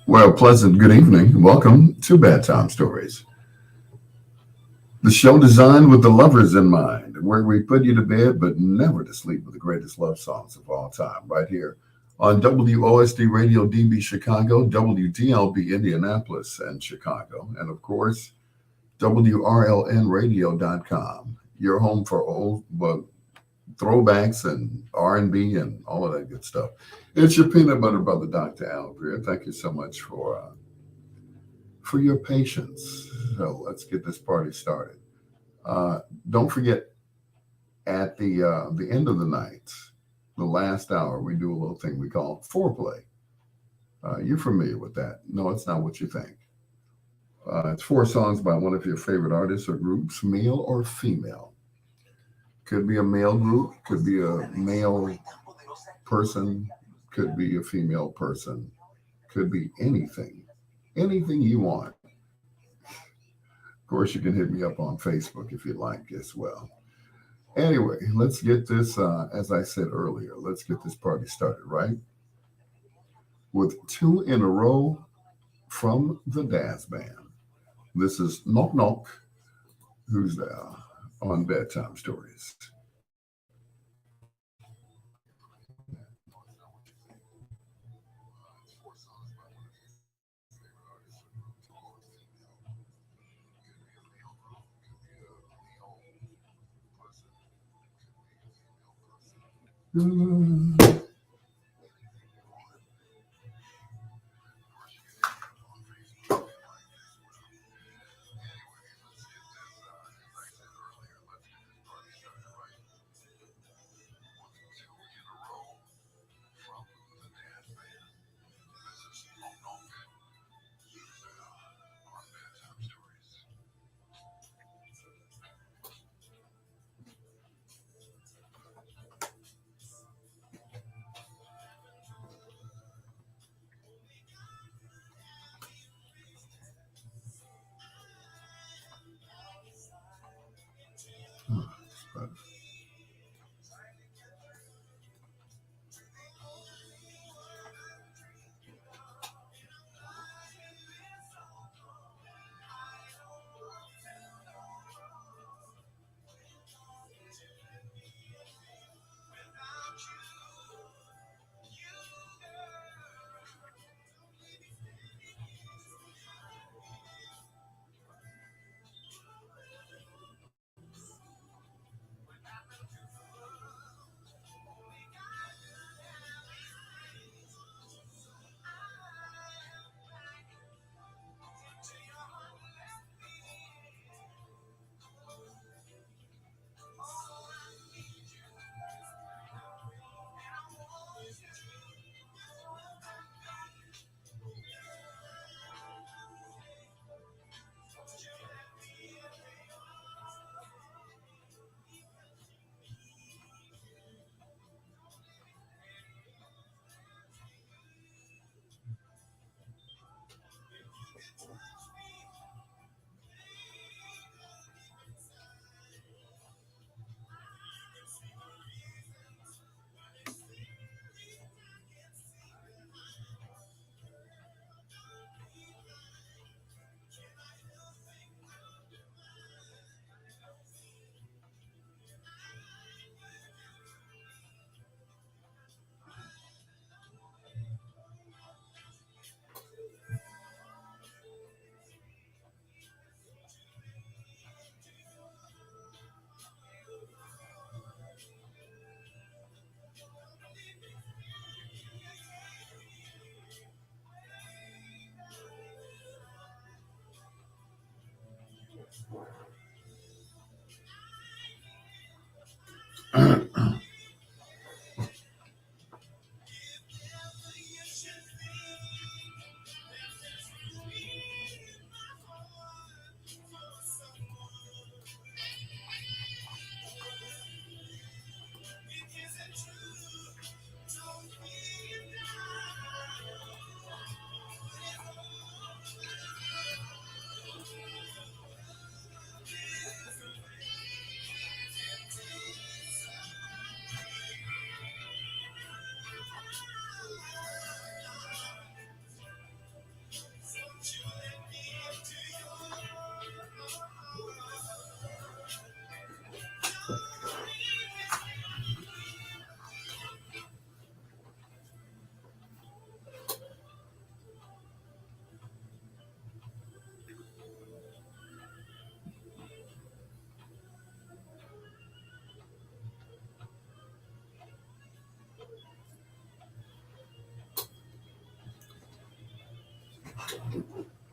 Well, pleasant good evening. Welcome to Bedtime Stories, the show designed with the lovers in mind, where we put you to bed but never to sleep with the greatest love songs of all time, right here on WOSD Radio DB Chicago, WTLB Indianapolis and Chicago, and of course, WRLNradio.com, your home for old throwbacks and R&B and all of that good stuff. It's your peanut butter brother, Dr. Al Greer. Thank you so much for your patience. So let's get this party started. Don't forget, at the end of the night, the last hour, we do a little thing we call foreplay. You're familiar with that. No, it's not what you think. It's four songs by one of your favorite artists or groups, male or female. Could be a male group, could be a male person, could be a female person, could be anything. Anything you want. Of course, you can hit me up on Facebook if you like as well. Anyway, let's get this, as I said earlier, let's get this party started, right? With two in a row from the Daz Band. This is Knock Knock, Who's There, on Bedtime Stories.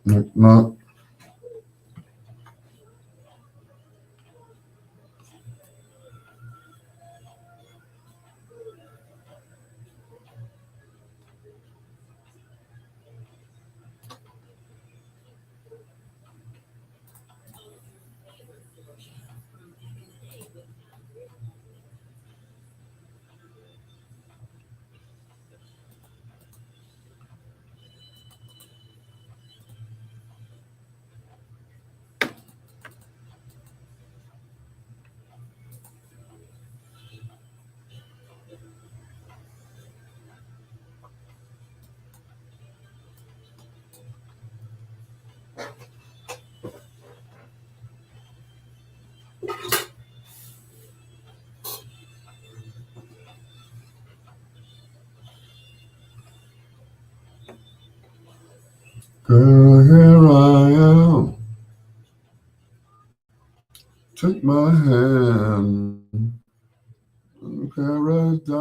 Knock, knock. Girl, here I am. Take my hand. Paradise.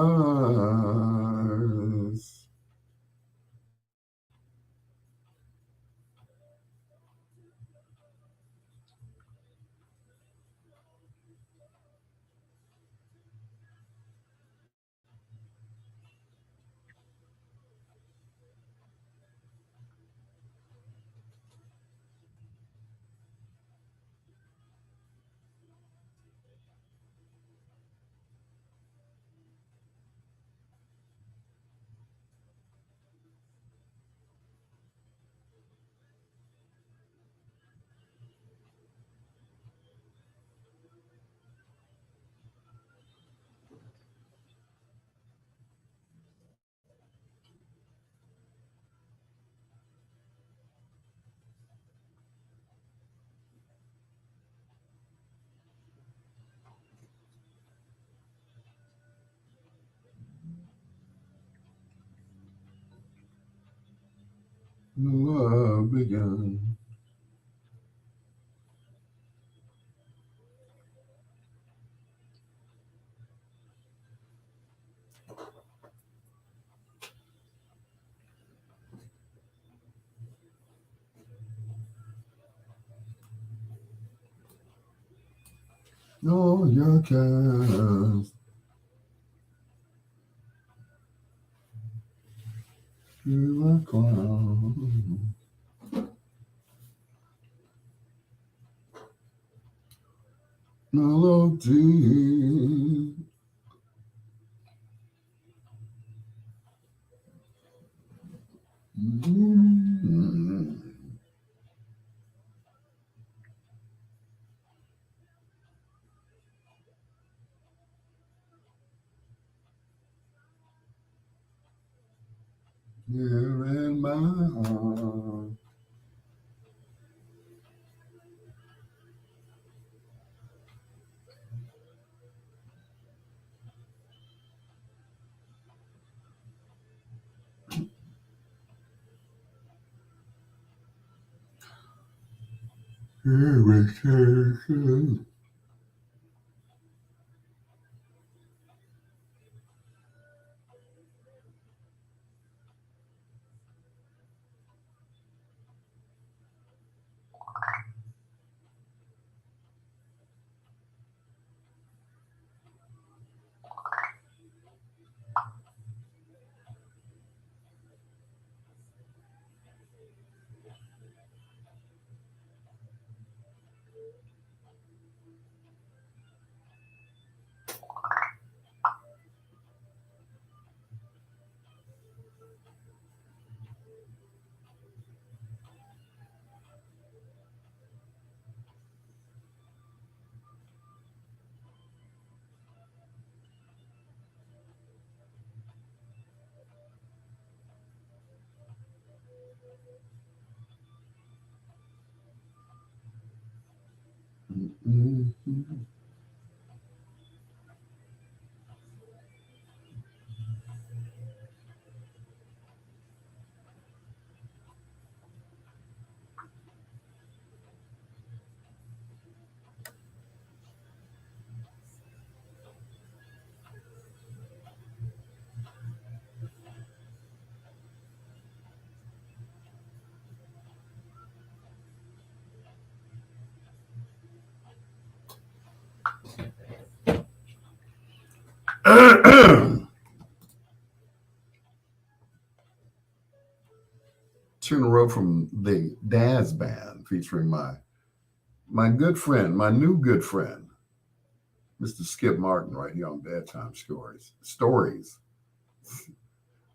Love began. All your cares. You are crown. Melody. Mm. Here in my heart. Here we go. Mm-hmm. Tune a row from the Daz Band featuring my good friend, my new good friend, Mr. Skip Martin, right here on Bedtime Stories. Stories,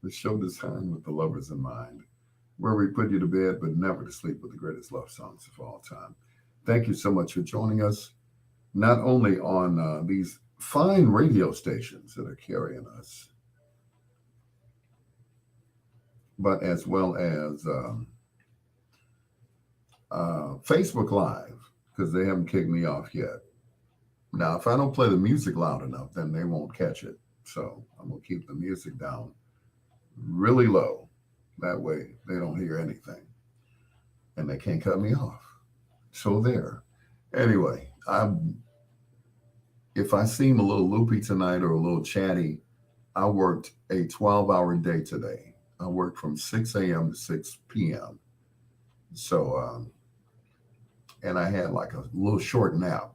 the show designed with the lovers in mind, where we put you to bed but never to sleep with the greatest love songs of all time. Thank you so much for joining us, not only on these fine radio stations that are carrying us, but as well as Facebook Live, because they haven't kicked me off yet. Now, if I don't play the music loud enough, then they won't catch it. So I'm going to keep the music down really low. That way they don't hear anything and they can't cut me off. So there. Anyway, if I seem a little loopy tonight or a little chatty, I worked a 12-hour day today. I worked from 6 a.m. to 6 p.m. So, and I had like a little short nap,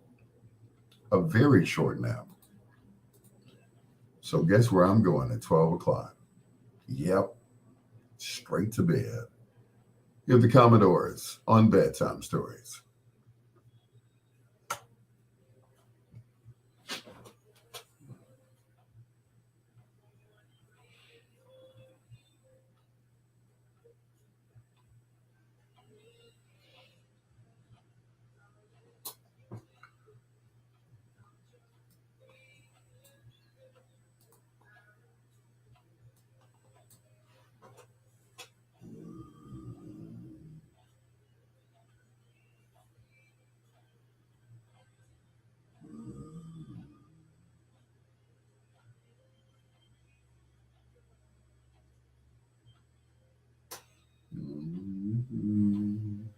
a very short nap. So guess where I'm going at 12 o'clock? Yep, straight to bed. You're the Commodores on Bedtime Stories. Mhm.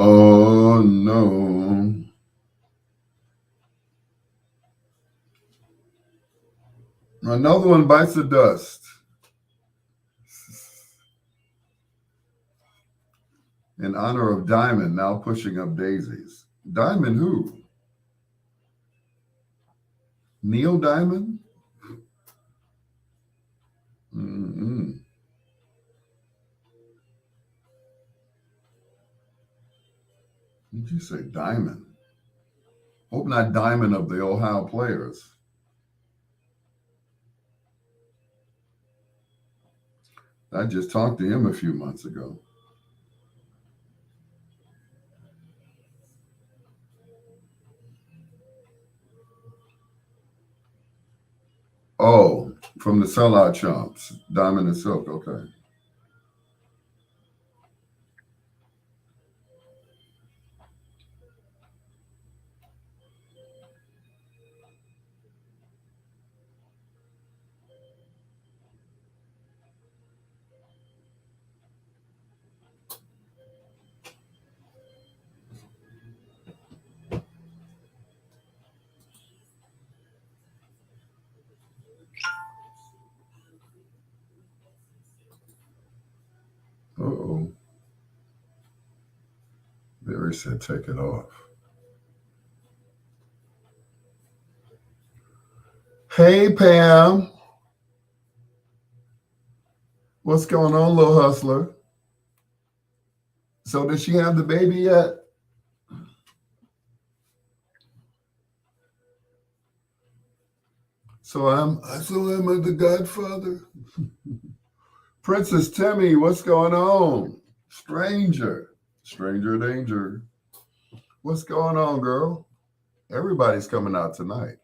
Oh no. Another one bites the dust. In honor of Diamond now pushing up daisies. Diamond who? Neil Diamond? Mm-mm. Did you say Diamond? Hope not Diamond of the Ohio Players. I just talked to him a few months ago. Oh, from the Sellout Chumps, Diamond and Silk. Okay. Uh-oh. Barry said take it off. Hey, Pam. What's going on, little hustler? So did she have the baby yet? So am I the godfather? Princess Timmy, what's going on? Stranger. Stranger danger. What's going on, girl? Everybody's coming out tonight.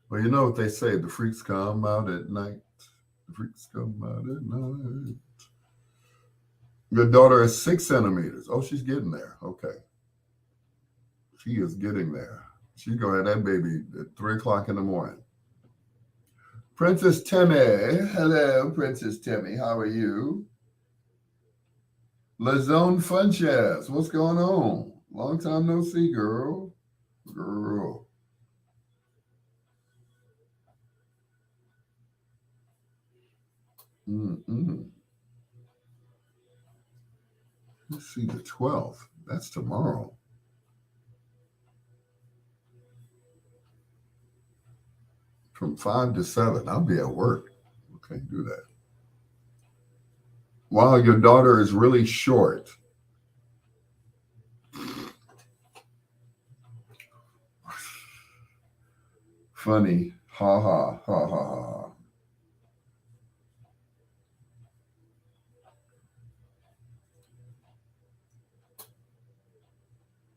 Well, you know what they say, the freaks come out at night. The freaks come out at night. Your daughter is 6 centimeters. Oh, she's getting there. Okay. She is getting there. She gonna have that baby at 3 o'clock in the morning. Princess Timmy. Hello, Princess Timmy. How are you? Lazone Funches. What's going on? Long time no see, girl. Girl. Mm-mm. Let's see, the 12th. That's tomorrow. From 5 to 7. I'll be at work. Okay, do that. Wow, your daughter is really short. Funny. Ha ha ha ha ha.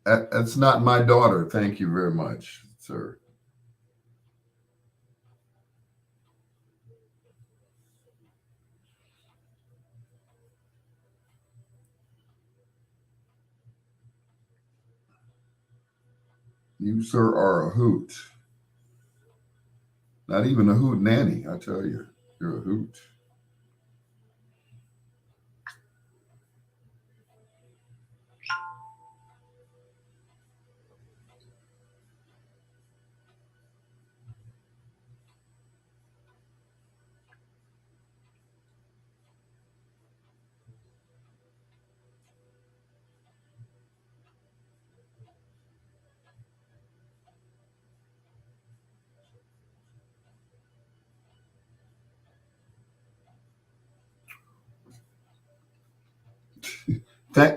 That's not my daughter. Thank you very much, sir. You, sir, are a hoot. Not even a hoot nanny, I tell you. You're a hoot.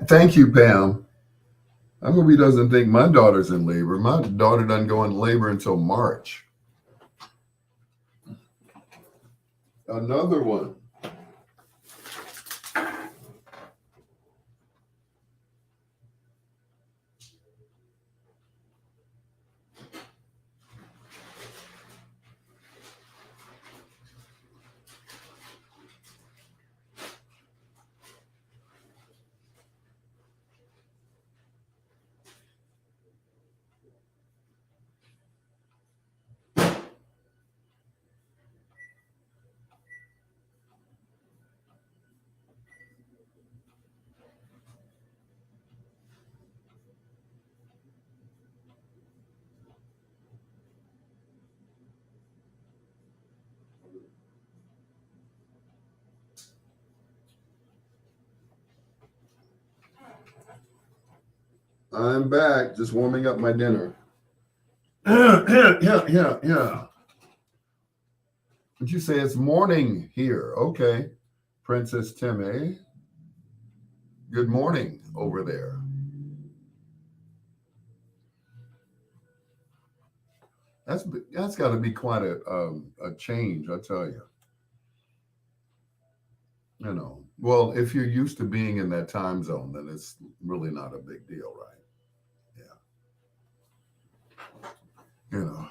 Thank you, Pam. I hope he doesn't think my daughter's in labor. My daughter doesn't go in labor until March. Another one. I'm back, just warming up my dinner. Yeah. Would you say it's morning here? Okay. Princess Timmy, good morning over there. That's that's got to be quite a change, I tell you. You know, well, if you're used to being in that time zone, then it's really not a big deal, right? Yeah. You know,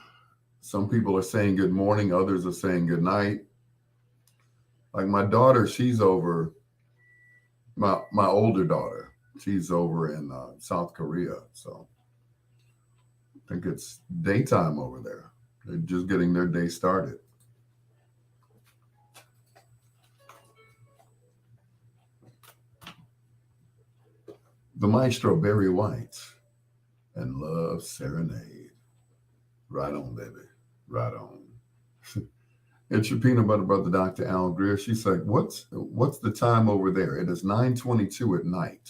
some people are saying good morning, others are saying good night. Like my daughter, she's over. My older daughter, she's over in South Korea, so I think it's daytime over there. They're just getting their day started. The maestro Barry White and Love Serenade. Right on, baby. Right on. It's your peanut butter brother, Dr. Al Greer. She's like, what's the time over there? It is 9:22 at night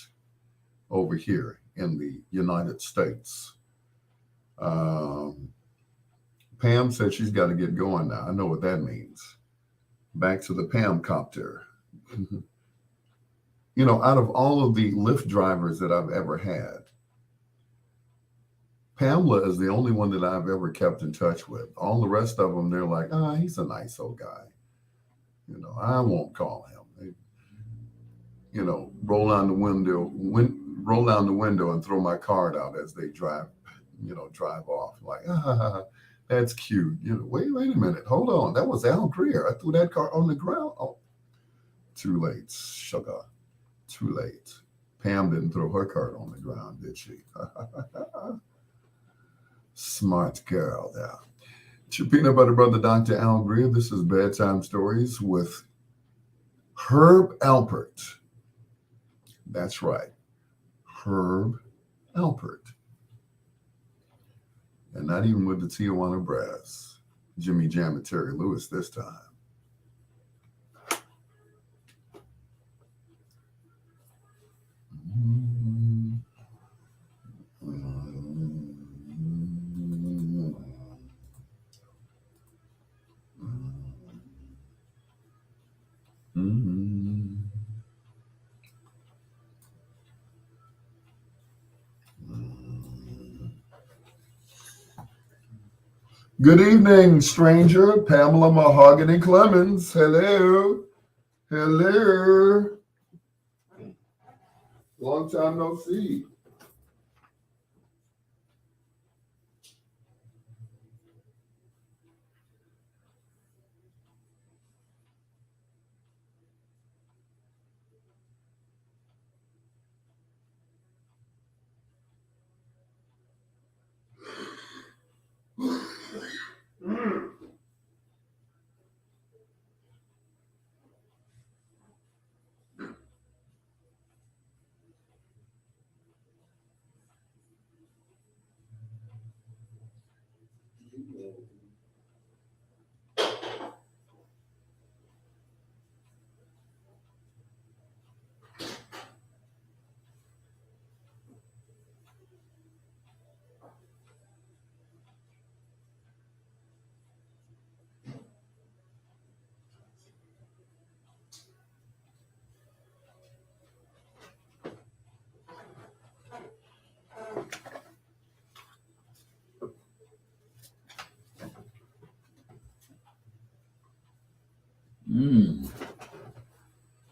over here in the United States. Um, Pam said she's got to get going now. I know what that means. Back to the Pam copter. You know, out of all of the Lyft drivers that I've ever had, Pamela is the only one that I've ever kept in touch with. All the rest of them, they're like, he's a nice old guy. You know, I won't call him. You know, roll down the window and throw my card out as they drive off. Like, that's cute. You know, wait a minute, hold on. That was Al Greer. I threw that card on the ground. Oh, too late, sugar. Too late. Pam didn't throw her card on the ground, did she? Smart girl there. It's your peanut butter brother, Dr. Al Greer. This is Bedtime Stories with Herb Alpert. That's right, Herb Alpert. And not even with the Tijuana Brass. Jimmy Jam and Terry Lewis this time. Good evening, stranger. Pamela Mahogany Clemens. Hello. Hello. Long time no see.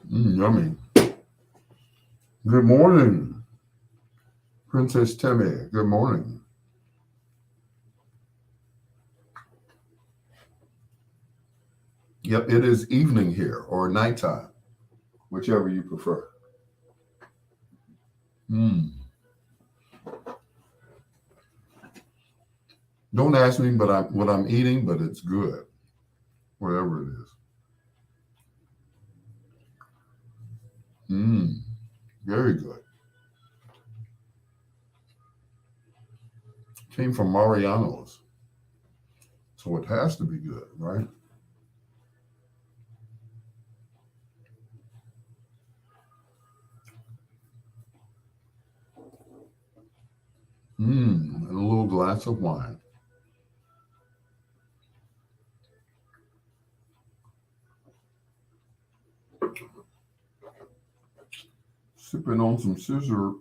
Yummy. Good morning, Princess Timmy. Good morning. Yep, it is evening here or nighttime, whichever you prefer. Don't ask me what I'm eating, but it's good, whatever it is. Very good. Came from Mariano's, so it has to be good, right? And a little glass of wine. Sipping on some scissor.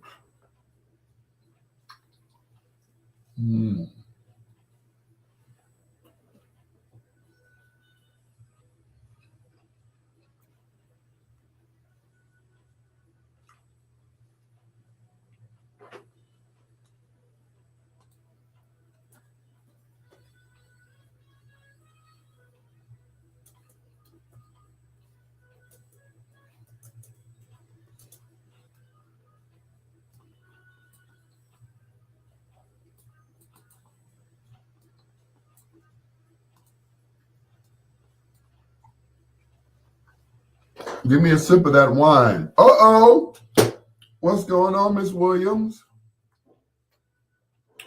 Give me a sip of that wine. Uh-oh. What's going on, Miss Williams?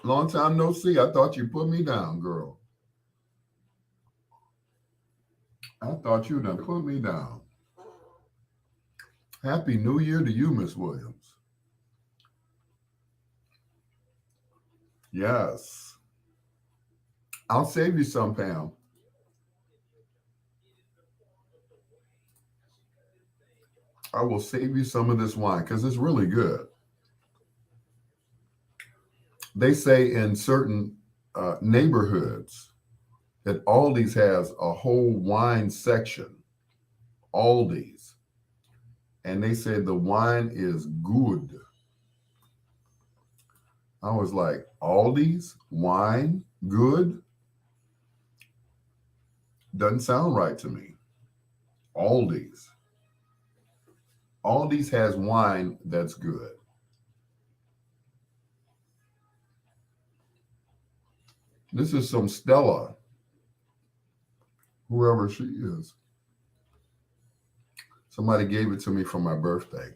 Long time no see. I thought you put me down, girl. I thought you done put me down. Happy New Year to you, Miss Williams. Yes. I'll save you some, Pam. I will save you some of this wine because it's really good. They say in certain neighborhoods that Aldi's has a whole wine section. Aldi's. And they say the wine is good. I was like, Aldi's wine good? Doesn't sound right to me. Aldi's. Aldi's has wine that's good. This is some Stella, whoever she is. Somebody gave it to me for my birthday.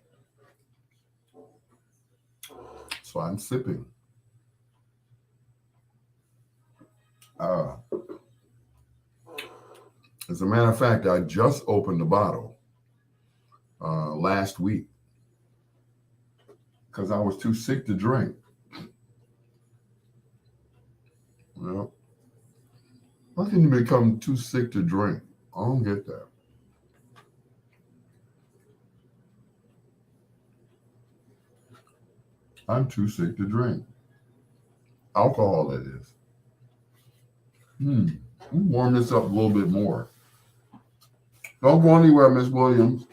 So I'm sipping. Uh, as a matter of fact, I just opened the bottle last week because I was too sick to drink. Well, how can you become too sick to drink? I don't get that. I'm too sick to drink. Alcohol, that is. Warm this up a little bit more. Don't go anywhere, Miss Williams.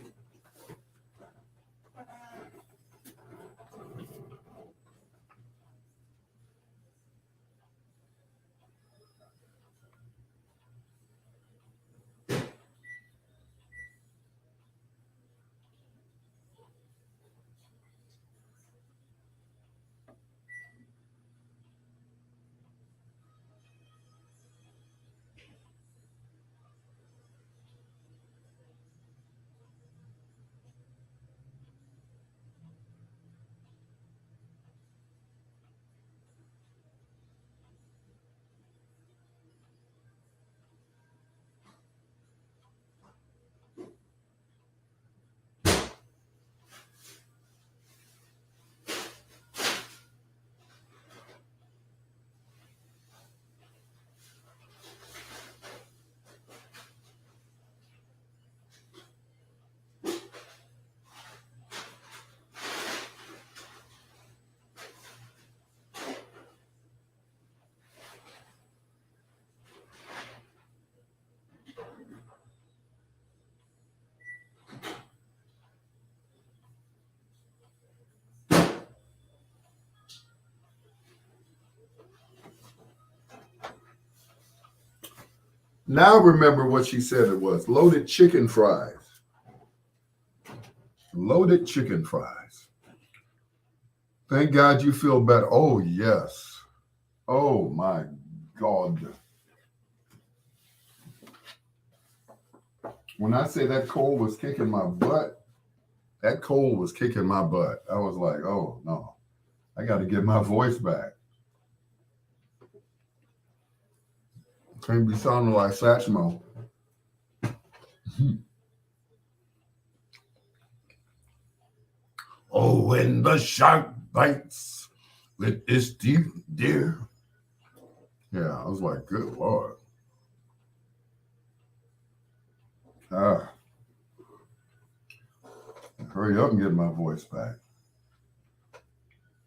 Now remember what she said it was loaded chicken fries. Loaded chicken fries. Thank God you feel better. Oh, yes. Oh, my God. When I say that cold was kicking my butt, that cold was kicking my butt. I was like, oh, no. I got to get my voice back. Can't be sounding like Satchmo. Oh, when the shark bites with its teeth, dear. Yeah, I was like, good Lord. Ah, hurry up and get my voice back.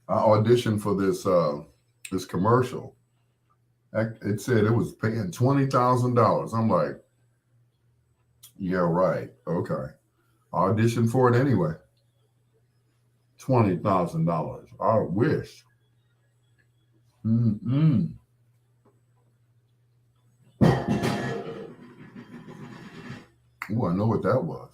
I auditioned for this commercial. It said it was paying $20,000. I'm like, yeah, right. Okay. I auditioned for it anyway. $20,000. I wish. Mm-mm. Ooh, I know what that was.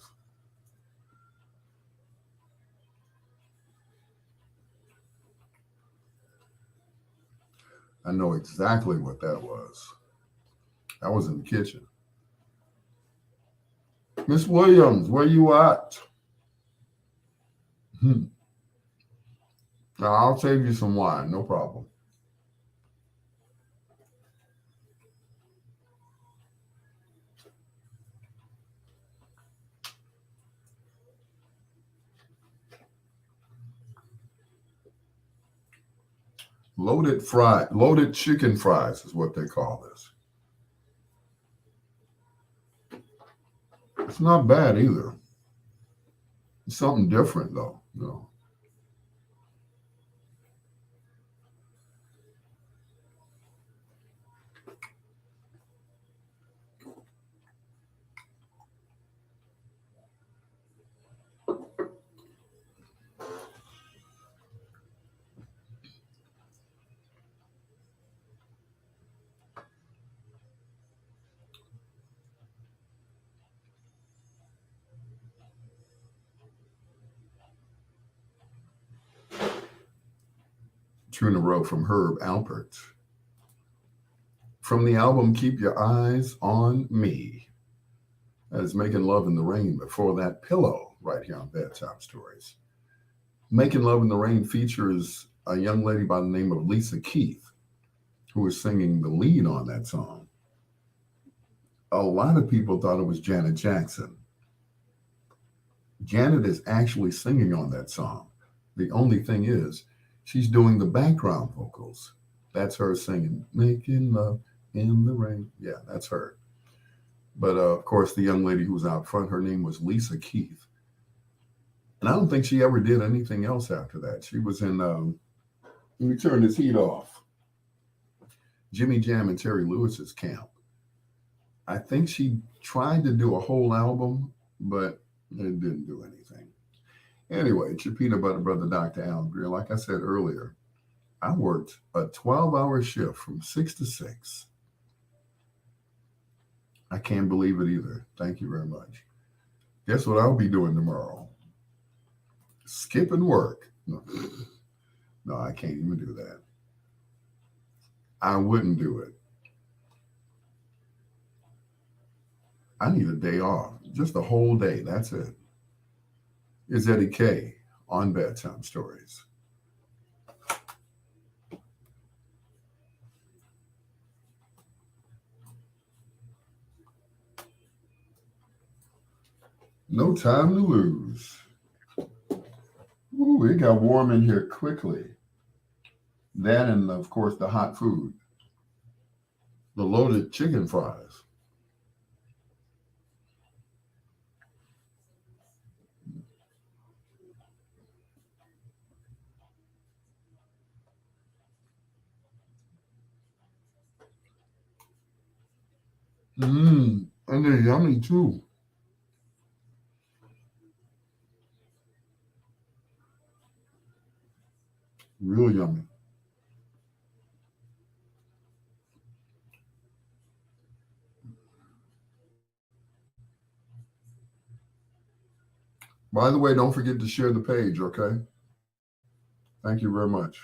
I know exactly what that was. I was in the kitchen. Miss Williams, where you at? Now, I'll save you some wine, no problem. Loaded chicken fries is what they call this. It's not bad either. It's something different though. Tuna row from Herb Alpert. from the album Keep Your Eyes on Me. That is Making Love in the Rain. Before that, Pillow, right here on Bedtime Stories. Making Love in the Rain features a young lady by the name of Lisa Keith, who is singing the lead on that song. A lot of people thought it was Janet Jackson. Janet is actually singing on that song. The only thing is, she's doing the background vocals. That's her singing, Making Love in the Rain. Yeah, that's her. But of course, the young lady who was out front, her name was Lisa Keith. And I don't think she ever did anything else after that. She was in, let me turn this heat off, Jimmy Jam and Terry Lewis's camp. I think she tried to do a whole album, but it didn't do anything. Anyway, it's your peanut butter brother, Dr. Al Greer. Like I said earlier, I worked a 12-hour shift from 6 to 6. I can't believe it either. Thank you very much. Guess what I'll be doing tomorrow? Skipping work. No, I can't even do that. I wouldn't do it. I need a day off, just a whole day. That's it. It's Eddie K on Bedtime Stories. No time to lose. Ooh, it got warm in here quickly. That and, of course, the hot food. The loaded chicken fries. And they're yummy too. Real yummy. By the way, don't forget to share the page, okay? Thank you very much.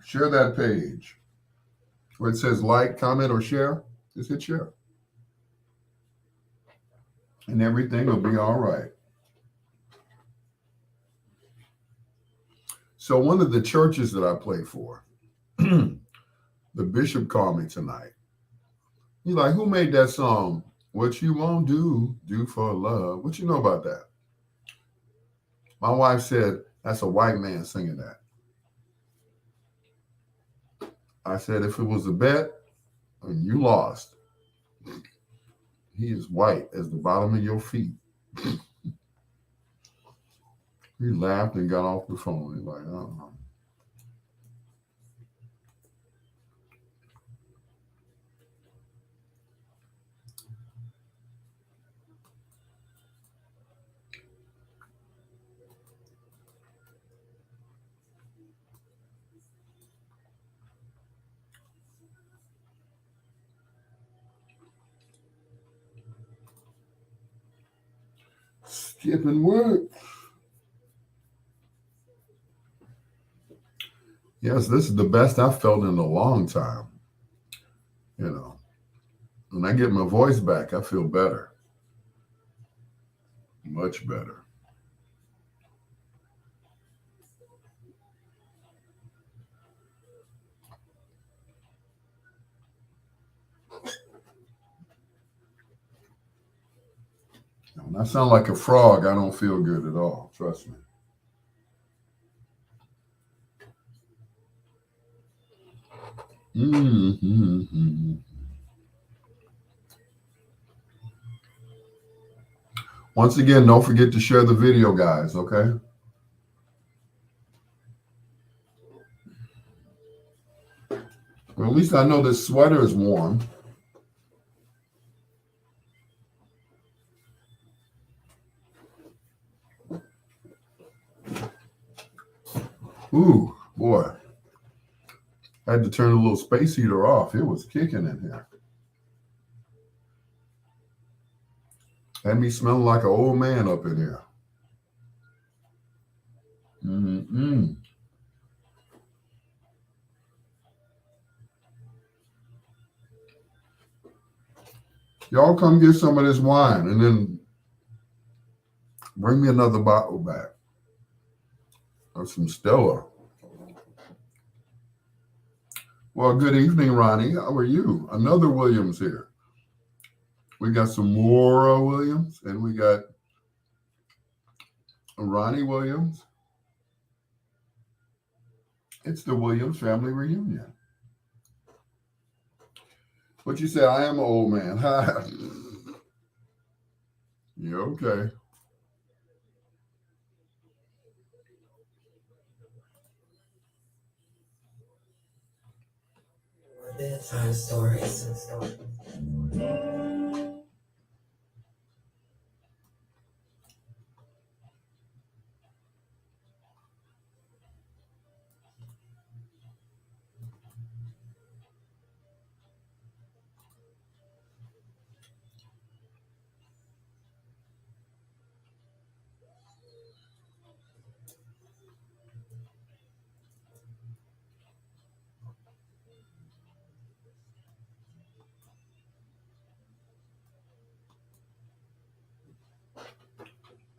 Share that page where it says like, comment, or share. Just hit share. And everything will be all right. So one of the churches that I play for, the bishop called me tonight. He's like, who made that song? What you won't do, do for love. What you know about that? My wife said, that's a white man singing that. I said, if it was a bet and you lost, he is white as the bottom of your feet. He laughed and got off the phone. He's like, skipping work. Yes, this is the best I've felt in a long time. You know, when I get my voice back, I feel better. Much better. When I sound like a frog, I don't feel good at all. Trust me. Mm-hmm. Once again, don't forget to share the video, guys, okay? Well, at least I know this sweater is warm. Ooh, boy. I had to turn the little space heater off. It was kicking in here. Had me smelling like an old man up in here. Mm-mm. Y'all come get some of this wine and then bring me another bottle back of some Stella. Well, good evening, Ronnie. How are you? Another Williams here. We got some more Williams, and we got Ronnie Williams. It's the Williams family reunion. What you say? I am an old man. Hi. You okay? Bedtime stories and stuff.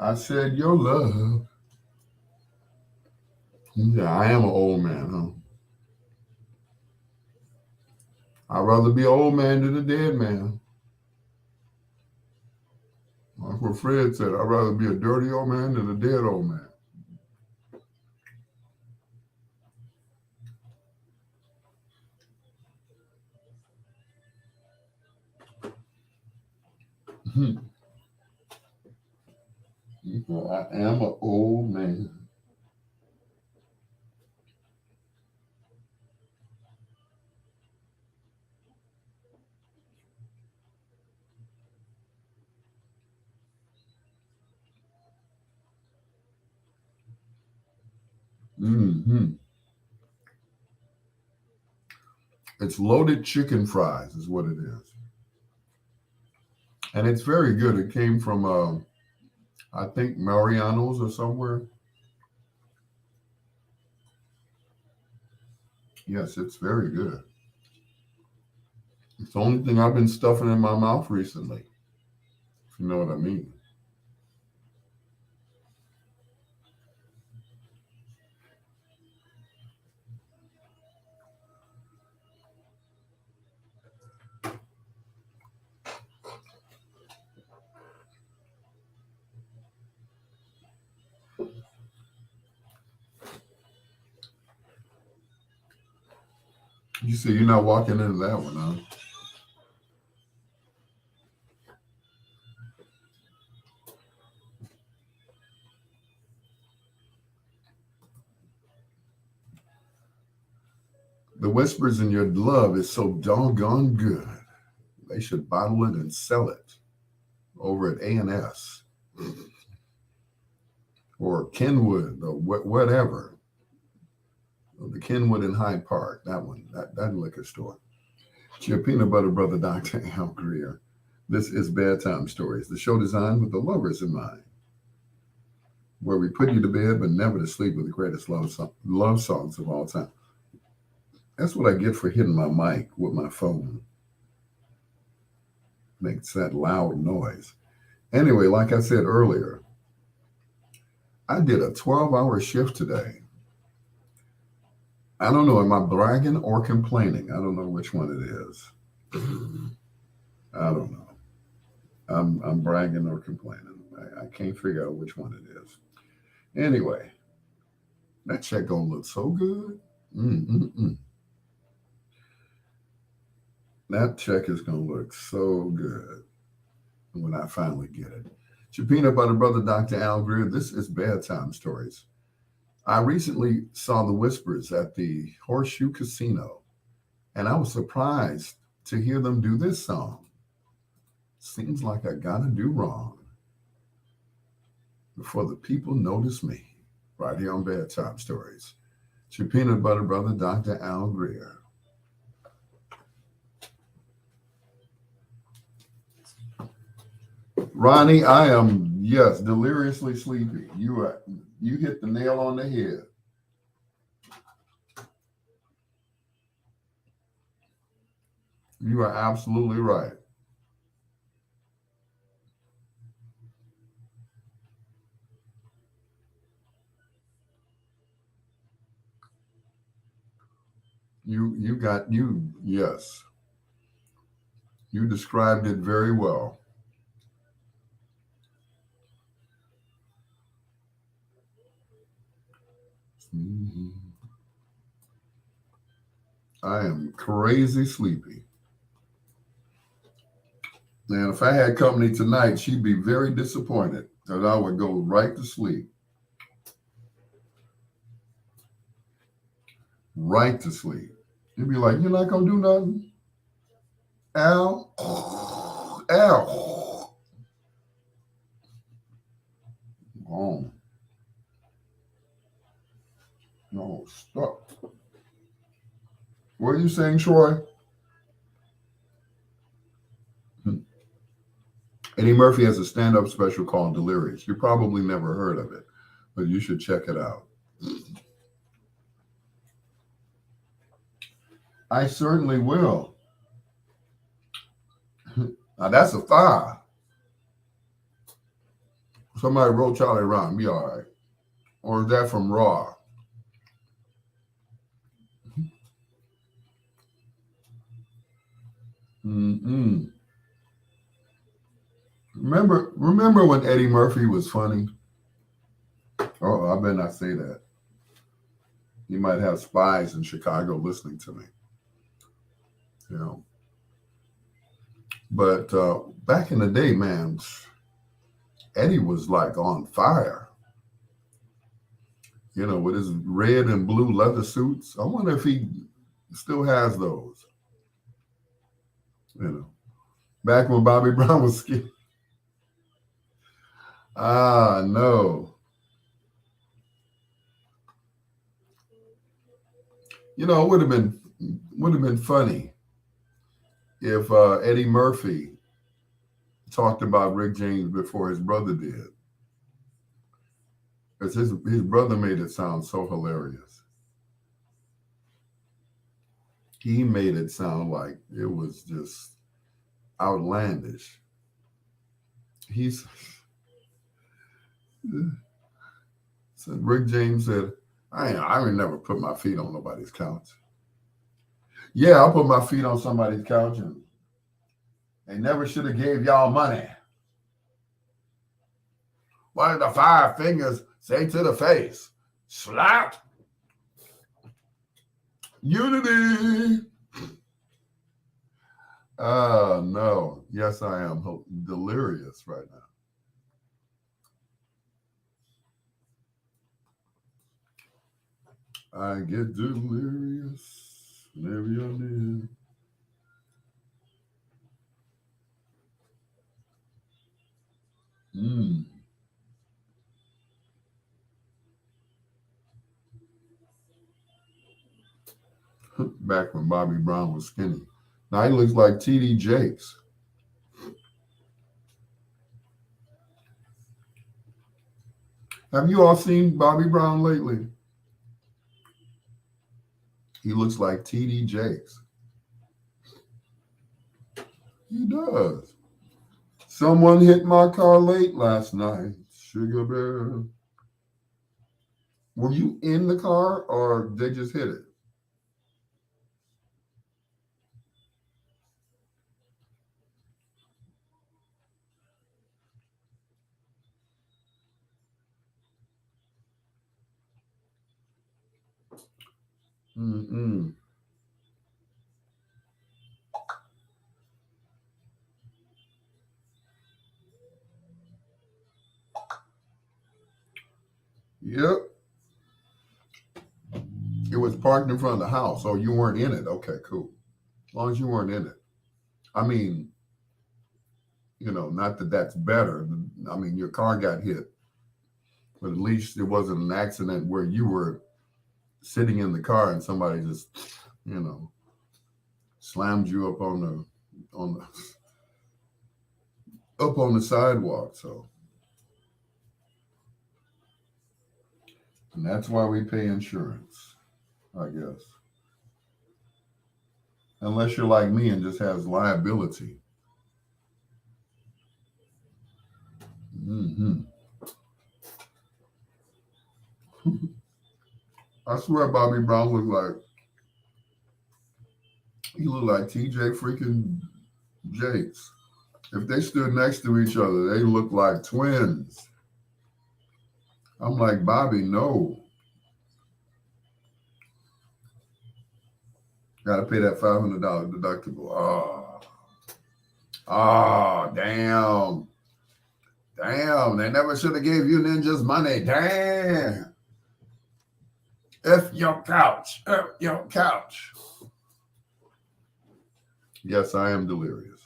I said your love. Yeah, I am an old man, huh? I'd rather be an old man than a dead man. That's what Fred said. I'd rather be a dirty old man than a dead old man. I am an old man. Hmm. It's loaded chicken fries, is what it is, and it's very good. It came from, I think, Mariano's or somewhere. Yes, it's very good. It's the only thing I've been stuffing in my mouth recently, if you know what I mean. You see, you're not walking into that one, huh? The whispers in your love is so doggone good. They should bottle it and sell it over at A&S or Kenwood or whatever. The Kenwood in Hyde Park, that one, that liquor store. It's your peanut butter brother, Dr. Al Greer. This is Bedtime Stories, the show designed with the lovers in mind, where we put you to bed but never to sleep with the greatest love songs of all time. That's what I get for hitting my mic with my phone. Makes that loud noise. Anyway, like I said earlier, I did a 12-hour shift today. I don't know, am I bragging or complaining? I don't know which one it is. I don't know. I'm bragging or complaining. I can't figure out which one it is. Anyway, that check gonna look so good. Mm-mm-mm. That check is gonna look so good when I finally get it. It's your peanut butter brother, Dr. Al Greer. This is Bedtime Stories. I recently saw the Whispers at the Horseshoe Casino, and I was surprised to hear them do this song. Seems like I gotta do wrong before the people notice me. Right here on Bedtime Stories. It's your peanut butter brother, Dr. Al Greer. Ronnie, I am, yes, deliriously sleepy. You hit the nail on the head. You are absolutely right. Yes, you described it very well. Mhm. I am crazy sleepy. And if I had company tonight, she'd be very disappointed that I would go right to sleep. Right to sleep. You'd be like, you're not gonna do nothing? Al? Al. Oh, no, stop. What are you saying, Troy? Eddie Murphy has a stand-up special called Delirious. You probably never heard of it, but you should check it out. I certainly will. Now that's a five. Somebody wrote Charlie Brown. Be all right. Or is that from Raw? Mm-mm. Remember when Eddie Murphy was funny? Oh, I better not say that. He might have spies in Chicago listening to me. You know. But back in the day, man, Eddie was like on fire. You know, with his red and blue leather suits. I wonder if he still has those. You know, back when Bobby Brown was skinny. Ah, no. You know, it would have been funny if Eddie Murphy talked about Rick James before his brother did, because his brother made it sound so hilarious. He made it sound like it was just outlandish. He's said Rick James said, I ain't never put my feet on nobody's couch. Yeah, I'll put my feet on somebody's couch and they never should have gave y'all money. What did the five fingers say to the face? Slap. Unity. No. Yes, I am delirious right now. I get delirious whenever you're near. Mm. Back when Bobby Brown was skinny. Now he looks like T.D. Jakes. Have you all seen Bobby Brown lately? He looks like T.D. Jakes. He does. Someone hit my car late last night. Sugar bear. Were you in the car or they just hit it? Mm-mm. Yep. It was parked in front of the house. Oh, you weren't in it. Okay, cool. As long as you weren't in it. I mean, not that that's better. I mean, your car got hit, but at least it wasn't an accident where you were sitting in the car and somebody just, you know, slammed you up on the sidewalk. So, and that's why we pay insurance, I guess. Unless you're like me and just has liability. Hmm. I swear Bobby Brown looked like You look like TJ freaking Jakes. If they stood next to each other, they look like twins. I'm like, Bobby, no. Got to pay that $500 deductible. Damn. Damn, they never should have gave you ninjas money. Damn. F your couch. F your couch. Yes, I am delirious.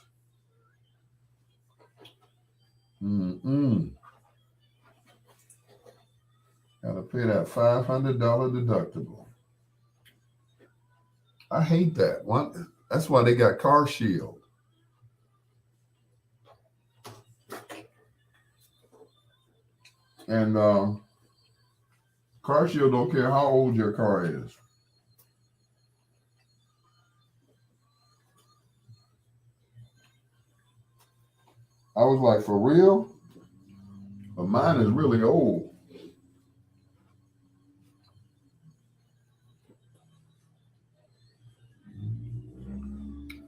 Mm-mm. Gotta pay that $500 deductible. I hate that. One, that's why they got Car Shield. And Car Shield don't care how old your car is. I was like, for real? But mine is really old.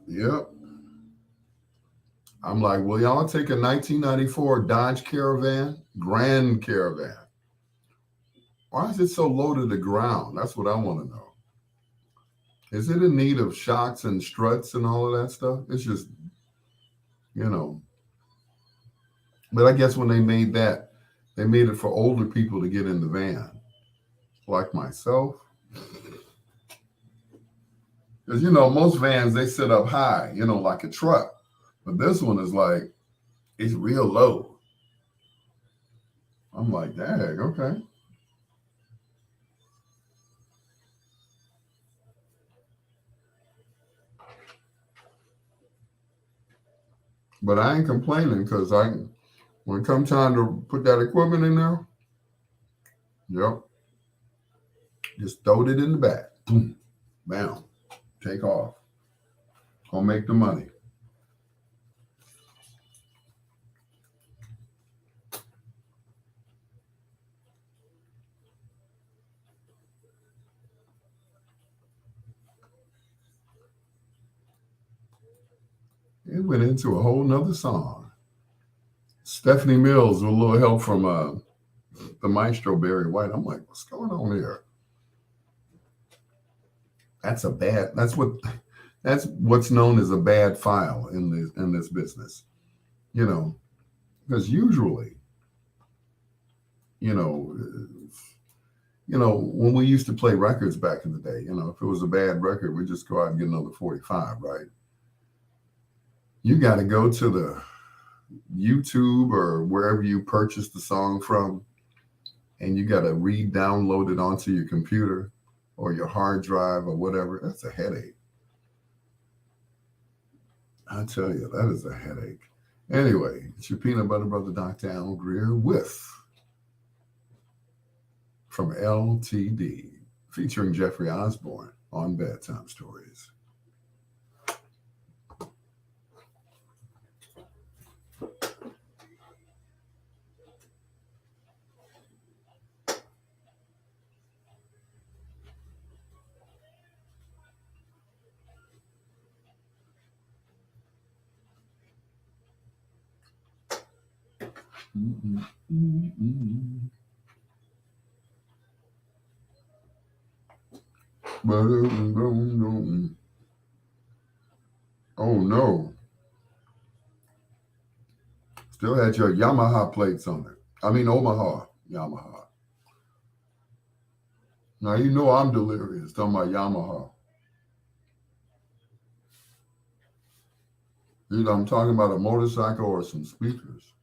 Yep. I'm like, will y'all take a 1994 Dodge Caravan? Grand Caravan. Why is it so low to the ground? That's what I want to know. Is it in need of shocks and struts and all of that stuff? It's just, you know. But I guess when they made that, they made it for older people to get in the van, like myself. Because, most vans, they sit up high, like a truck. But this one is like, it's real low. I'm like, dang, okay. But I ain't complaining because when it comes time to put that equipment in there, yep, just throwed it in the back. Boom, bam, take off. Gonna make the money. It went into a whole nother song. Stephanie Mills with a little help from the maestro Barry White. I'm like, what's going on here? That's what's known as a bad file in this business. Because usually, you know, when we used to play records back in the day, if it was a bad record, we just go out and get another 45, right? You got to go to the YouTube or wherever you purchased the song from, and you got to re-download it onto your computer or your hard drive or whatever. That's a headache. I tell you, that is a headache. Anyway, it's your peanut butter brother, Dr. Al Greer, with from LTD, featuring Jeffrey Osborne on Bedtime Stories. Mm-mm, mm-mm. Oh no. Still had your Yamaha plates on it. I mean Omaha Yamaha. Now you know I'm delirious talking about Yamaha. Either I'm talking about a motorcycle or some speakers.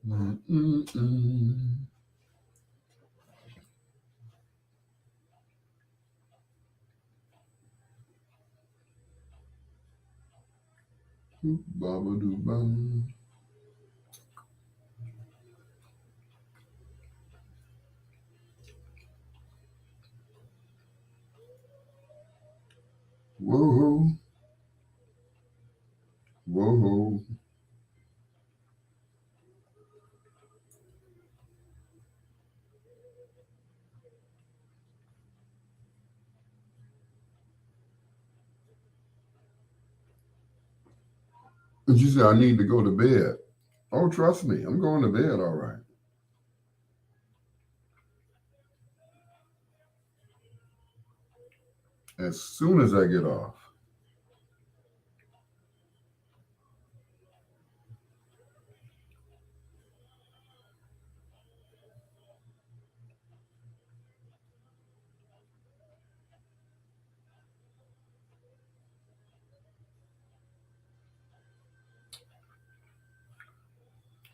Mm-mm-mm. Ba-ba-doo-bum. Whoa. Woohoo. And she said, I need to go to bed. Oh, trust me, I'm going to bed all right. As soon as I get off.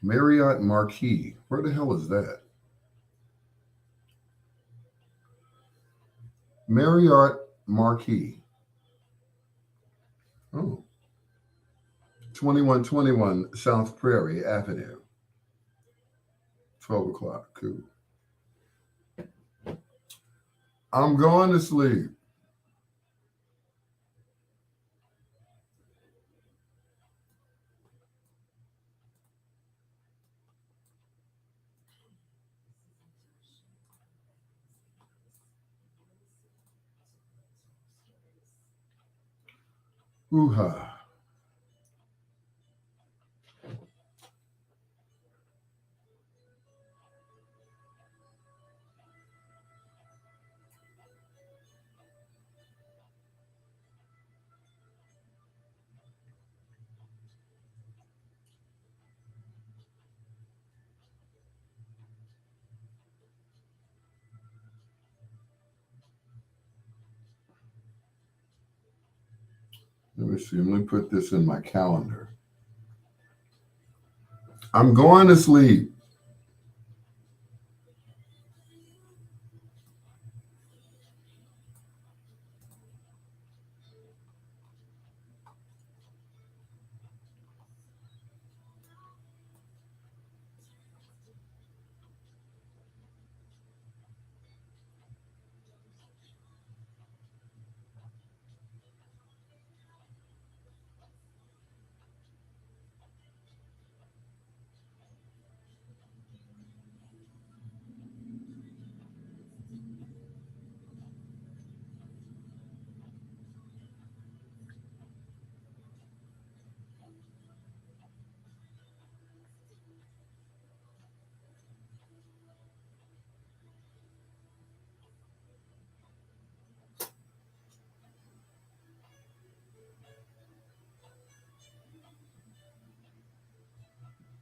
Marriott Marquis. Where the hell is that? Marriott Marquis. Oh, 2121 South Prairie Avenue. 12 o'clock. Cool. I'm going to sleep. Hoo-ha. Let me see. Let me put this in my calendar. I'm going to sleep.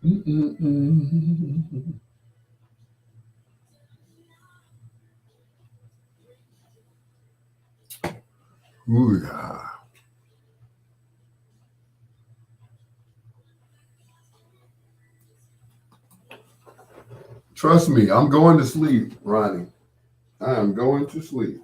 Mm-mm-mm. Hoo-ha. Trust me, I'm going to sleep, Ronnie. I am going to sleep.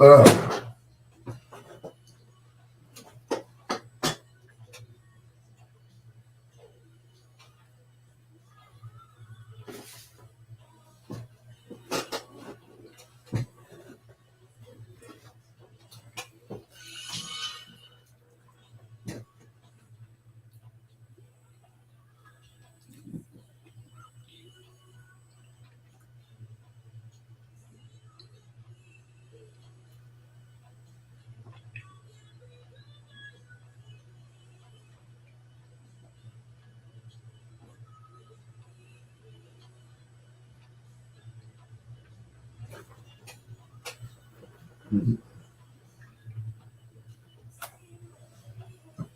Uh, Mhm.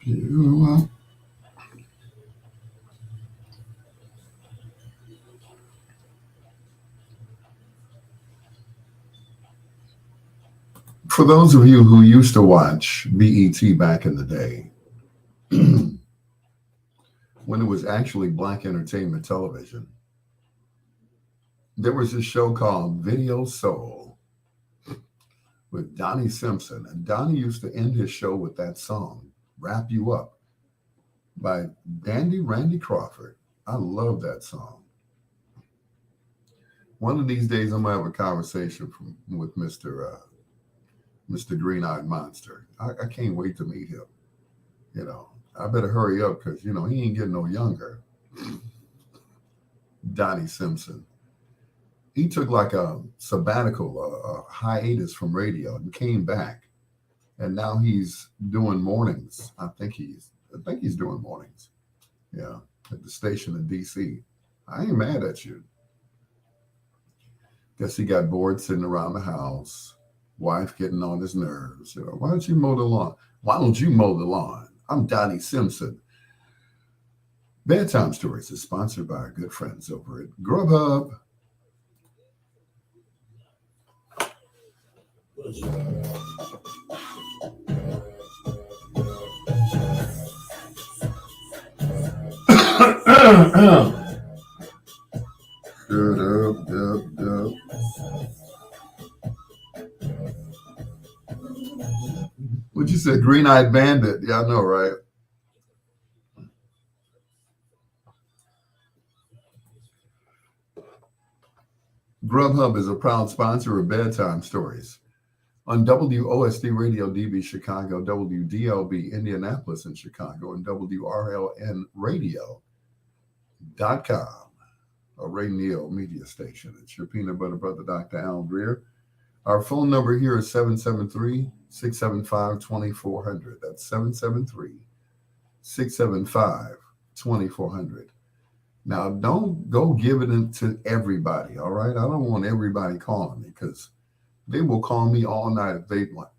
You, for those of you who used to watch BET back in the day, when it was actually black entertainment television, there was a show called Video Soul with Donnie Simpson. And Donnie used to end his show with that song, Wrap You Up, by Dandy Randy Crawford. I love that song. One of these days, I'm going to have a conversation with Mr. Green Eyed Monster. I can't wait to meet him. You know, I better hurry up because, he ain't getting no younger. Donnie Simpson. He took like a sabbatical, a hiatus from radio and came back. And now he's doing mornings. I think he's doing mornings. Yeah, at the station in DC. I ain't mad at you. Guess he got bored sitting around the house, wife getting on his nerves. Why don't you mow the lawn? Why don't you mow the lawn? I'm Donnie Simpson. Bedtime Stories is sponsored by our good friends over at Grubhub. Shut up, up. What you said, Green Eyed Bandit? Yeah, I know, right? Grubhub is a proud sponsor of Bedtime Stories on WOSD Radio DB Chicago, WDLB Indianapolis in Chicago, and WRLNradio.com, a Ray Neal media station. It's your peanut butter brother, Dr. Al Greer. Our phone number here is 773-675-2400. That's 773-675-2400. Now, don't go giving it to everybody, all right? I don't want everybody calling me because they will call me all night if they want.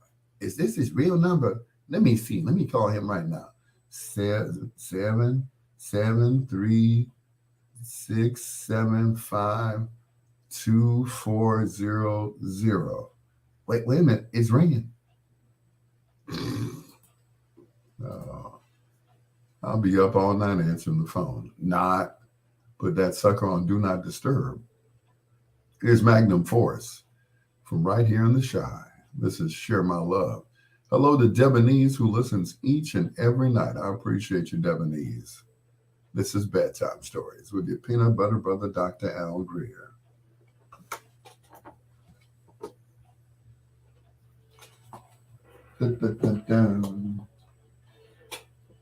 Is this his real number? Let me see. Let me call him right now. 773-675-2400. Wait a minute. It's ringing. I'll be up all night answering the phone. Not put that sucker on Do Not Disturb. Here's Magnum Force from right here in the Shy. This is Share My Love. Hello to Debonese who listens each and every night. I appreciate you, Debonese. This is Bedtime Stories with your peanut butter brother, Dr. Al Greer. Dun, dun, dun, dun.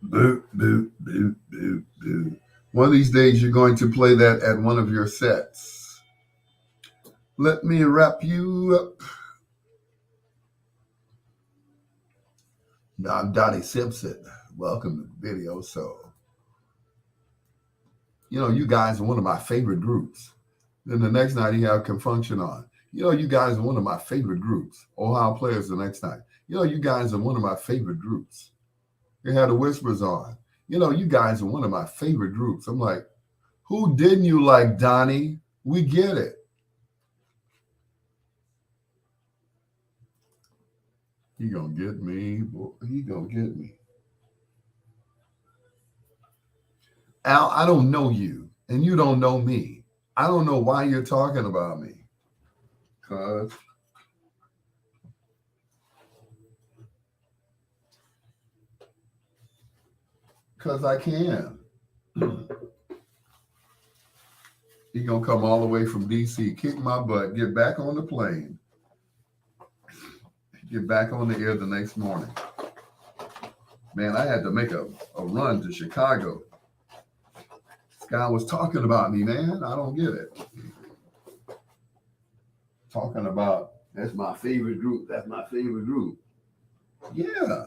Boo, boo, boo, boo, boo. One of these days, you're going to play that at one of your sets. Let me wrap you up. Now, I'm Donnie Simpson. Welcome to the video. So, you guys are one of my favorite groups. Then the next night, you have Confunction on. You guys are one of my favorite groups. Ohio Players the next night. You guys are one of my favorite groups. You had the Whispers on. You guys are one of my favorite groups. I'm like, who didn't you like, Donnie? We get it. He gonna get me. Boy. He gonna get me. Al, I don't know you, and you don't know me. I don't know why you're talking about me. Because I can. He gonna come all the way from DC, kick my butt, get back on the plane, get back on the air the next morning. Man, I had to make a run to Chicago. This guy was talking about me, man. I don't get it. Talking about, that's my favorite group. That's my favorite group. Yeah.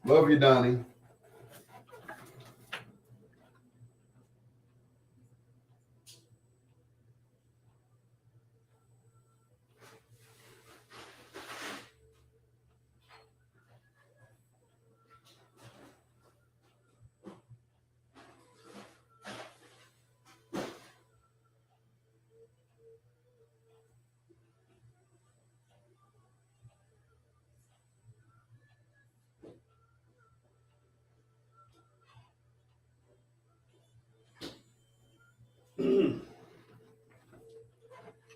Love you, Donnie.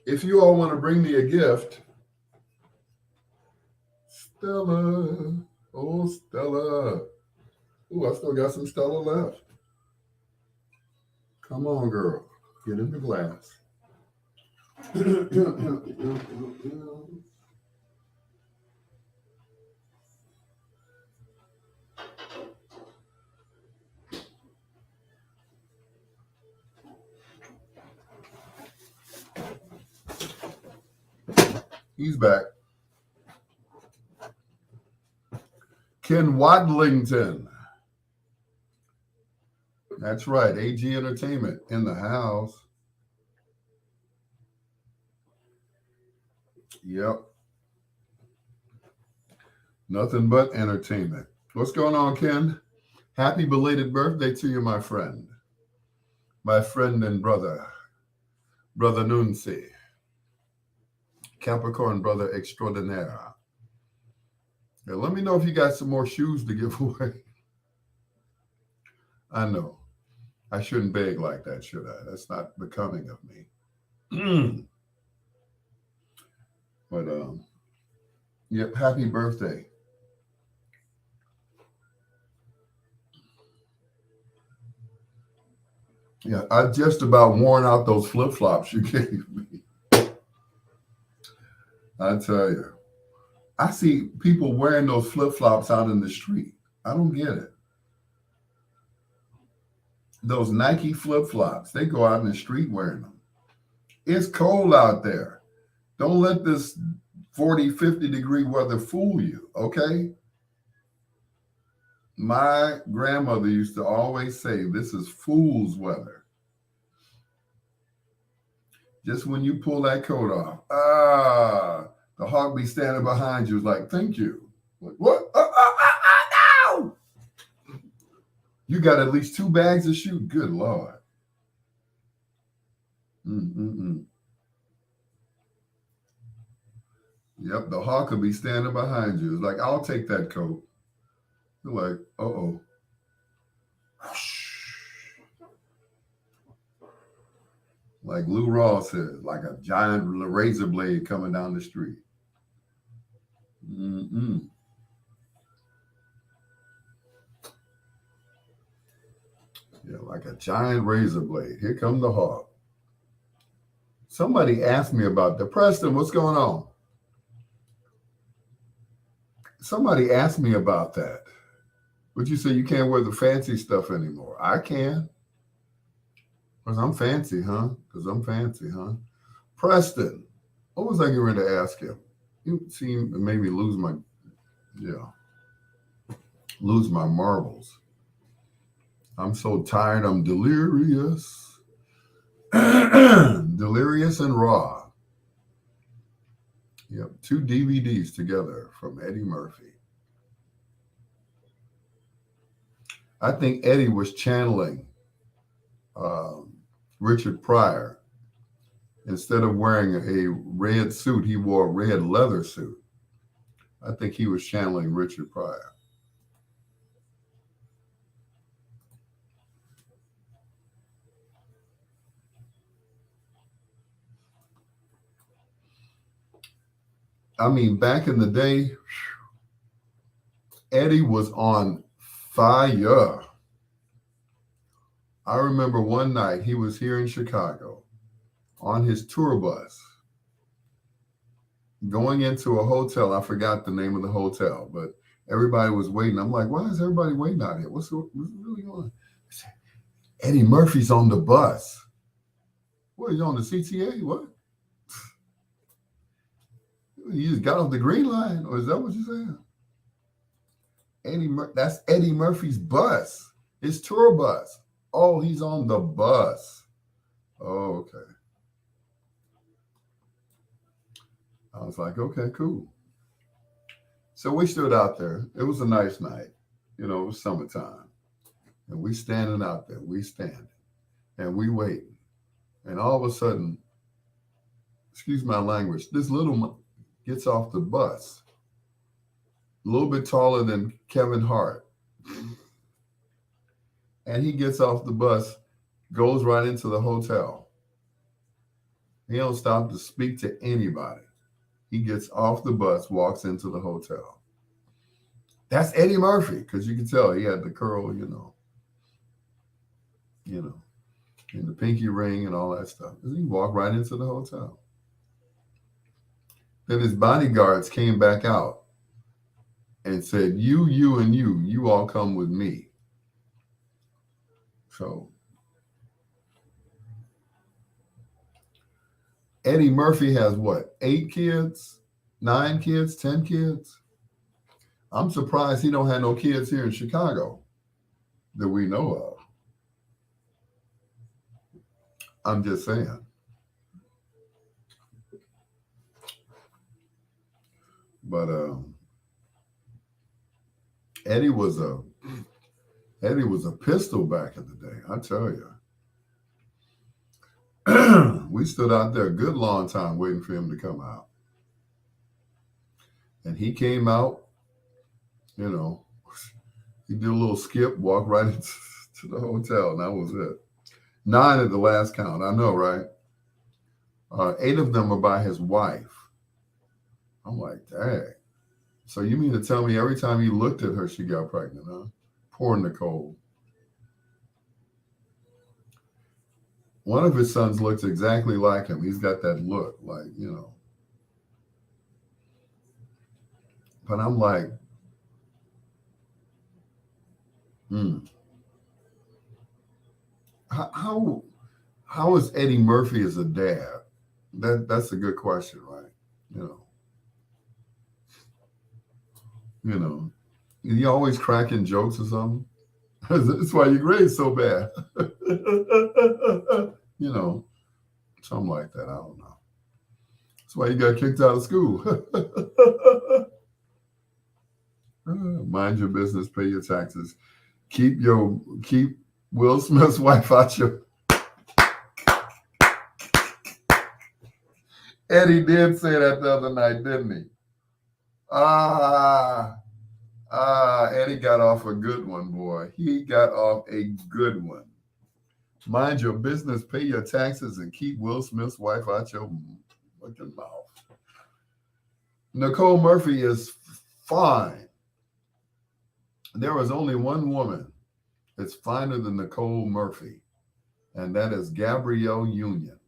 If you all want to bring me a gift, Stella. Oh, Stella. Oh, I still got some Stella left. Come on, girl. Get in the glass. He's back. Ken Wadlington. That's right. AG Entertainment in the house. Yep. Nothing but entertainment. What's going on, Ken? Happy belated birthday to you, my friend. My friend and brother. Brother Nunzi. Capricorn brother extraordinaire. Yeah, let me know if you got some more shoes to give away. I know. I shouldn't beg like that, should I? That's not becoming of me. But yep, happy birthday. Yeah, I just about worn out those flip-flops you gave me. I tell you. I see people wearing those flip-flops out in the street. I don't get it. Those Nike flip-flops, they go out in the street wearing them. It's cold out there. Don't let this 40, 50-degree weather fool you, okay? My grandmother used to always say, this is fool's weather. Just when you pull that coat off, the hawk be standing behind you like, thank you. Like, what? No! You got at least 2 bags of shoe? Good Lord. Yep, the hawk will be standing behind you. It's like, I'll take that coat. You're like, uh-oh. Like Lou Rawls said, like a giant razor blade coming down the street. Yeah, like a giant razor blade. Here come the hawk. Somebody asked me about the Preston. What's going on? Somebody asked me about that. But you say you can't wear the fancy stuff anymore. I can. Because I'm fancy, huh? Preston, what was I getting ready to ask him? You seem to make me lose my marbles. I'm so tired, I'm delirious. Delirious and raw. Yep, 2 DVDs together from Eddie Murphy. I think Eddie was channeling Richard Pryor. Instead of wearing a red suit, he wore a red leather suit. I think he was channeling Richard Pryor. I mean, back in the day, Eddie was on fire. I remember one night he was here in Chicago on his tour bus, going into a hotel. I forgot the name of the hotel, but everybody was waiting. I'm like, why is everybody waiting out here? What's really going on? Eddie Murphy's on the bus. What, he's on the CTA? What? You just got off the green line, or is that what you're saying? That's Eddie Murphy's bus, his tour bus. Oh, he's on the bus. Oh, okay. I was like, okay, cool. So we stood out there. It was a nice night. It was summertime. And we standing out there. We standing. And we waiting. And all of a sudden, excuse my language, this little gets off the bus. A little bit taller than Kevin Hart. And he gets off the bus, goes right into the hotel. He don't stop to speak to anybody. He gets off the bus, walks into the hotel. That's Eddie Murphy, because you can tell he had the curl, you know, and the pinky ring and all that stuff. He walked right into the hotel. Then his bodyguards came back out and said, you, and you all come with me. So Eddie Murphy has what, 8 kids, 9 kids, 10 kids? I'm surprised he don't have no kids here in Chicago that we know of. I'm just saying. But Eddie was a Eddie was a pistol back in the day. I tell you, we stood out there a good long time waiting for him to come out, and he came out. You know, he did a little skip, walked right into the hotel, and that was it. 9 at the last count. I know, right? 8 of them are by his wife. I'm like, dang. So you mean to tell me every time he looked at her, she got pregnant, huh? Poor Nicole. One of his sons looks exactly like him. He's got that look, like, But I'm like, how is Eddie Murphy as a dad? That's a good question, right? You know, you always cracking jokes or something. That's why your grade's so bad. Something like that. I don't know. That's why you got kicked out of school. Mind your business, pay your taxes, keep Will Smith's wife out your. Eddie did say that the other night, didn't he? Eddie got off a good one, boy. He got off a good one. Mind your business, pay your taxes, and keep Will Smith's wife out your fucking mouth. Nicole Murphy is fine. There is only one woman that's finer than Nicole Murphy, and that is Gabrielle Union.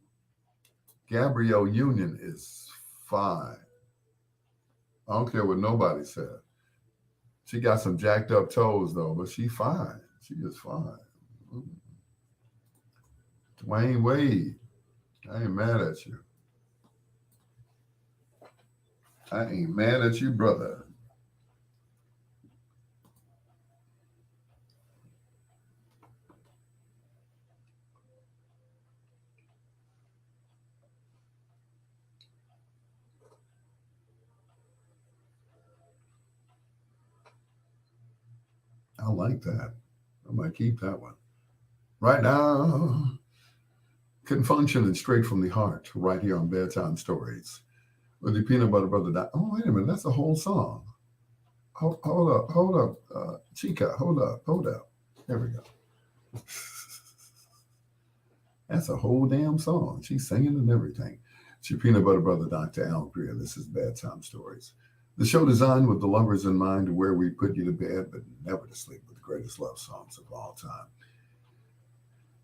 Gabrielle Union is fine. I don't care what nobody said. She got some jacked up toes, though, but she fine. She is fine. Dwayne Wade, I ain't mad at you. I ain't mad at you, brother. I like that. I might keep that one. Right now, can function and straight from the heart, right here on Bedtime Stories. With the Peanut Butter Brother. Oh, wait a minute. That's a whole song. Hold up. Chica, hold up. There we go. That's a whole damn song. She's singing and everything. It's your Peanut Butter Brother, Dr. Al Greer. This is Bedtime Stories. The show designed with the lovers in mind, where we put you to bed, but never to sleep, with the greatest love songs of all time.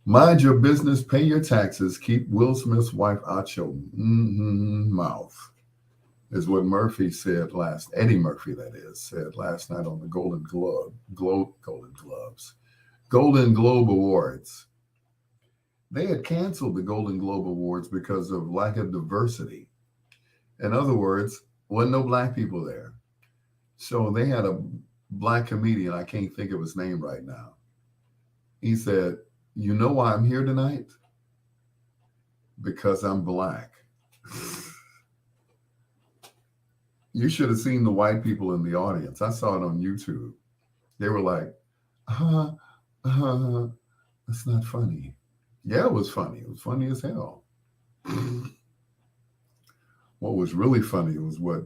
Mind your business, pay your taxes, keep Will Smith's wife out your mouth, is what Murphy said Eddie Murphy, that is, said last night on the Golden Globe Awards. They had canceled the Golden Globe Awards because of lack of diversity. In other words, wasn't no black people there. So they had a black comedian, I can't think of his name right now. He said, "You know why I'm here tonight? Because I'm black." You should have seen the white people in the audience. I saw it on YouTube. They were like, that's not funny. Yeah, it was funny. It was funny as hell. What was really funny was what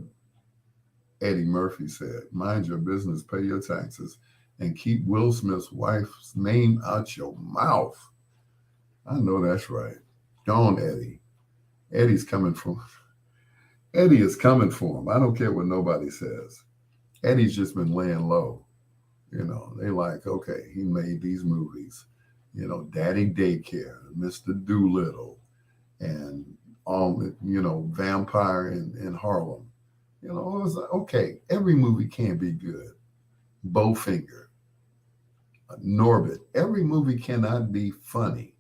Eddie Murphy said. Mind your business, pay your taxes, and keep Will Smith's wife's name out your mouth. I know that's right. Go on, Eddie. Eddie's coming for Eddie is coming for him. I don't care what nobody says. Eddie's just been laying low. They like, okay, he made these movies. Daddy Daycare, Mr. Doolittle, and Vampire in Harlem. It was like, okay, every movie can't be good. Bowfinger, Norbit, every movie cannot be funny.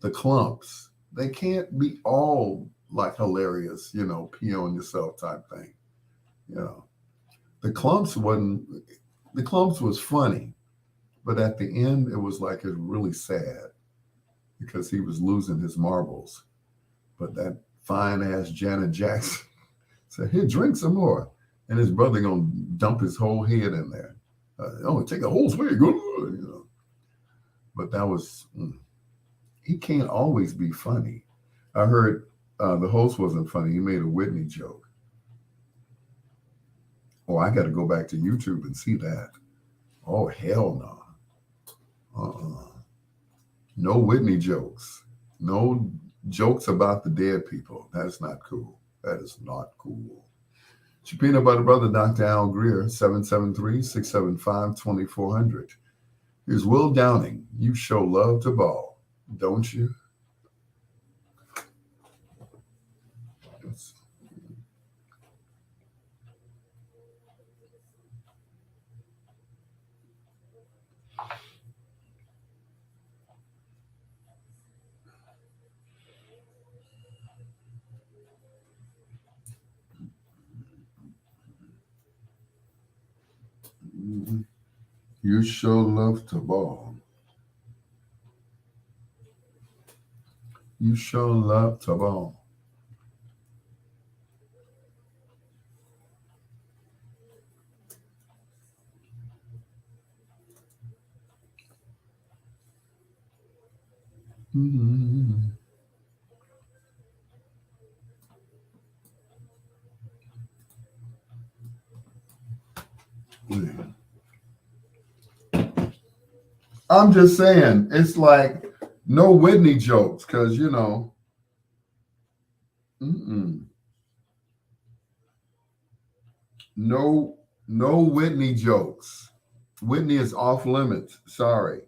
The Clumps, they can't be all like hilarious, pee on yourself type thing. You know, the Clumps wasn't. The Clumps was funny, but at the end, it was like it's really sad because he was losing his marbles. But that fine ass Janet Jackson said, "Here, drink some more," and his brother gonna dump his whole head in there. Oh, take a whole swig, But that was he can't always be funny. I heard the host wasn't funny. He made a Whitney joke. Oh, I got to go back to YouTube and see that. Oh, hell no. No Whitney jokes. No jokes about the dead people. That's not cool. That is not cool. It's your peanut butter brother, Dr. Al Greer, 773-675-2400. Here's Will Downing. You show love to ball, don't you? You show love to ball. You show love to ball. Mm-hmm. I'm just saying, it's like no Whitney jokes because mm-mm. no no Whitney jokes. Whitney is off limits. Sorry,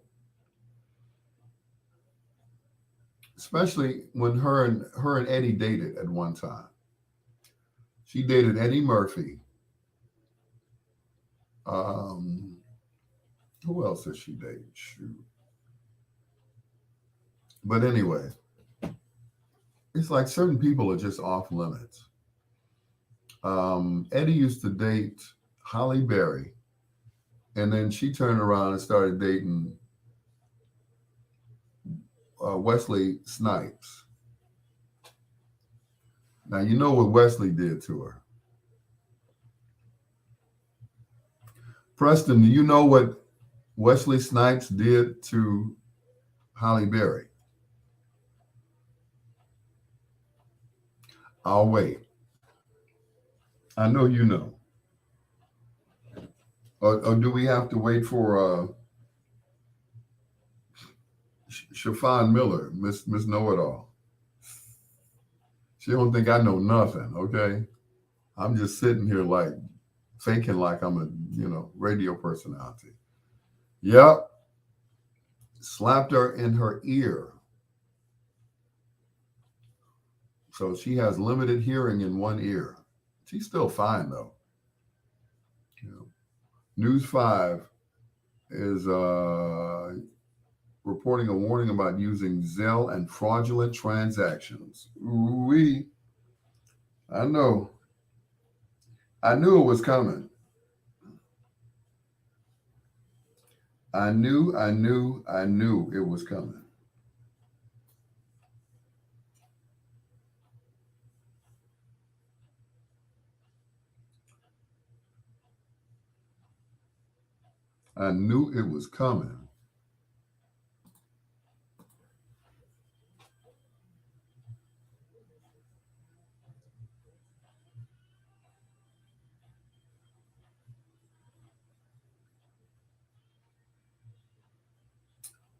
especially when her and Eddie dated at one time. She dated Eddie Murphy. Um, who else did she date? Shoot. But anyway, it's like certain people are just off limits. Eddie used to date Holly Berry, and then she turned around and started dating Wesley Snipes. Now you know what Wesley did to her. Preston, do you know what Wesley Snipes did to Holly Berry? I'll wait. I know you know. Or do we have to wait for Shafan Miller, Miss Know It All? She don't think I know nothing. Okay, I'm just sitting here like thinking like I'm a radio personality. Yep, slapped her in her ear, so she has limited hearing in one ear. She's still fine though. You know. News 5 is reporting a warning about using Zelle and fraudulent transactions. We, I know, I knew it was coming. I knew it was coming. I knew it was coming.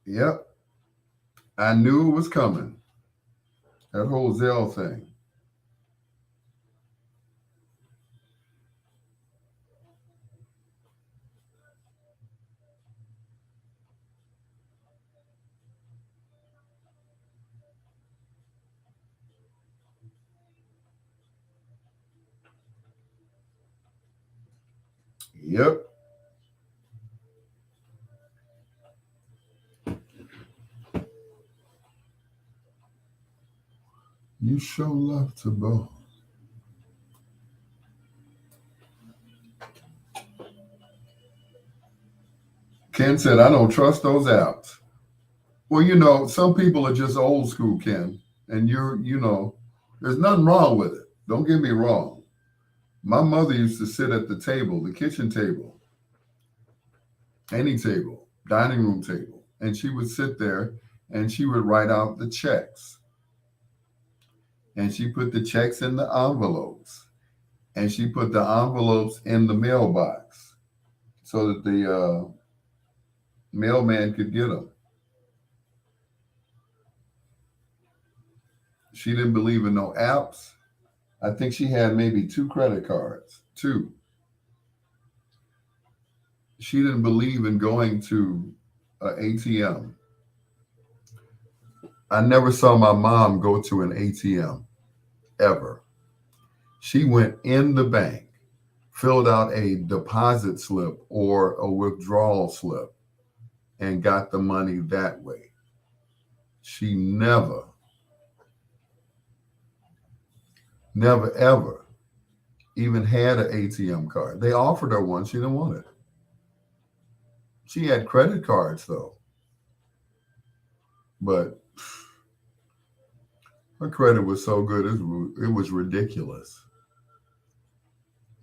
Yep, I knew it was coming. That whole Zelle thing. Yep. You show love to both. Ken said, I don't trust those apps. Well, some people are just old school, Ken, and there's nothing wrong with it. Don't get me wrong. My mother used to sit at the table, the kitchen table, any table, dining room table, and she would sit there and she would write out the checks. And she put the checks in the envelopes, and she put the envelopes in the mailbox so that the mailman could get them. She didn't believe in no apps. I think she had maybe 2 credit cards. Two. She didn't believe in going to an ATM. I never saw my mom go to an ATM ever. She went in the bank, filled out a deposit slip or a withdrawal slip, and got the money that way. She never ever even had an ATM card. They offered her one. She didn't want it. She had credit cards though, but her credit was so good, it was ridiculous.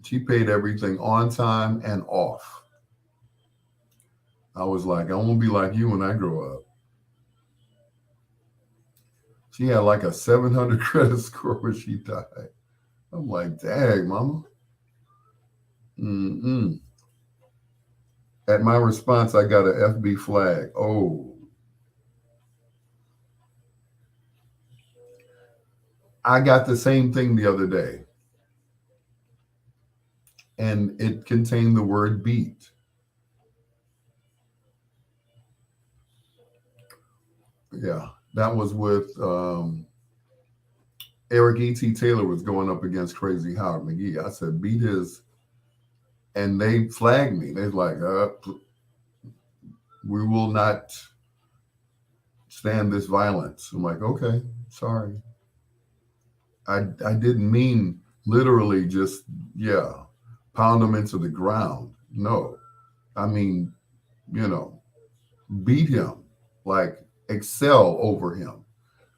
She paid everything on time and off. I was like, I won't be like you when I grow up. She had like a 700 credit score when she died. I'm like, dang, mama. Mm-mm. At my response, I got an FB flag. Oh, I got the same thing the other day, and it contained the word beat. Yeah, that was with Eric E.T. Taylor was going up against Crazy Howard McGee. I said, beat his, and they flagged me. They're like, we will not stand this violence. I'm like, okay, sorry. I didn't mean literally just, yeah, pound him into the ground. No, I mean, you know, beat him, like excel over him.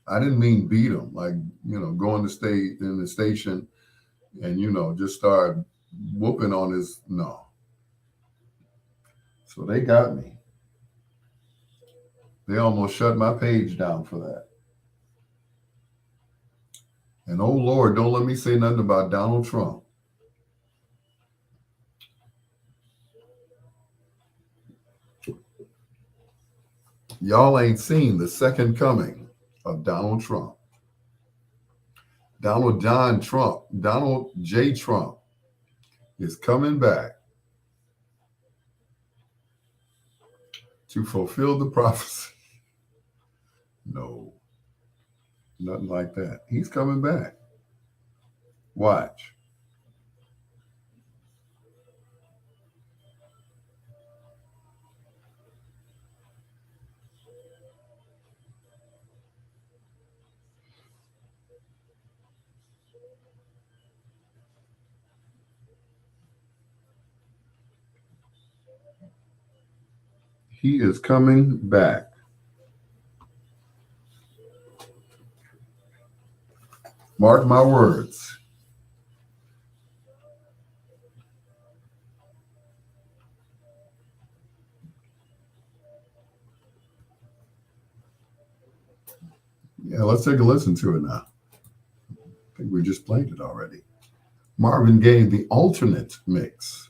I didn't mean beat him, like, go to stay in the station and, just start whooping on his, no. So they got me. They almost shut my page down for that. And oh Lord, don't let me say nothing about Donald Trump. Y'all ain't seen the second coming of Donald Trump. Donald J. Trump is coming back to fulfill the prophecy. No, nothing like that. He's coming back. Watch. He is coming back. Mark my words. Yeah, let's take a listen to it now. I think we just played it already. Marvin Gaye, the alternate mix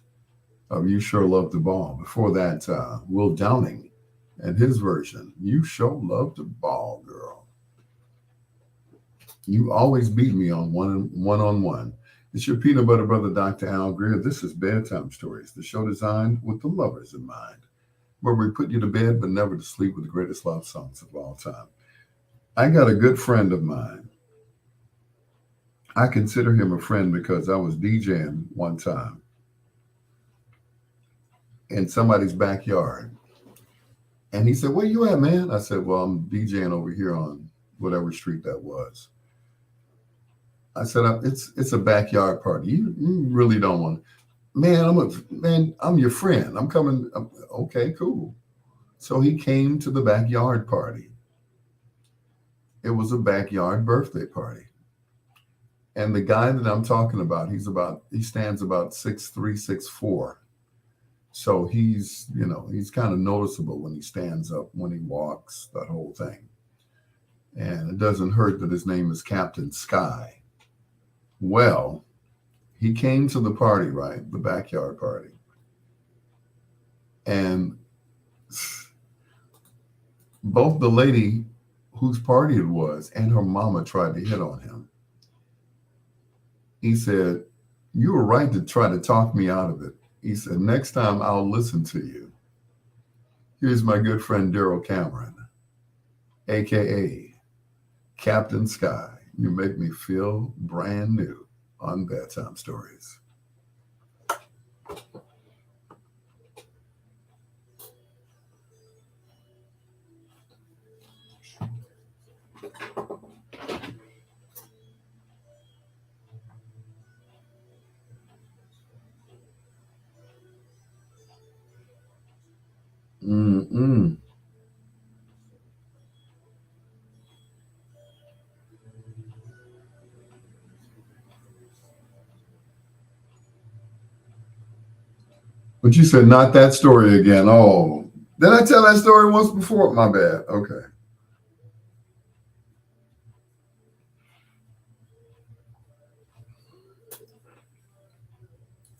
of You Sure Love the Ball. Before that, Will Downing and his version, You Sure Love the Ball, girl. You always beat me on one-on-one. It's your peanut butter brother, Dr. Al Greer. This is Bedtime Stories, the show designed with the lovers in mind, where we put you to bed but never to sleep with the greatest love songs of all time. I got a good friend of mine. I consider him a friend because I was DJing one time. in somebody's backyard. And he said, "Where you at, man?" I said, "Well, I'm DJing over here on whatever street that was." I said, "It's a backyard party. You really don't want, man. I'm your friend. I'm coming. Okay, cool." So he came to the backyard party. It was a backyard birthday party. And the guy that I'm talking about, he stands about 6'3", 6'4". So he's kind of noticeable when he stands up, when he walks, that whole thing. And it doesn't hurt that his name is Captain Sky. Well, he came to the party, right? The backyard party. And both the lady whose party it was and her mama tried to hit on him. He said, "You were right to try to talk me out of it." He said, "Next time I'll listen to you." Here's my good friend Daryl Cameron, AKA Captain Sky. You make me feel brand new on Bedtime Stories. Mm-mm. But you said not that story again. Oh, did I tell that story once before? My bad. Okay.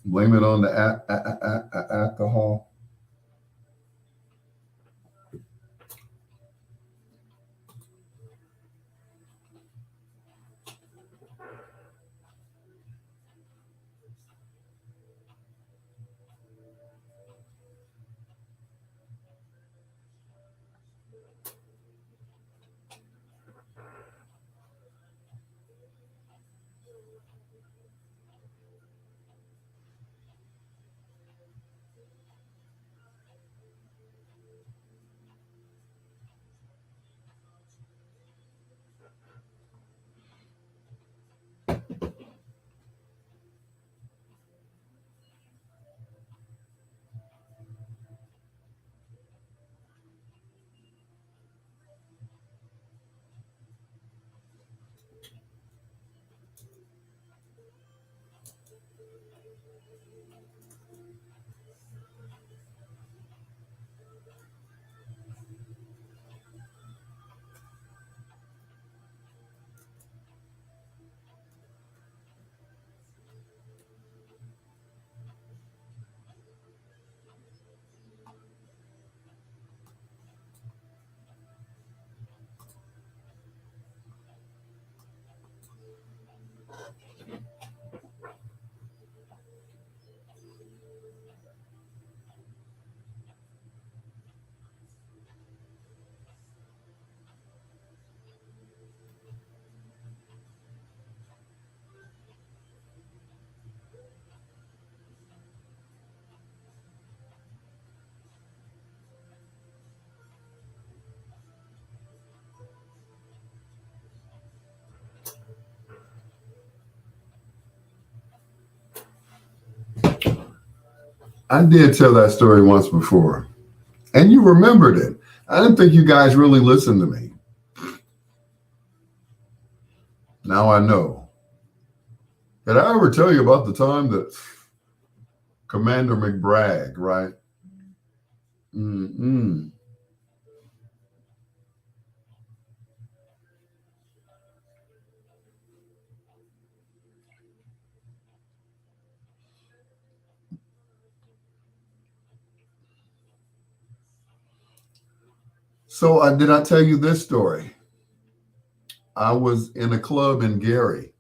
Blame it on the alcohol. I did tell that story once before, and you remembered it. I didn't think you guys really listened to me. Now I know. Did I ever tell you about the time that Commander McBragg, right? Mm-mm. So did I tell you this story? I was in a club in Gary.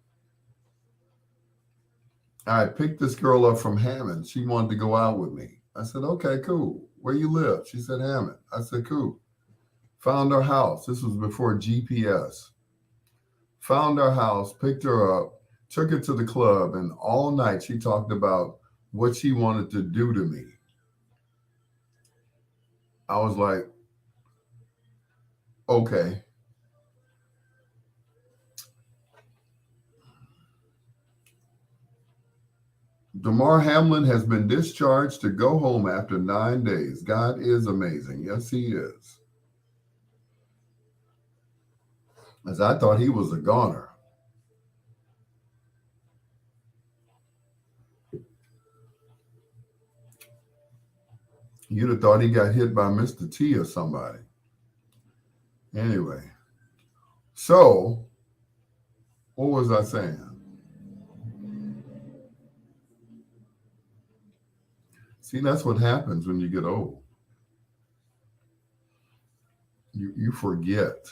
I picked this girl up from Hammond. She wanted to go out with me. I said, "Okay, cool. Where you live?" She said, "Hammond." I said, "Cool." Found her house. This was before GPS. Found her house, picked her up, took her to the club, and all night she talked about what she wanted to do to me. I was like, okay. Damar Hamlin has been discharged to go home after 9 days. God is amazing. Yes, he is. As I thought he was a goner. You'd have thought he got hit by Mr. T or somebody. Anyway, so what was I saying? See, that's what happens when you get old. You forget.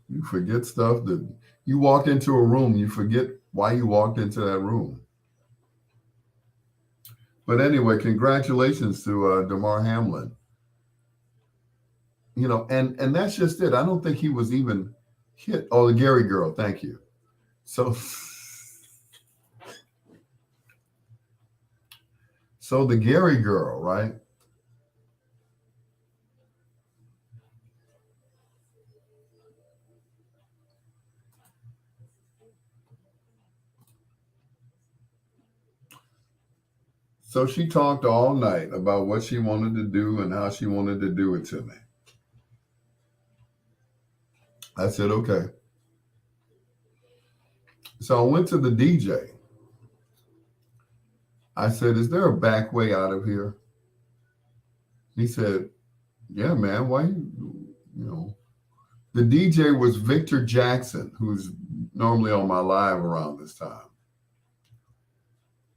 You forget stuff that you walk into a room, you forget why you walked into that room. But anyway, congratulations to Damar Hamlin. And that's just it. I don't think he was even hit. Oh, the Gary girl. Thank you. So, so the Gary girl, right? So she talked all night about what she wanted to do and how she wanted to do it to me. I said, okay. So I went to the DJ. I said, is there a back way out of here? He said, yeah, man, why you know. The DJ was Victor Jackson, who's normally on my live around this time.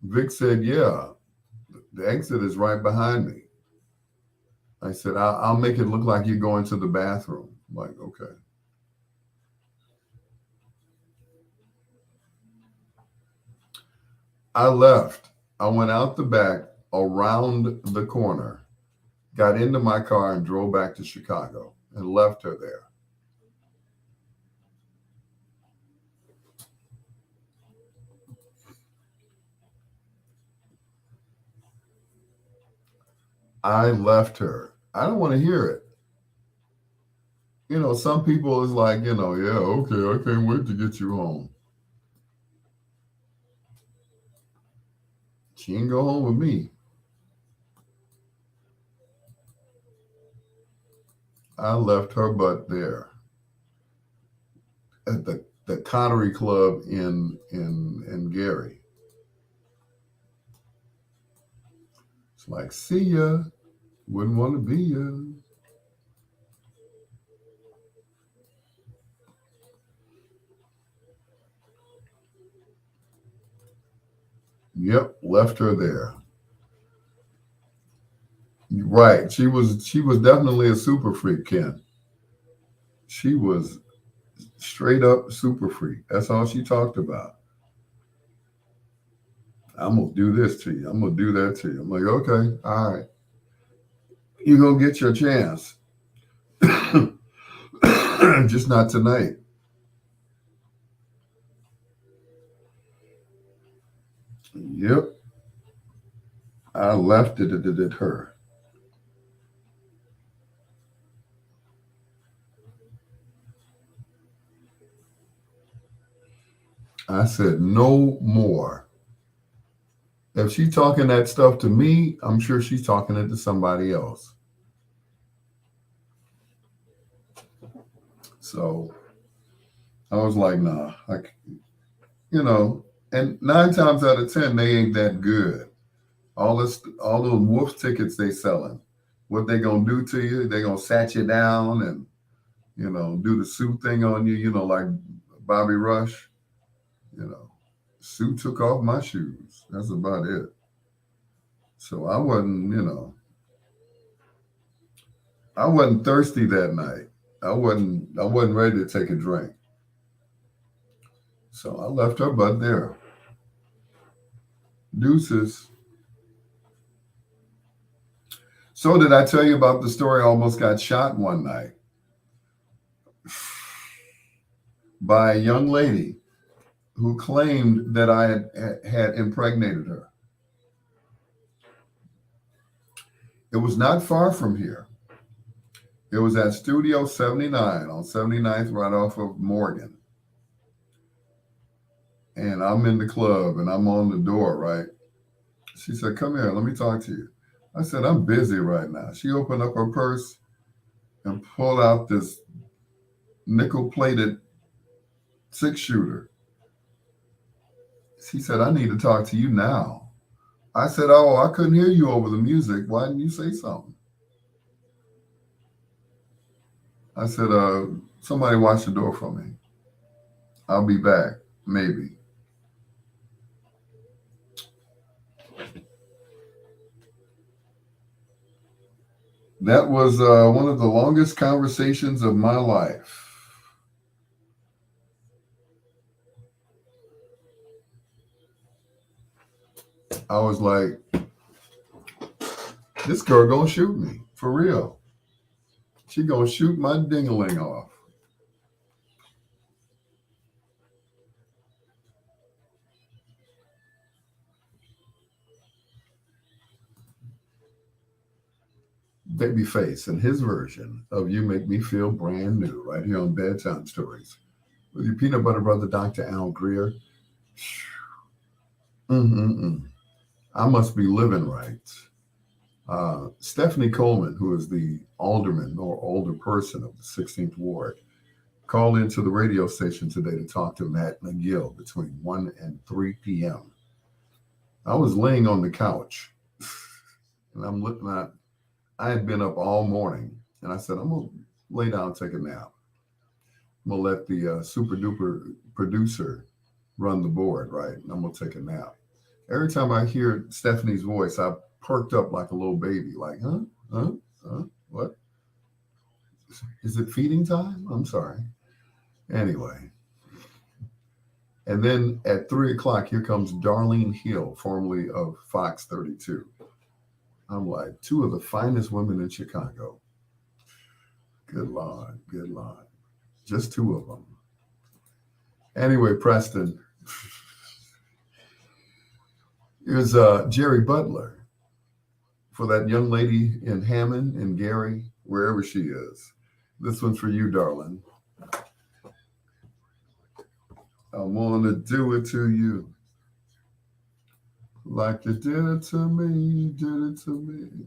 Vic said, yeah, the exit is right behind me. I said, I'll make it look like you're going to the bathroom. I'm like, okay. I left. I went out the back, around the corner, got into my car and drove back to Chicago and left her there. I left her. I don't want to hear it. Some people is like, yeah, okay, I can't wait to get you home. She didn't go home with me. I left her butt there at the Connery Club in Gary. It's like, see ya. Wouldn't want to be ya. Yep, left her there. Right. She was definitely a super freak, Ken. She was straight up super freak. That's all she talked about. I'm gonna do this to you. I'm gonna do that to you. I'm like, okay, all right. You're gonna get your chance. Just not tonight. Yep. I left it at her. I said, no more. If she's talking that stuff to me, I'm sure she's talking it to somebody else. So I was like, nah, and 9 times out of 10, they ain't that good. All those wolf tickets they selling, what they gonna do to you? They gonna sat you down and do the Sue thing on you. Like Bobby Rush. Sue took off my shoes. That's about it. So I wasn't thirsty that night. I wasn't ready to take a drink. So I left her butt there. Deuces. So did I tell you about the story? I almost got shot one night by a young lady who claimed that I had impregnated her. It was not far from here. It was at Studio 79 on 79th, right off of Morgan. And I'm in the club and I'm on the door, right? She said, "Come here, let me talk to you." I said, "I'm busy right now." She opened up her purse and pulled out this nickel plated 6 shooter. She said, "I need to talk to you now." I said, "Oh, I couldn't hear you over the music. Why didn't you say something?" I said, "Somebody watch the door for me. I'll be back, maybe." That was one of the longest conversations of my life. I was like, this girl gonna shoot me, for real. She gonna shoot my ding-a-ling off. Babyface and his version of "You Make Me Feel Brand New" right here on Bedtime Stories with your peanut butter brother, Dr. Al Greer. Mm-mm-mm. I must be living right. Stephanie Coleman, who is the alderman or older person of the 16th Ward, called into the radio station today to talk to Matt McGill between 1 and 3 p.m. I was laying on the couch and I'm looking at, I had been up all morning and I said, I'm going to lay down and take a nap. I'm going to let the super duper producer run the board, right? And I'm going to take a nap. Every time I hear Stephanie's voice, I perked up like a little baby, like, huh? Huh? Huh? What? Is it feeding time? I'm sorry. Anyway. And then at 3 o'clock, here comes Darlene Hill, formerly of Fox 32. I'm like, two of the finest women in Chicago. Good Lord, good Lord. Just two of them. Anyway, Preston, here's Jerry Butler for that young lady in Hammond and Gary, wherever she is. This one's for you, darling. I want to do it to you like you did it to me, did it to me.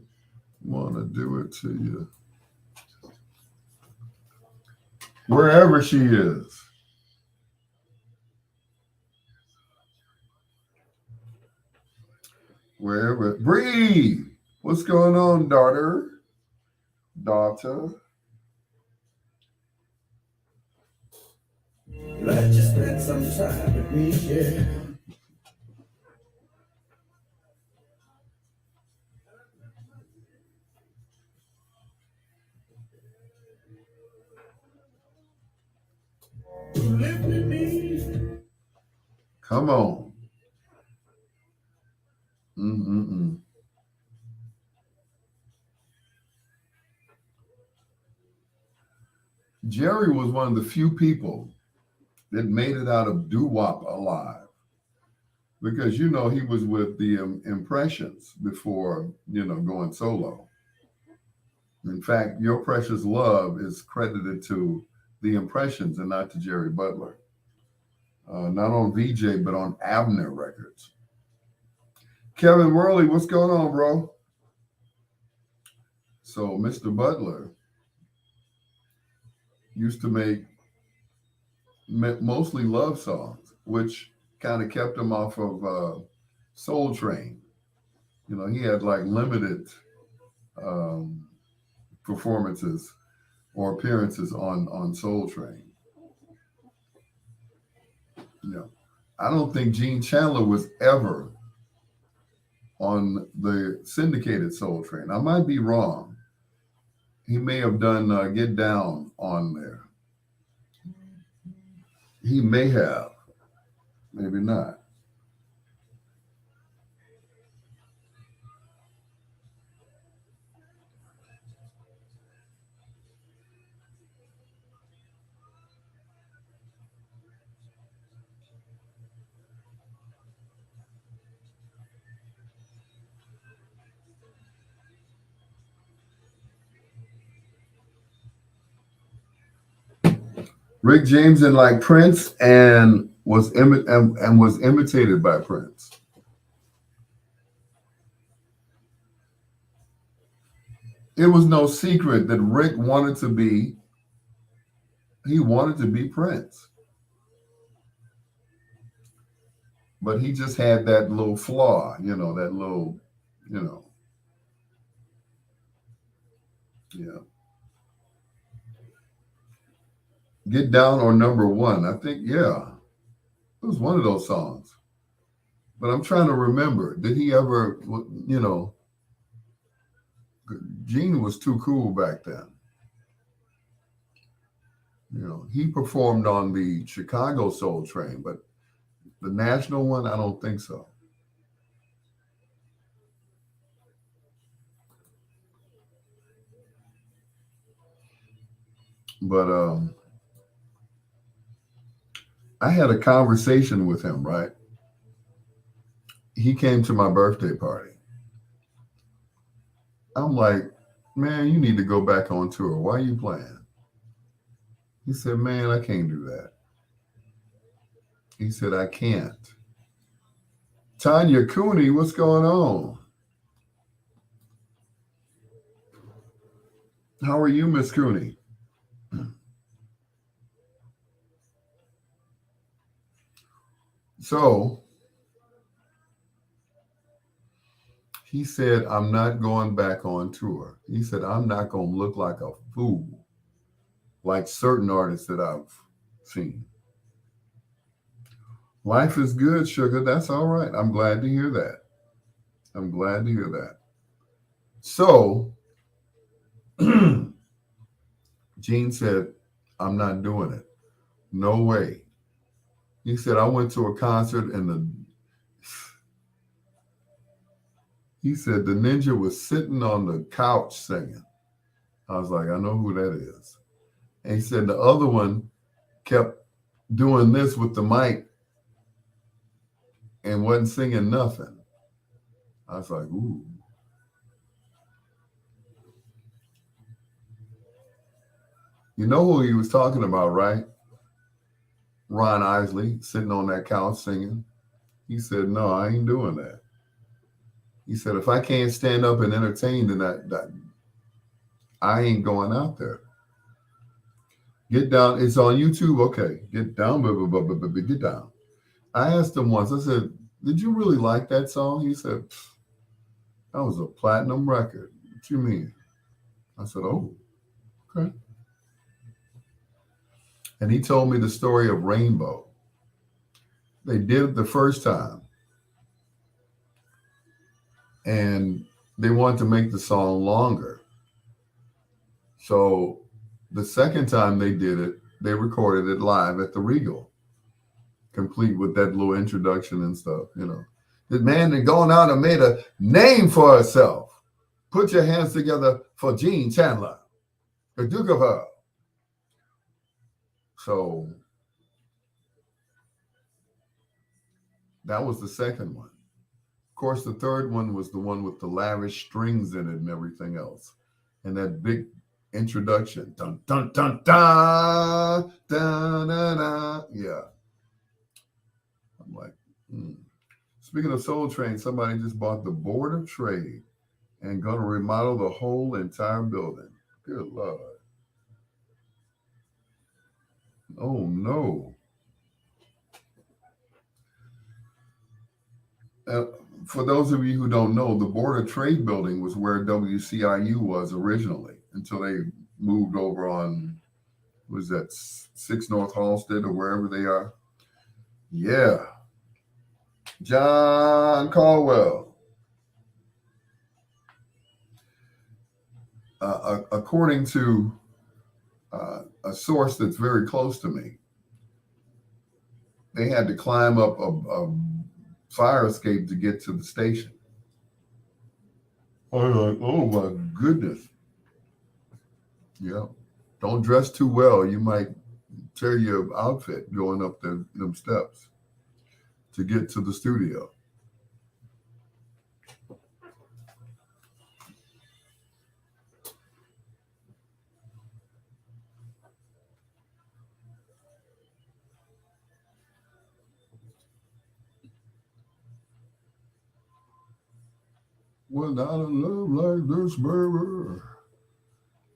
Want to do it to you. Wherever she is. Wherever. Bree, what's going on, daughter? Daughter. Let you spend some time with me, yeah. Live with me. Come on. Mm-mm-mm. Jerry was one of the few people that made it out of doo-wop alive. Because, he was with the Impressions before, going solo. In fact, Your Precious Love is credited to the Impressions and not to Jerry Butler. Not on VJ, but on Abner Records. Kevin Worley, what's going on, bro? So Mr. Butler used to make mostly love songs, which kind of kept him off of Soul Train. He had like limited um, performances or appearances on Soul Train. I don't think Gene Chandler was ever on the syndicated Soul Train. I might be wrong. He may have done Get Down on there. He may have, maybe not. Rick James and like Prince and and was imitated by Prince. It was no secret that Rick wanted to be Prince, but he just had that little flaw, that little, you know, yeah. Get Down or Number One. I think, yeah, it was one of those songs. But I'm trying to remember. Did he ever, Gene was too cool back then. He performed on the Chicago Soul Train, but the national one, I don't think so. But I had a conversation with him, right? He came to my birthday party. I'm like, man, you need to go back on tour. Why are you playing? He said, man, I can't do that. He said, I can't. Tanya Cooney, what's going on? How are you, Miss Cooney? So he said, I'm not going back on tour. He said, I'm not going to look like a fool like certain artists that I've seen. Life is good, sugar. That's all right. I'm glad to hear that. I'm glad to hear that. So Gene said, I'm not doing it. No way. He said, I went to a concert and he said the ninja was sitting on the couch singing. I was like, I know who that is. And he said the other one kept doing this with the mic and wasn't singing nothing. I was like, ooh. You know who he was talking about, right? Ron Isley sitting on that couch singing. He said, no, I ain't doing that. He said, if I can't stand up and entertain, then I ain't going out there. Get Down. It's on YouTube. Okay. Get Down, get down. I asked him once, I said, did you really like that song? He said, that was a platinum record. What you mean? I said, oh, okay. And he told me the story of Rainbow. They did it the first time, and they wanted to make the song longer. So the second time they did it, they recorded it live at the Regal, complete with that little introduction and stuff. This man had gone out and made a name for herself. Put your hands together for Gene Chandler, the Duke of Earl. So that was the second one. Of course, the third one was the one with the lavish strings in it and everything else. And that big introduction. Dun, dun, dun, dun, dun, dun, dun. Yeah. I'm like, Speaking of Soul Train, somebody just bought the Board of Trade and going to remodel the whole entire building. Good Lord. Oh, no. Uh, for those of you who don't know, the Board of Trade building was where WCIU was originally until they moved over on, was that 6 North Halsted or wherever they are? Yeah. John Caldwell. According to a source that's very close to me, they had to climb up a fire escape to get to the station. I was like, oh my goodness. Yeah. Don't dress too well. You might tear your outfit going up them steps to get to the studio. Without a love like this, baby.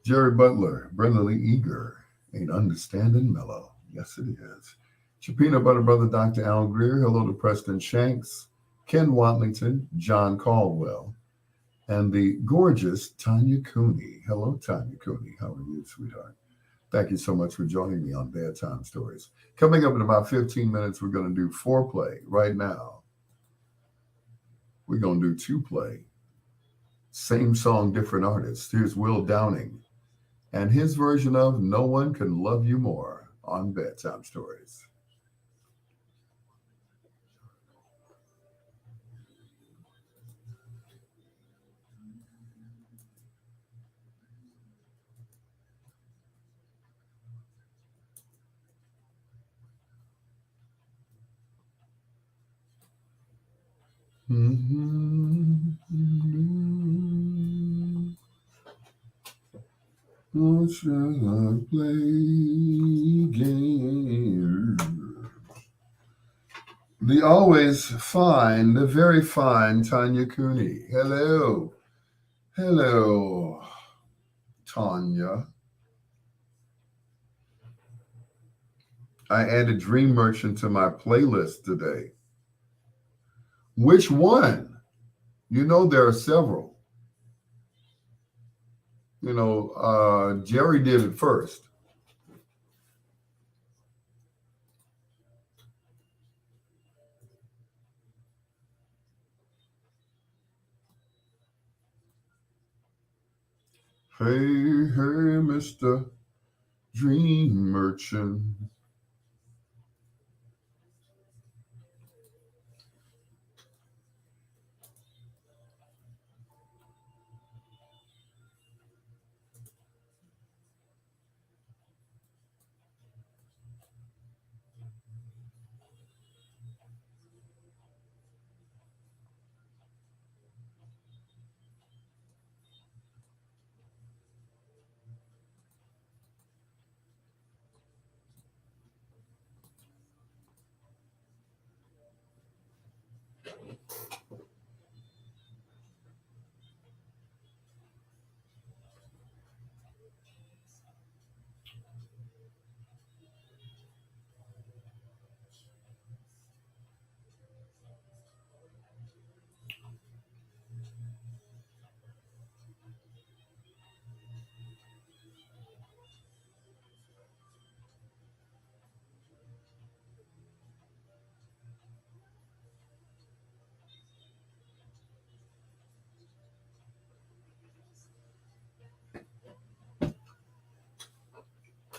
Jerry Butler, Brenda Lee Eager, ain't understanding mellow. Yes, it is. Your peanut butter brother, Dr. Al Greer. Hello to Preston Shanks, Ken Watlington, John Caldwell, and the gorgeous Tanya Cooney. Hello, Tanya Cooney. How are you, sweetheart? Thank you so much for joining me on Bedtime Stories. Coming up in about 15 minutes, we're going to do foreplay. Right now, we're going to do two play. Same song, different artist. Here's Will Downing and his version of No One Can Love You More on Bedtime Stories. What shall I play game? The always fine, the very fine Tanya Cooney. Hello. Hello, Tanya. I added Dream Merchant to my playlist today. Which one? You know, there are several. Jerry did it first. Hey, hey, Mr. Dream Merchant.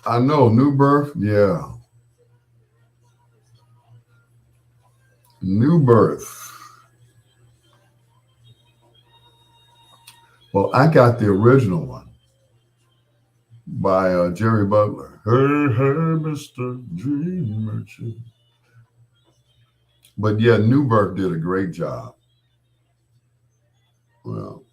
I know, New Birth. Yeah, New Birth. Well, I got the original one by Jerry Butler. Hey, hey, Mr. Dream Merchant. But yeah, New Birth did a great job. Well,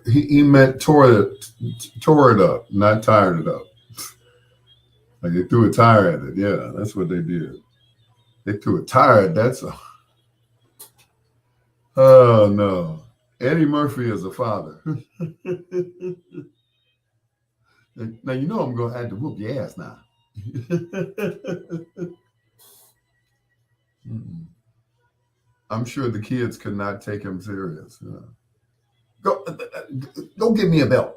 he meant tore it up, not tired it up. Like they threw a tire at it. Yeah, that's what they did. They threw a tire at that song. Oh no. Eddie Murphy is a father. Now you know I'm gonna have to whoop your ass now. Mm-mm. I'm sure the kids could not take him serious. Go give me a belt.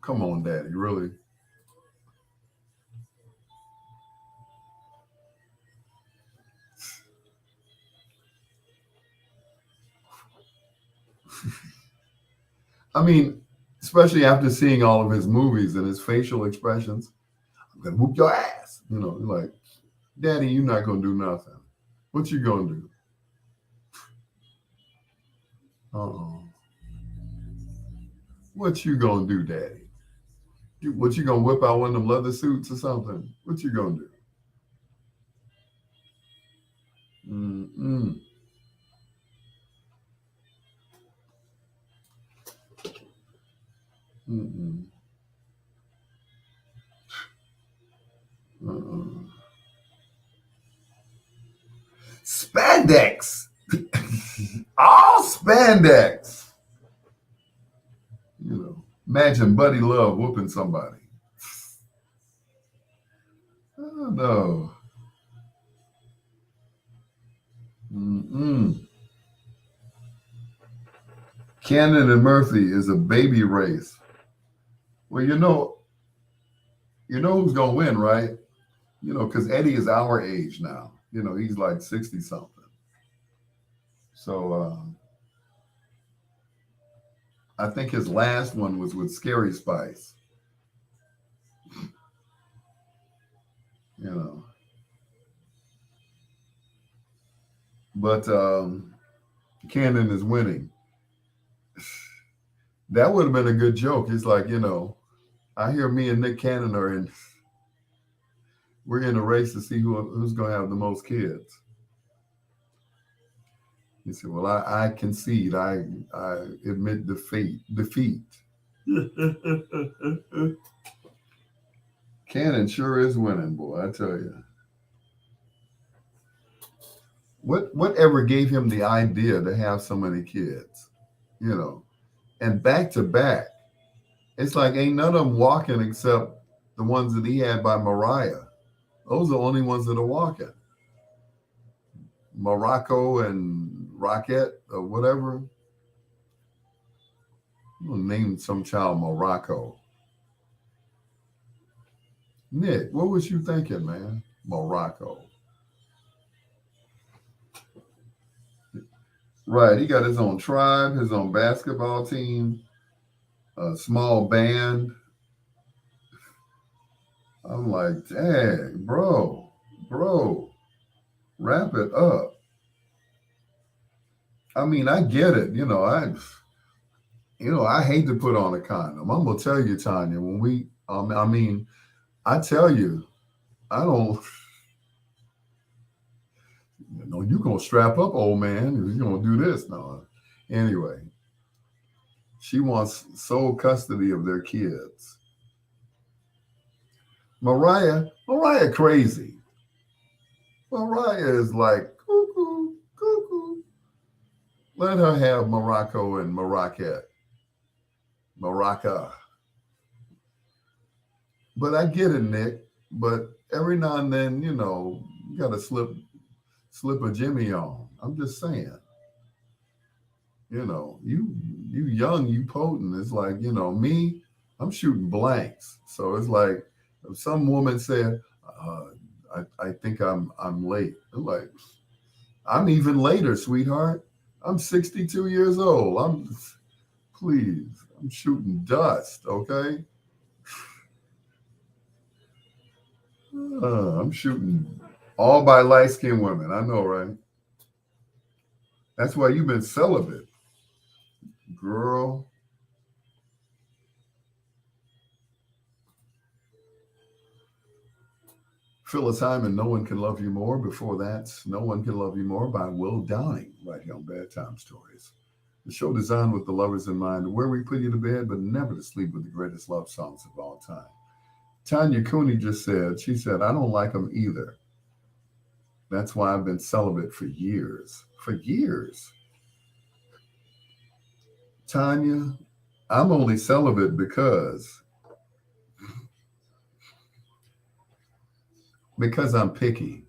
Come on, Daddy. Really? I mean, especially after seeing all of his movies and his facial expressions, I'm gonna whoop your ass. Like, Daddy, you're not gonna do nothing. What you gonna do? Uh-oh. What you gonna do, Daddy? What you gonna whip out one of them leather suits or something? What you gonna do? Mm-mm. Mm-mm. Uh-uh. Spandex. All spandex. You know, imagine Buddy Love whooping somebody. Oh, no. Mm-mm. Cannon and Murphy is a baby race. Well, you know who's gonna win, right? You know, because Eddie is our age now. You know, he's like 60 something. So I think his last one was with Scary Spice. You know, but Cannon is winning. That would have been a good joke. It's like, you know, I hear me and Nick Cannon are in. We're in a race to see who's going to have the most kids. He said, "Well, I concede. I admit defeat. Defeat." Cannon sure is winning, boy. I tell you. Whatever gave him the idea to have so many kids? You know, and back to back. It's like ain't none of them walking except the ones that he had by Mariah. Those are the only ones that are walking. Morocco and Rocket or whatever. We'll name some child Morocco. Nick, what was you thinking, man? Morocco. Right. He got his own tribe, his own basketball team, a small band. I'm like, dang, bro, wrap it up. I mean, I get it. I hate to put on a condom. I'm gonna tell you, Tanya, when I mean, I tell you, I don't, you're gonna strap up, old man. You're gonna do this. No. Anyway, she wants sole custody of their kids. Mariah crazy. Mariah is like, cuckoo, cuckoo. Let her have Morocco and Moroccat. Maraca. But I get it, Nick. But every now and then, you gotta slip a Jimmy on. I'm just saying. You young, you potent. It's like, me, I'm shooting blanks. So it's like if some woman said, uh, I think I'm late. I'm like, I'm even later, sweetheart. I'm 62 years old. Please, I'm shooting dust, okay? I'm shooting all by light skinned women. I know, right? That's why you've been celibate, girl. Phyllis Hyman, No One Can Love You More. Before that, No One Can Love You More by Will Downing, right here on Bedtime Stories. The show designed with the lovers in mind, where we put you to bed, but never to sleep with the greatest love songs of all time. Tanya Cooney just said, she said, I don't like them either. That's why I've been celibate for years. For years. Tanya, I'm only celibate because I'm picky.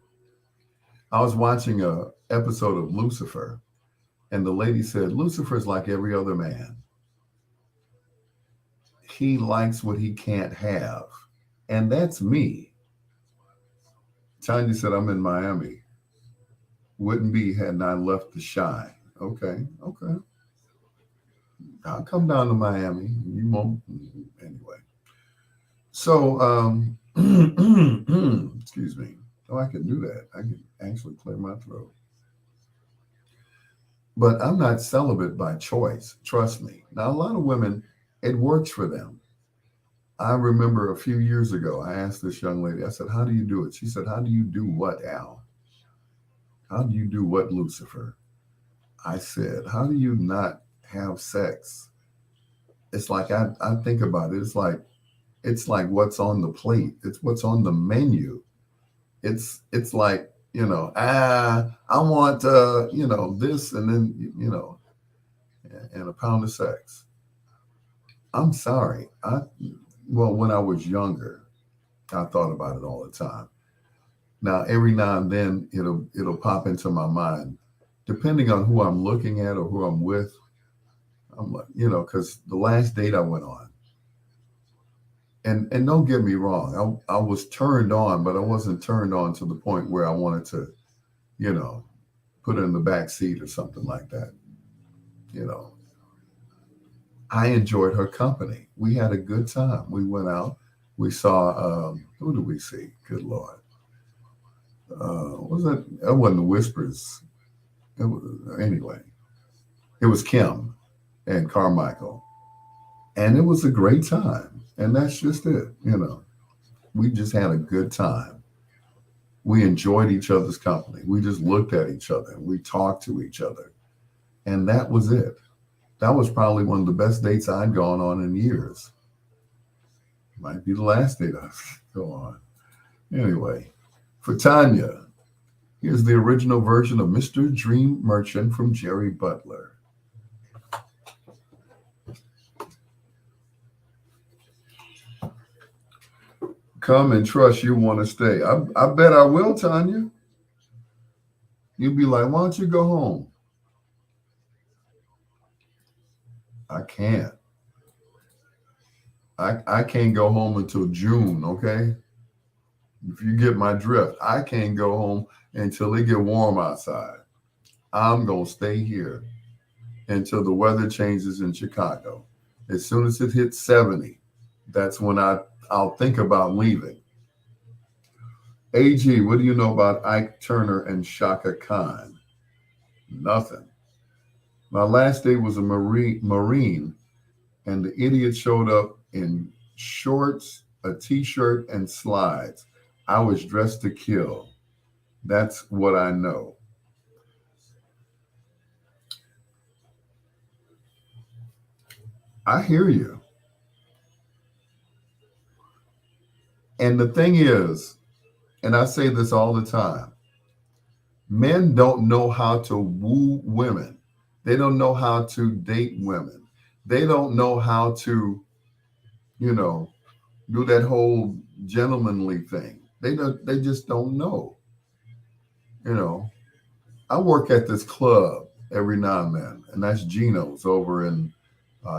I was watching a episode of Lucifer, and the lady said, Lucifer's like every other man. He likes what he can't have. And that's me. Tanya said, I'm in Miami. Wouldn't be had I left the shy. Okay, okay. I'll come down to Miami. You won't. Anyway. So, excuse me. Oh, I can do that. I can actually clear my throat. But I'm not celibate by choice. Trust me. Now, a lot of women, it works for them. I remember a few years ago, I asked this young lady, I said, how do you do it? She said, how do you do what, Al? How do you do what, Lucifer? I said, how do you not have sex it's like I think about it. It's like what's on the plate. It's what's on the menu. It's like, I want this, and then and a pound of sex. I'm sorry. Well, when I was younger, I thought about it all the time. Now, every now and then, it'll pop into my mind, depending on who I'm looking at or who I'm with. I'm like, because the last date I went on, and don't get me wrong, I was turned on, but I wasn't turned on to the point where I wanted to, you know, put her in the back seat or something like that. You know, I enjoyed her company. We had a good time. We went out. We saw, who did we see? Good Lord. What was that? That wasn't the Whispers. It was, anyway, it was Kim and Carmichael. And it was a great time. And that's just it. We just had a good time. We enjoyed each other's company. We just looked at each other. We talked to each other. And that was it. That was probably one of the best dates I'd gone on in years. Might be the last date I've gone on. Anyway, for Tanya, here's the original version of Mr. Dream Merchant from Jerry Butler. Come and trust you want to stay. I bet I will, Tanya. You'll be like, why don't you go home? I can't. I can't go home until June, okay? If you get my drift, I can't go home until it get warm outside. I'm going to stay here until the weather changes in Chicago. As soon as it hits 70, that's when I'll think about leaving. AG, what do you know about Ike Turner and Shaka Khan? Nothing. My last day was a Marine, and the idiot showed up in shorts, a t-shirt, and slides. I was dressed to kill. That's what I know. I hear you. And the thing is, and I say this all the time, men don't know how to woo women. They don't know how to date women. They don't know how to, do that whole gentlemanly thing. They just don't know. You know, I work at this club every now and then, and that's Gino's over in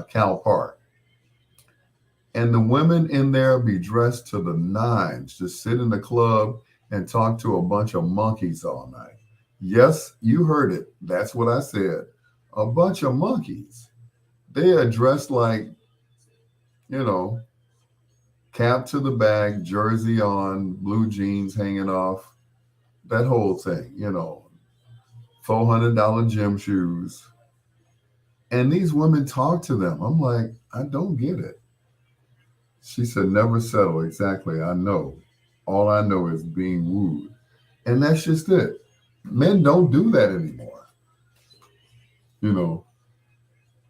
Cal Park. And the women in there be dressed to the nines, just sit in the club and talk to a bunch of monkeys all night. Yes, you heard it. That's what I said. A bunch of monkeys. They are dressed like, you know, cap to the back, jersey on, blue jeans hanging off, that whole thing, $400 gym shoes. And these women talk to them. I'm like, I don't get it. She said, never settle. Exactly. I know. All I know is being wooed. And that's just it. Men don't do that anymore.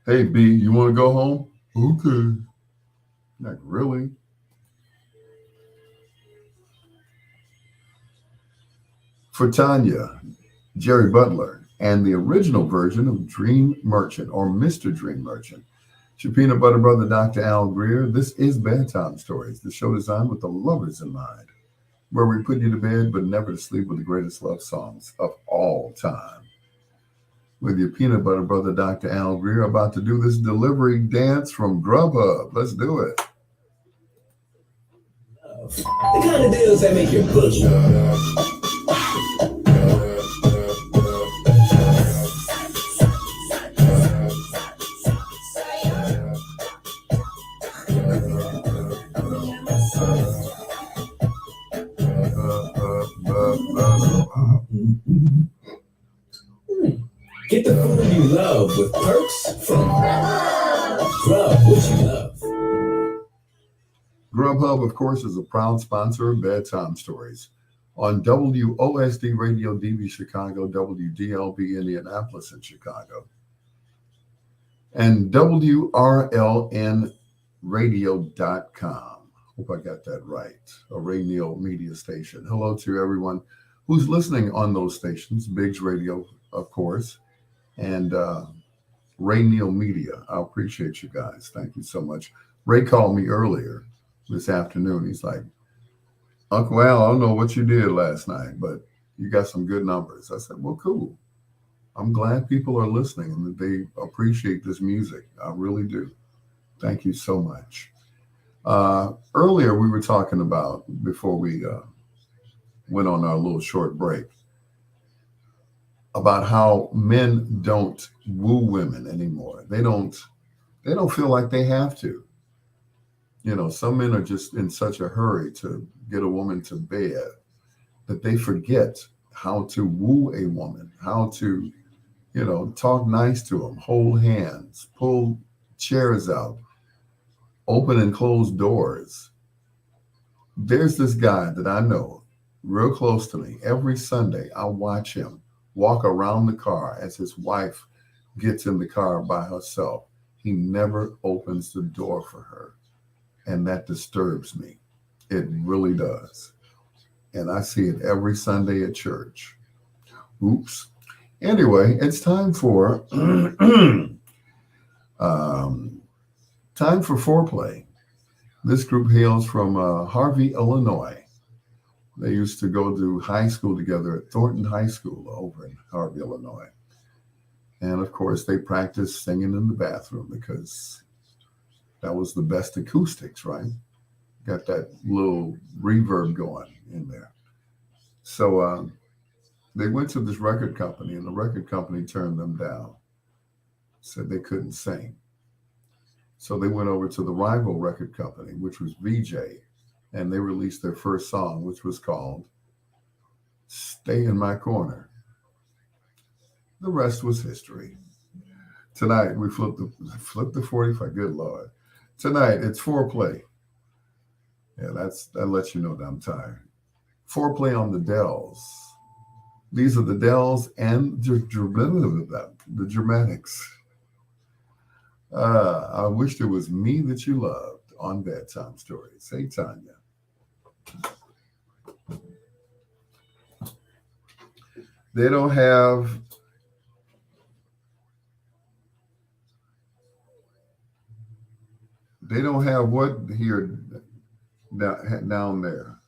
Hey, B, you want to go home? Okay. Like, really? For Tanya, Jerry Butler, and the original version of Dream Merchant or Mr. Dream Merchant. Your peanut butter brother, Dr. Al Greer. This is Bedtime Stories, the show designed with the lovers in mind, where we put you to bed but never to sleep with the greatest love songs of all time. With your peanut butter brother, Dr. Al Greer, about to do this delivery dance from Grubhub. Let's do it. The kind of deals that make your boogie. Get the food you love with perks from Grub what you love. Grubhub, of course, is a proud sponsor of Bedtime Stories on WOSD Radio DB Chicago, WDLB Indianapolis in Chicago. and WRLNradio.com. Hope I got that right. A radio media station. Hello to everyone who's listening on those stations. Biggs Radio, of course, and Ray Neal Media. I appreciate you guys. Thank you so much. Ray called me earlier this afternoon. He's like, Uncle Al, I don't know what you did last night, but you got some good numbers. I said, well, cool. I'm glad people are listening and that they appreciate this music. I really do. Thank you so much. Earlier, we were talking about, before we went on our little short break, about how men don't woo women anymore. They don't feel like they have to. You know, some men are just in such a hurry to get a woman to bed that they forget how to woo a woman, how to, talk nice to them, hold hands, pull chairs out, open and close doors. There's this guy that I know real close to me. Every Sunday, I watch him walk around the car as his wife gets in the car by herself. He never opens the door for her. And that disturbs me. It really does. And I see it every Sunday at church. Oops. Anyway, it's time for um, time for foreplay. This group hails from Harvey, Illinois. They used to go to high school together at Thornton High School over in Harvey, Illinois. And of course, they practiced singing in the bathroom because that was the best acoustics, right? Got that little reverb going in there. So they went to this record company, and the record company turned them down, said they couldn't sing. So they went over to the rival record company, which was VJ, and they released their first song, which was called Stay in My Corner. The rest was history. Tonight, we flipped the 45. Good Lord. Tonight, it's foreplay. Yeah, that lets you know that I'm tired. Foreplay on the Dells. These are the Dells and the Dramatics. I wished it was me that you loved on Bedtime Stories. Hey, Tanya. They don't have what here down there.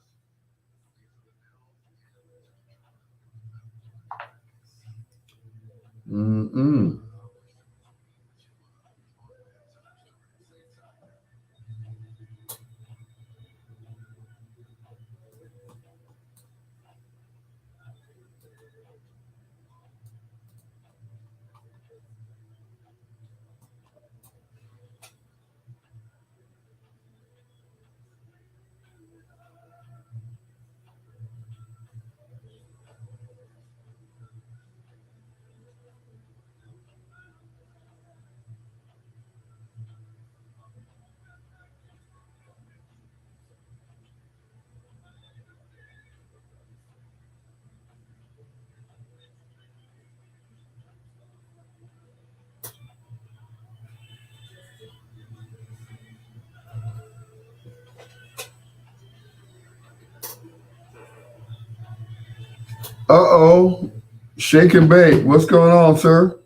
Mm-mm. Uh-oh. Shake and bake. What's going on, sir?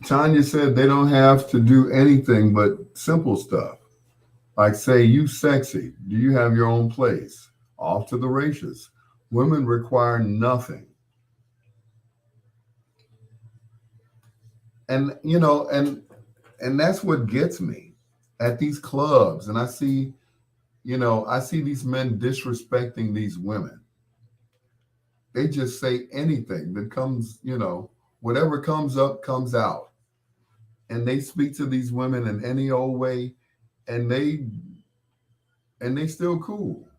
Tanya said they don't have to do anything but simple stuff. Like say, you sexy. Do you have your own place? Off to the races. Women require nothing. And and that's what gets me at these clubs. And I see these men disrespecting these women. They just say anything that comes, whatever comes up comes out. And they speak to these women in any old way, and they still cool,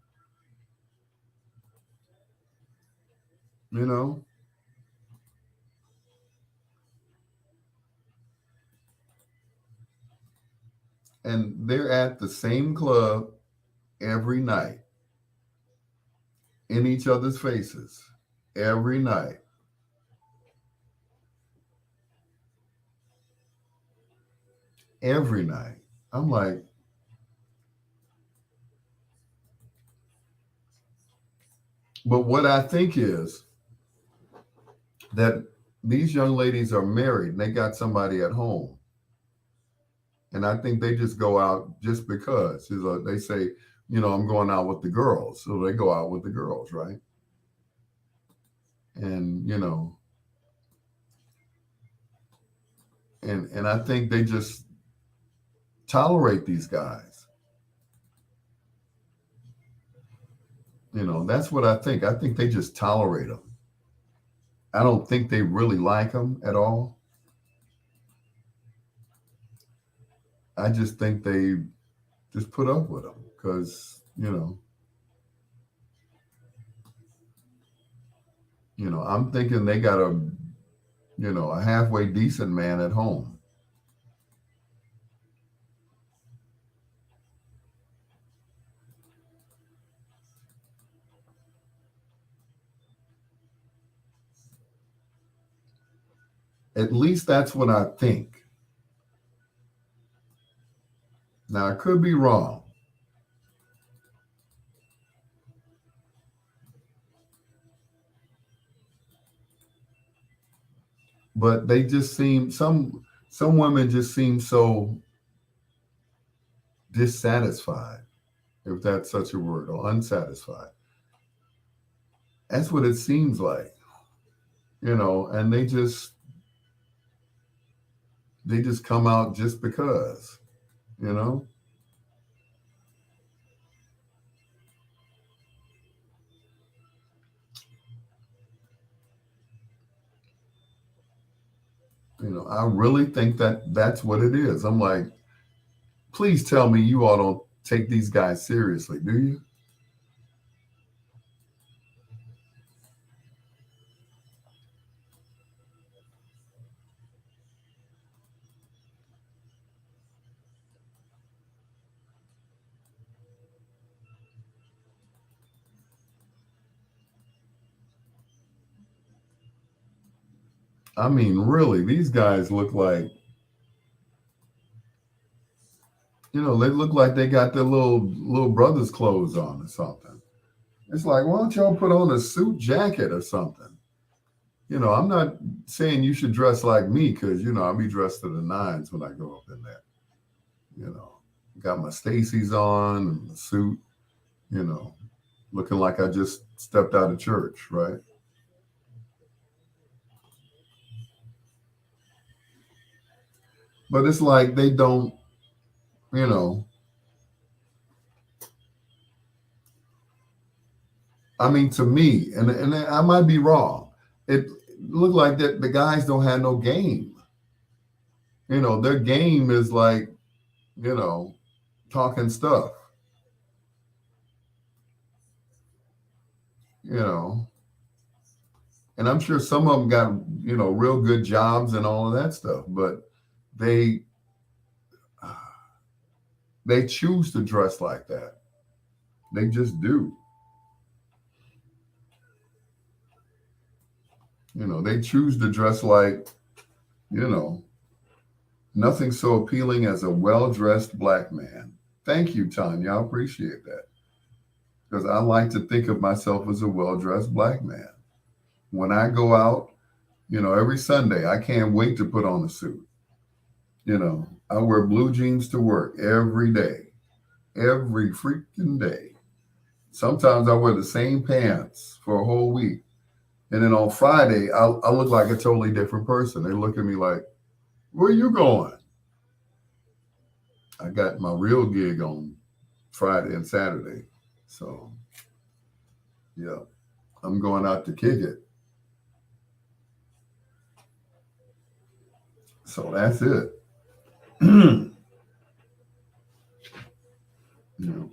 you know? And they're at the same club every night, in each other's faces every night. Every night. I'm like, but what I think is that these young ladies are married and they got somebody at home. And I think they just go out just because. They say, I'm going out with the girls. So they go out with the girls, right? And, and I think they just tolerate these guys. That's what I think. I think they just tolerate them. I don't think they really like them at all. I just think they just put up with them because, I'm thinking they got a halfway decent man at home. At least that's what I think. Now, I could be wrong. But they just seem some women just seem so dissatisfied, if that's such a word, or unsatisfied. That's what it seems like, and they just come out just because, you know. I really think that that's what it is. I'm like, please tell me you all don't take these guys seriously, do you? I mean, really, these guys look like, they look like they got their little brother's clothes on or something. It's like, why don't y'all put on a suit jacket or something? I'm not saying you should dress like me because, I'll be dressed to the nines when I go up in there. You know, got my Stacy's on and the suit, you know, looking like I just stepped out of church, right? But it's like they don't, you know, I mean, to me, and I might be wrong, it looked like that the guys don't have no game. Their game is like, you know, talking stuff, you know, and I'm sure some of them got, real good jobs and all of that stuff, but they they choose to dress like that. They just do. They choose to dress like, you know, nothing so appealing as a well-dressed black man. Thank you, Tanya. I appreciate that. Because I like to think of myself as a well-dressed black man. When I go out, every Sunday, I can't wait to put on a suit. I wear blue jeans to work every freaking day. Sometimes I wear the same pants for a whole week. And then on Friday, I look like a totally different person. They look at me like, where are you going? I got my real gig on Friday and Saturday. So, yeah, I'm going out to kick it. So that's it. Yeah,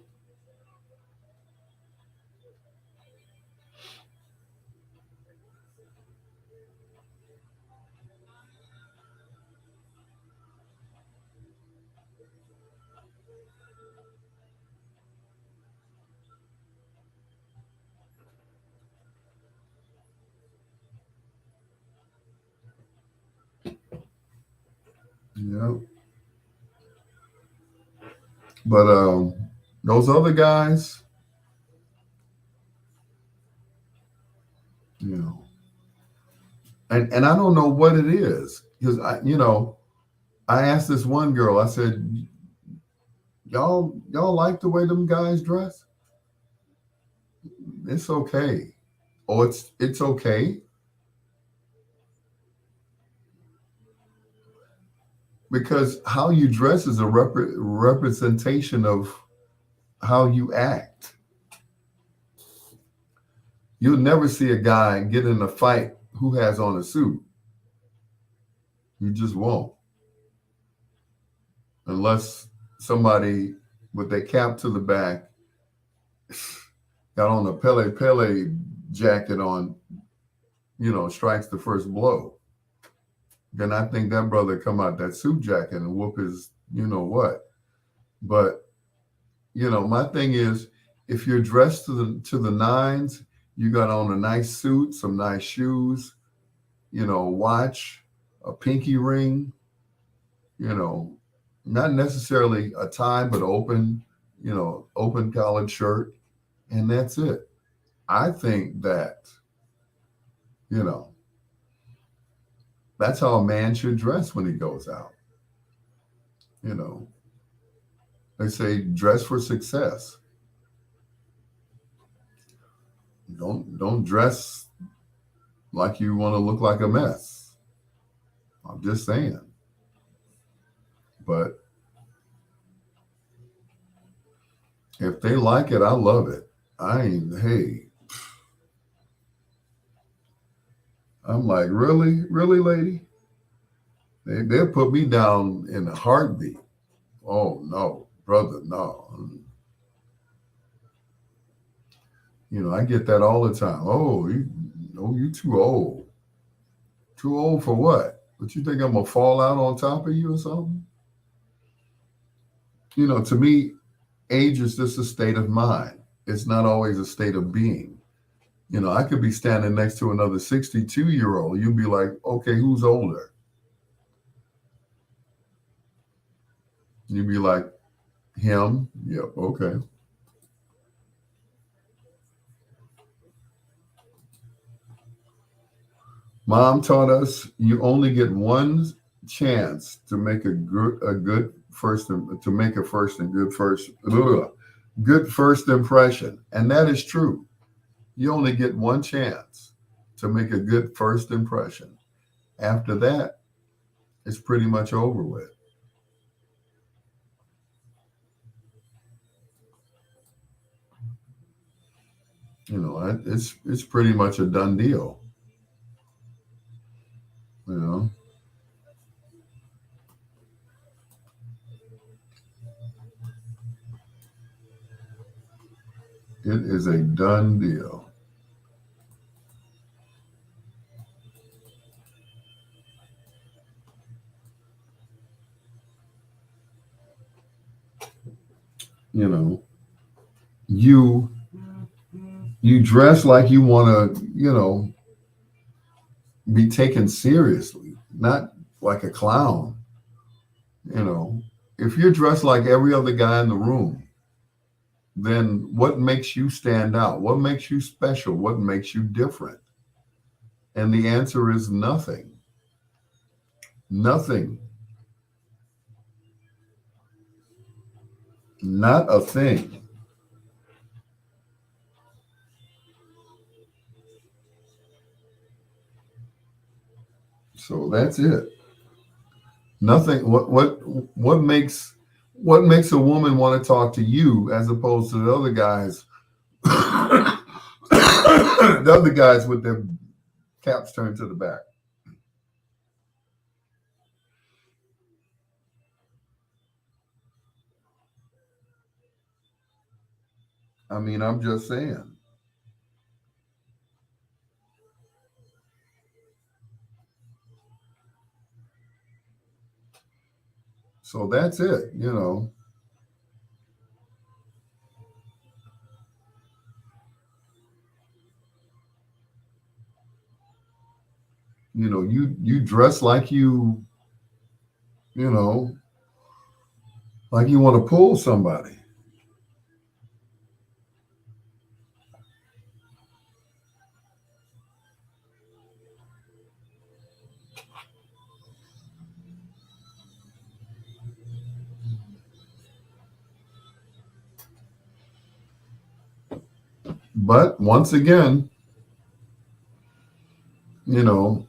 yeah. But those other guys, you know, and I don't know what it is because I asked this one girl. I said, y'all like the way them guys dress? It's okay. Oh, it's okay because how you dress is a representation of how you act. You'll never see a guy get in a fight who has on a suit. You just won't, unless somebody with their cap to the back got on a Pele Pele jacket on, strikes the first blow. Then I think that brother come out that suit jacket and whoop his, what. But my thing is, if you're dressed to the nines, you got on a nice suit, some nice shoes, watch, a pinky ring, not necessarily a tie, but open collared shirt, and that's it. I think that, you know, that's how a man should dress when he goes out. You know, they say dress for success. Don't dress like you want to look like a mess. I'm just saying. But if they like it, I love it. Hey, I'm like, really, really, lady? They'll put me down in a heartbeat. Oh no, brother, no. I get that all the time. Oh, you too old. Too old for what? But you think I'm gonna fall out on top of you or something? To me, age is just a state of mind. It's not always a state of being. I could be standing next to another 62-year-old. You'd be like, okay, who's older? You'd be like, him? Yep, okay. Mom taught us you only get one chance to make a good first to make a first and good first ugh, good first impression, and that is true. You only get one chance to make a good first impression. After that, it's pretty much over with. It's pretty much a done deal. You know, it is a done deal. You know, you you dress like you want to, be taken seriously, not like a clown. You know, if you're dressed like every other guy in the room, then what makes you stand out? What makes you special? What makes you different? And the answer is nothing. Nothing. Not a thing. So that's it. Nothing. What makes a woman want to talk to you as opposed to the other guys? The other guys with their caps turned to the back. I mean, I'm just saying. So that's it. You dress like you know like you want to pull somebody. But once again, you know,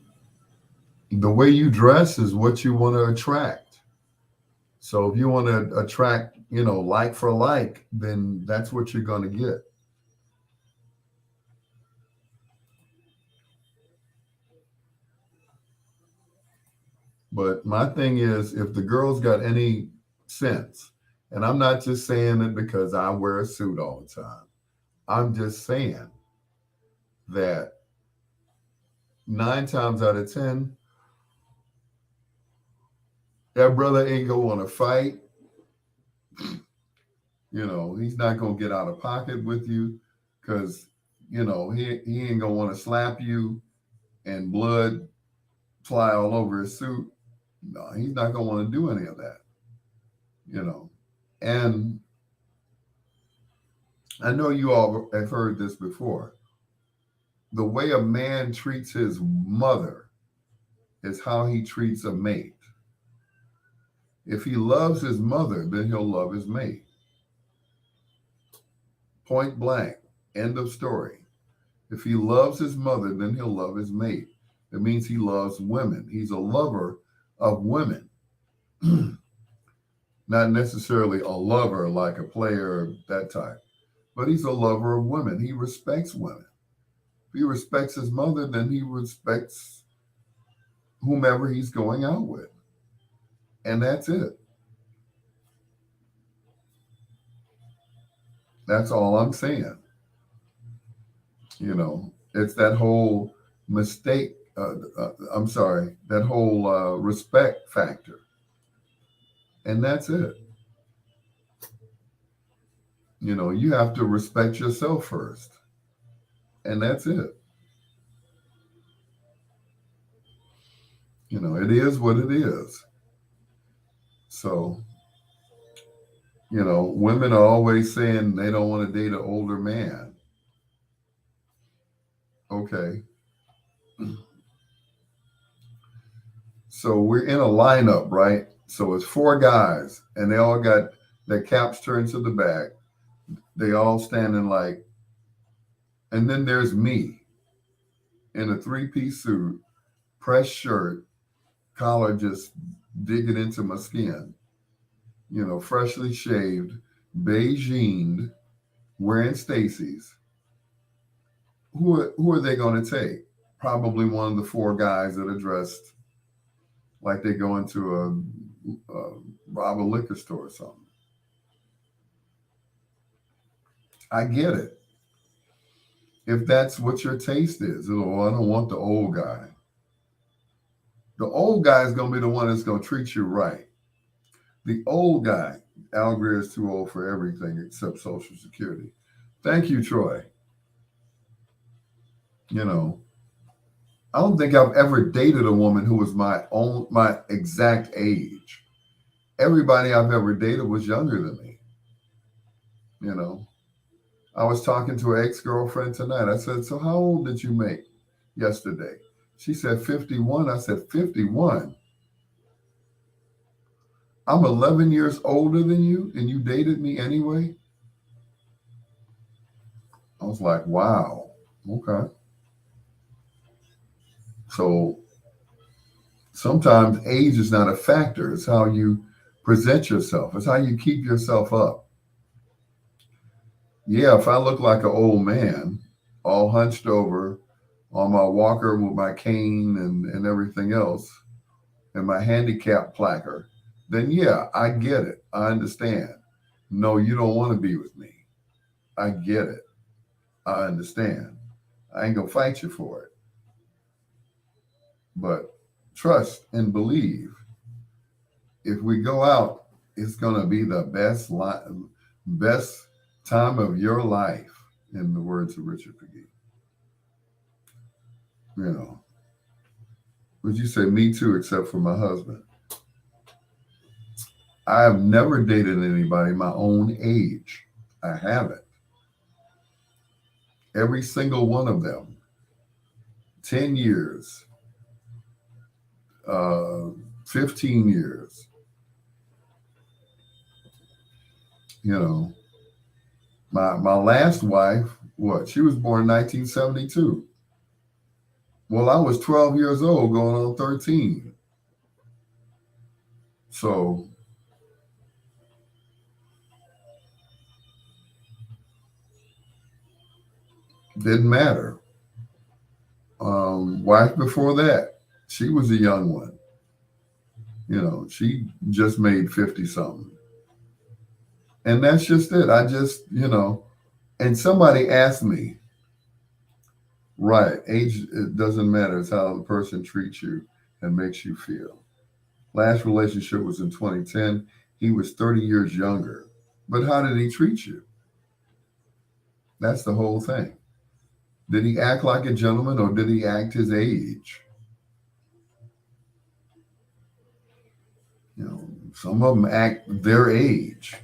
the way you dress is what you want to attract. So if you want to attract, like for like, then that's what you're going to get. But my thing is, if the girl's got any sense, and I'm not just saying it because I wear a suit all the time, I'm just saying that 9 times out of 10, that brother ain't going to want to fight. He's not going to get out of pocket with you because, he ain't going to want to slap you and blood fly all over his suit. No, he's not going to want to do any of that, you know. And I know you all have heard this before. The way a man treats his mother is how he treats a mate. If he loves his mother, then he'll love his mate. Point blank. End of story. If he loves his mother, then he'll love his mate. It means he loves women. He's a lover of women. Not necessarily a lover like a player, that type, but he's a lover of women. He respects women. If he respects his mother, then he respects whomever he's going out with. And that's it. That's all I'm saying. It's that whole mistake. I'm sorry, that whole respect factor. And that's it. You have to respect yourself first. And that's it. It is what it is. So, women are always saying they don't want to date an older man. Okay. So we're in a lineup, right? So it's 4 guys, and they all got their caps turned to the back. They all standing like, and then there's me in a 3-piece suit, pressed shirt, collar just digging into my skin, freshly shaved, beigeined, wearing Stacy's. Who are they going to take? Probably one of the 4 guys that are dressed like they go into a rob a liquor store or something. I get it. If that's what your taste is, I don't want the old guy. The old guy is going to be the one that's going to treat you right. The old guy, Al Greer is too old for everything except Social Security. Thank you, Troy. I don't think I've ever dated a woman who was my exact age. Everybody I've ever dated was younger than me. I was talking to an ex-girlfriend tonight. I said, "So how old did you make yesterday?" She said 51. I said, 51. I'm 11 years older than you and you dated me anyway? I was like, wow. Okay. So sometimes age is not a factor. It's how you present yourself. It's how you keep yourself up. Yeah, if I look like an old man, all hunched over on my walker with my cane and everything else, and my handicap placard, then yeah, I get it. I understand. No, you don't want to be with me. I get it. I understand. I ain't gonna fight you for it. But trust and believe. If we go out, it's gonna be the best time of your life, in the words of Richard McGee. You know, would you say me too, except for my husband? I have never dated anybody my own age. I haven't. Every single one of them, 10 years, uh, 15 years, you know. My last wife, what? She was born in 1972. Well, I was 12 years old going on 13. So didn't matter. Wife before that, she was a young one. You know, she just made 50 something. And that's just it. I just, and somebody asked me, right, age, it doesn't matter. It's how the person treats you and makes you feel. Last relationship was in 2010. He was 30 years younger. But how did he treat you? That's the whole thing. Did he act like a gentleman or did he act his age? You know, some of them act their age.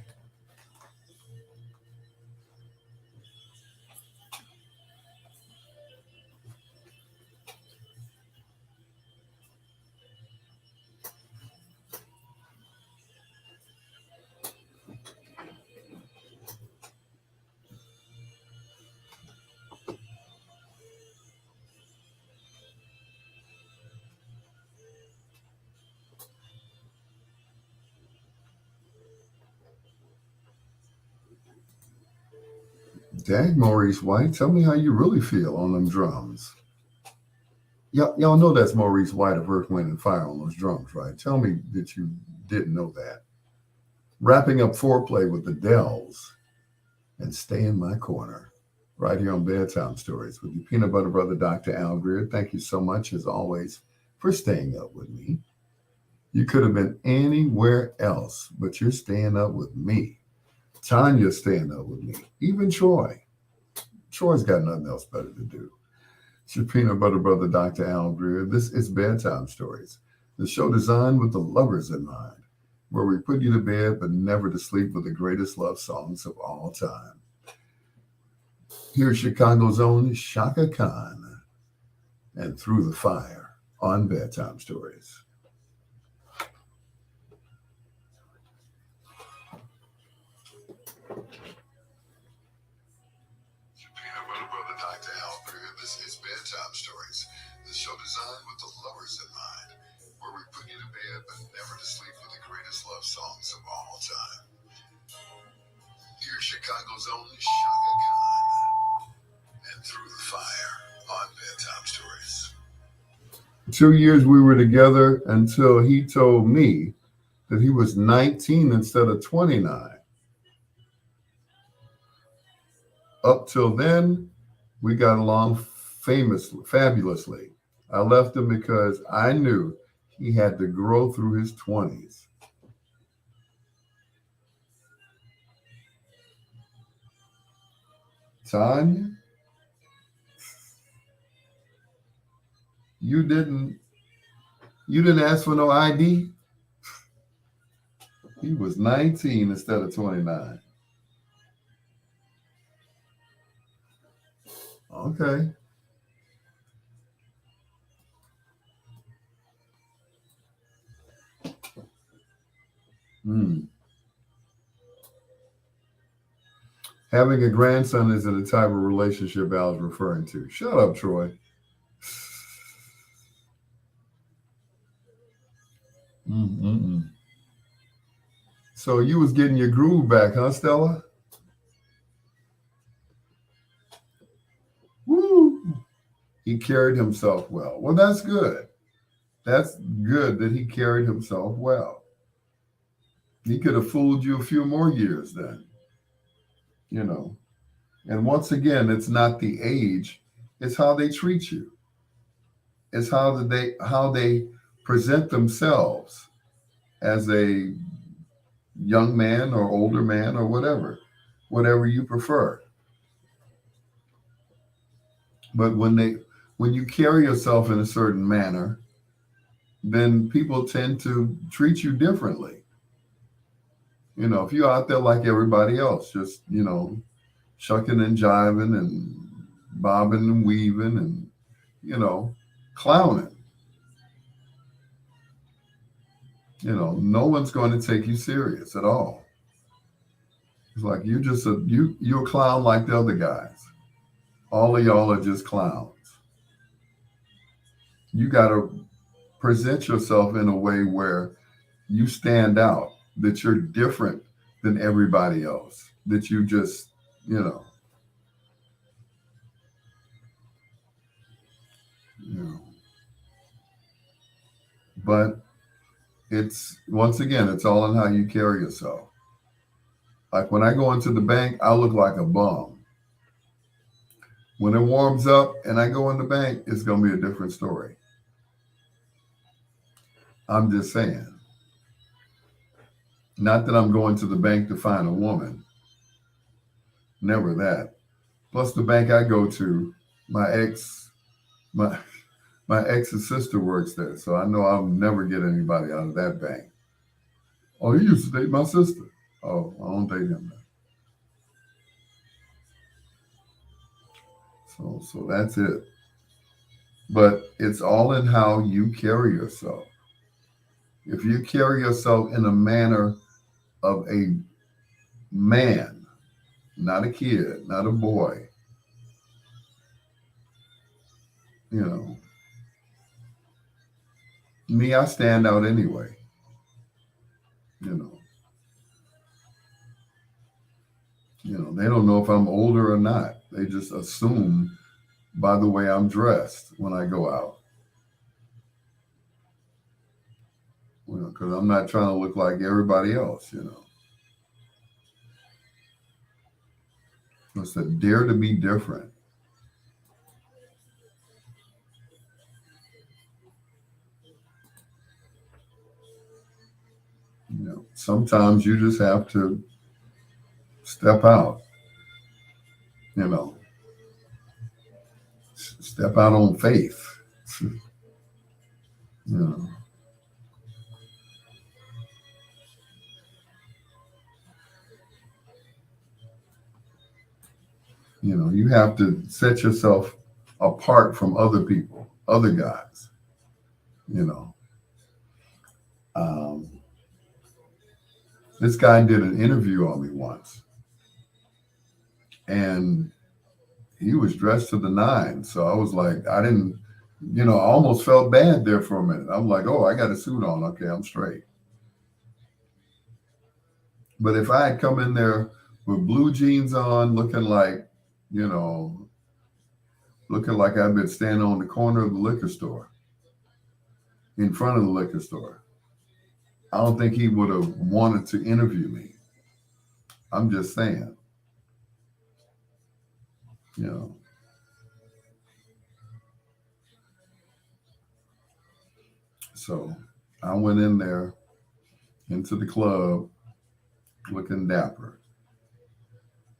Dang, Maurice White, tell me how you really feel on them drums. Y'all know that's Maurice White of Earth, Wind, and Fire on those drums, right? Tell me that you didn't know that. Wrapping up foreplay with the Dells and Stay in My Corner, right here on Bedtime Stories with your peanut butter brother, Dr. Al Greer. Thank you so much, as always, for staying up with me. You could have been anywhere else, but you're staying up with me. Tanya's staying up with me. Even Troy. Troy's got nothing else better to do. It's your peanut butter brother, Dr. Al Greer. This is Bedtime Stories, the show designed with the lovers in mind, where we put you to bed but never to sleep with the greatest love songs of all time. Here's Chicago's own Shaka Khan and Through the Fire on Bedtime Stories. Peanut butter brother, Dr. Al Greer. This is Bedtime Stories, the show designed with the lovers in mind, where we put you to bed but never to sleep with the greatest love songs of all time. Here's Chicago's own Shaka Khan and Through the Fire on Bedtime Stories. 2 years we were together until he told me that he was 19 instead of 29. Up till then, we got along fabulously. I left him because I knew he had to grow through his 20s. Tanya, you didn't ask for no ID? He was 19 instead of 29. Okay. Mm. Having a grandson isn't the type of relationship I was referring to. Shut up, Troy. Mm-mm-mm. So you was getting your groove back, huh, Stella? Woo! He carried himself well. Well, that's good. That's good that he carried himself well. He could have fooled you a few more years then, you know. And once again, it's not the age, it's how they treat you. It's how they present themselves as a young man or older man or whatever you prefer. But when you carry yourself in a certain manner, then people tend to treat you differently. If you're out there like everybody else, just, shucking and jiving and bobbing and weaving and, you know, clowning, no one's going to take you serious at all. It's like you're a clown like the other guys. All of y'all are just clowns. You got to present yourself in a way where you stand out, that you're different than everybody else, that you know, you know. But it's once again, it's all in how you carry yourself. Like when I go into the bank, I look like a bum. When it warms up and I go in the bank, it's gonna be a different story. I'm just saying. Not that I'm going to the bank to find a woman. Never that. Plus the bank I go to, my ex, my my ex's sister works there, so I know I'll never get anybody out of that bank. Oh, he used to date my sister. Oh, I don't date him now. So that's it. But it's all in how you carry yourself. If you carry yourself in a manner of a man, not a kid, not a boy, you know, me, I stand out anyway. You know, they don't know if I'm older or not. They just assume by the way I'm dressed when I go out. Because I'm not trying to look like everybody else. It's a dare to be different. Sometimes you just have to step out, you know, step out on faith. you know, you have to set yourself apart from other people, other guys, you know. Um, this guy did an interview on me once, and he was dressed to the nines. So I was like, I didn't, I almost felt bad there for a minute. I'm like, oh, I got a suit on. Okay, I'm straight. But if I had come in there with blue jeans on, you know, looking like I've been standing on the corner of the liquor store, in front of the liquor store, I don't think he would have wanted to interview me. I'm just saying, you know. So I went in there into the club looking dapper.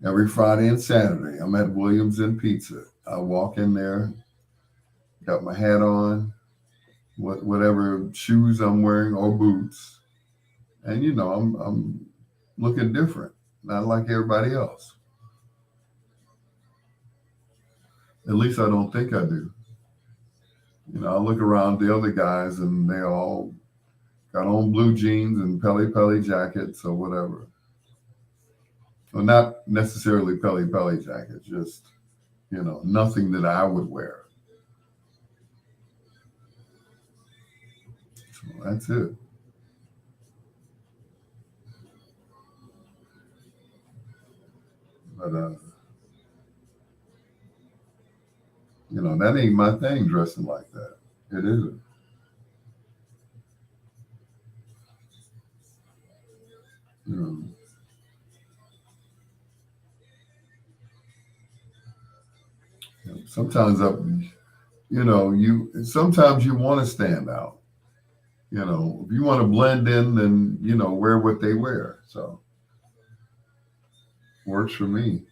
Every Friday and Saturday, I'm at Williams and Pizza. I walk in there, got my hat on, whatever shoes I'm wearing or boots, and I'm looking different, not like everybody else. At least I don't think I do. I look around the other guys and they all Got on blue jeans and Pelly jackets or whatever. Well, not necessarily Pelly jackets, just, nothing that I would wear. So that's it. But, that ain't my thing dressing like that. It isn't. You know, sometimes sometimes you want to stand out. If you want to blend in, then, wear what they wear. So works for me.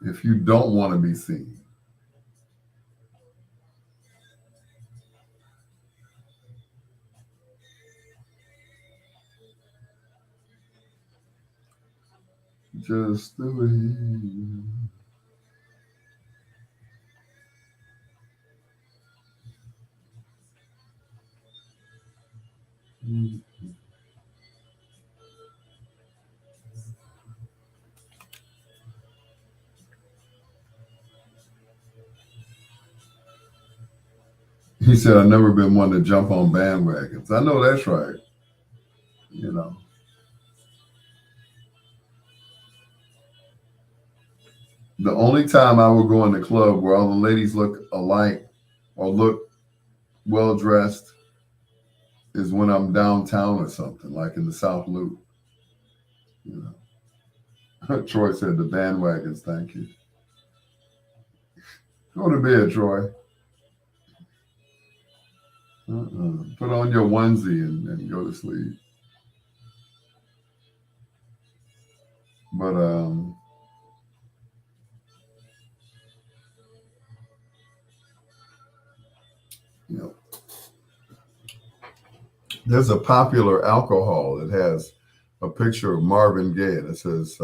If you don't want to be seen, just the way you are. He said, I've never been one to jump on bandwagons. I know that's right. You know, the only time I would go in the club where all the ladies look alike or look well dressed is when I'm downtown or something, like in the South Loop. You Troy said the bandwagons, thank you. Go to bed, Troy. Put on your onesie and go to sleep. But you know, there's a popular alcohol that has a picture of Marvin Gaye and it says,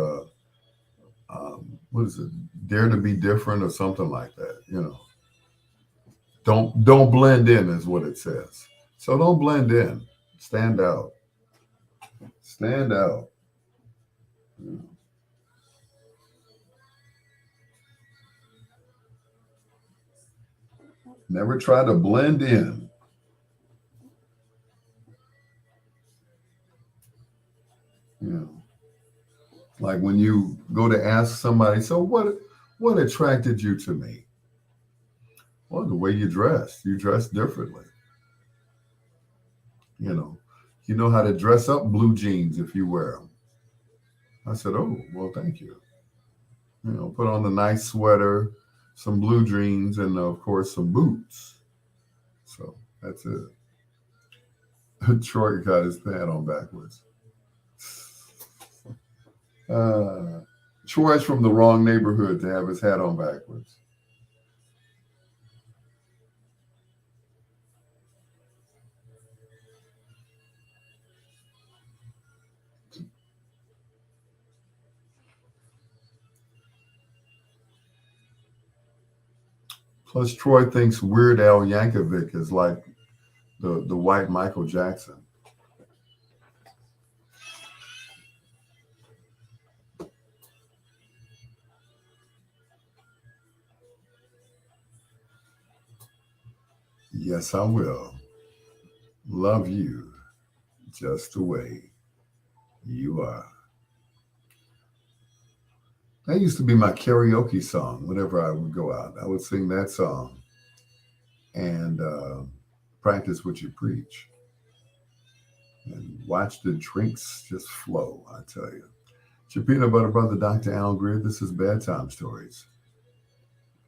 what is it? Dare to be different or something like that. Don't blend in is what it says. So don't blend in. Stand out. Stand out. Never try to blend in. Like when you go to ask somebody, so what attracted you to me? Well, the way you dress. You dress differently. You know how to dress up blue jeans if you wear them. I said, oh, well, thank you. Put on a nice sweater, some blue jeans, and of course some boots. So that's it. Troy got his pant on backwards. Troy's from the wrong neighborhood to have his hat on backwards. Plus, Troy thinks Weird Al Yankovic is like the white Michael Jackson. Yes, I will. Love you just the way you are. That used to be my karaoke song whenever I would go out. I would sing that song and practice what you preach and watch the drinks just flow, I tell you. It's your peanut butter brother, Dr. Al Greer. This is Bedtime Stories,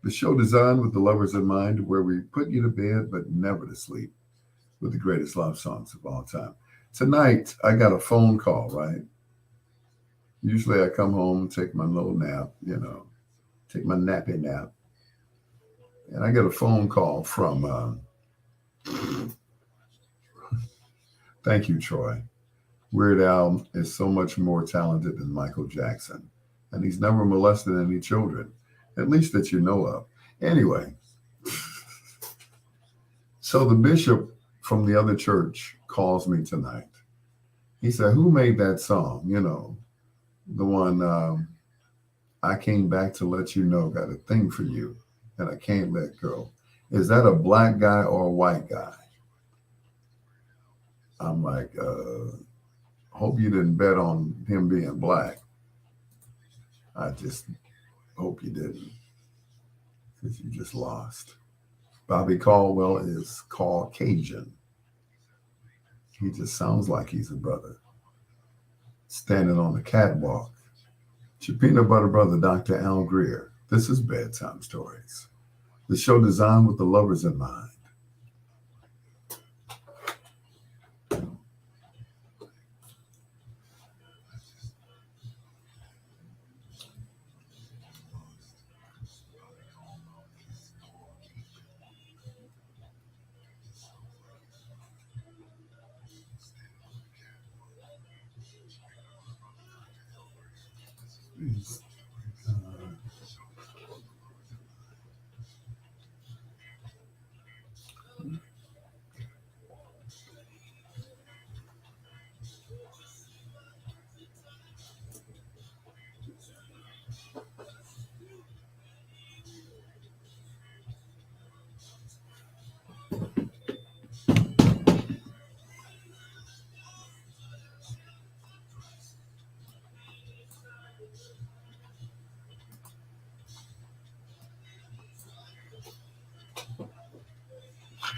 the show designed with the lovers in mind, where we put you to bed but never to sleep with the greatest love songs of all time. Tonight, I got a phone call, right? Usually I come home, take my little nap, take my nappy nap. And I get a phone call from, thank you, Troy. Weird Al is so much more talented than Michael Jackson. And he's never molested any children, at least that you know of. Anyway, So the bishop from the other church calls me tonight. He said, "Who made that song? You know, the one I came back to let you know, got a thing for you, and I can't let go. Is that a black guy or a white guy?" I'm like, hope you didn't bet on him being black. I just hope you didn't, because you just lost. Bobby Caldwell is Caucasian. He just sounds like he's a brother standing on the catwalk. It's your peanut butter brother, Dr. Al Greer. This is Bedtime Stories, the show designed with the lovers in mind.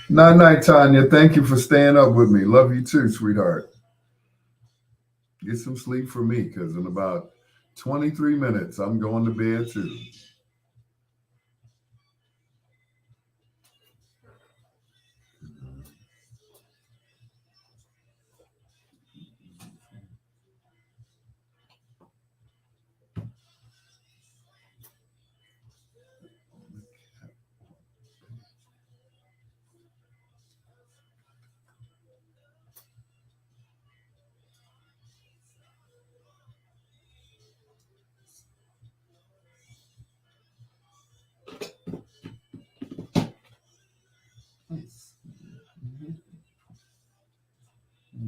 Night night, Tanya. Thank you for staying up with me. Love you too, sweetheart. Get some sleep for me, because in about 23 minutes, I'm going to bed too.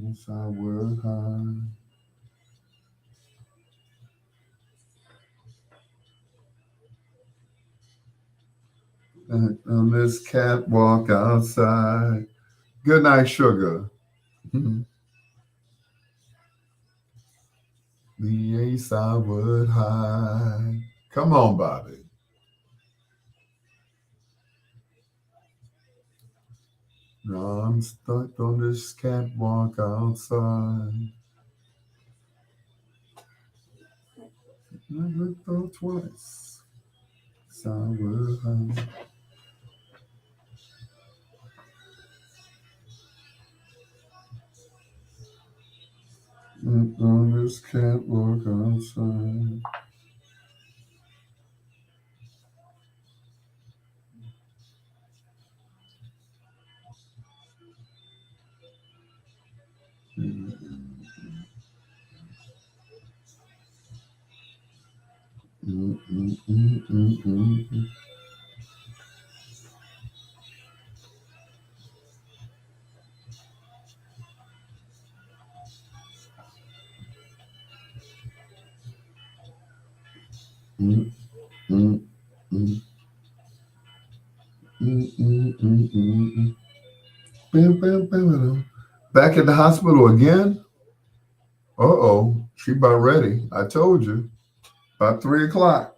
Yes, I work hard. On this catwalk outside. Good night, sugar. The ace I would hide. Come on, Bobby. Now I'm stuck on this catwalk outside. I looked up twice. So I would hide. On this catwalk outside. Back at the hospital again? Uh-oh, she about ready. I told you. About 3 o'clock.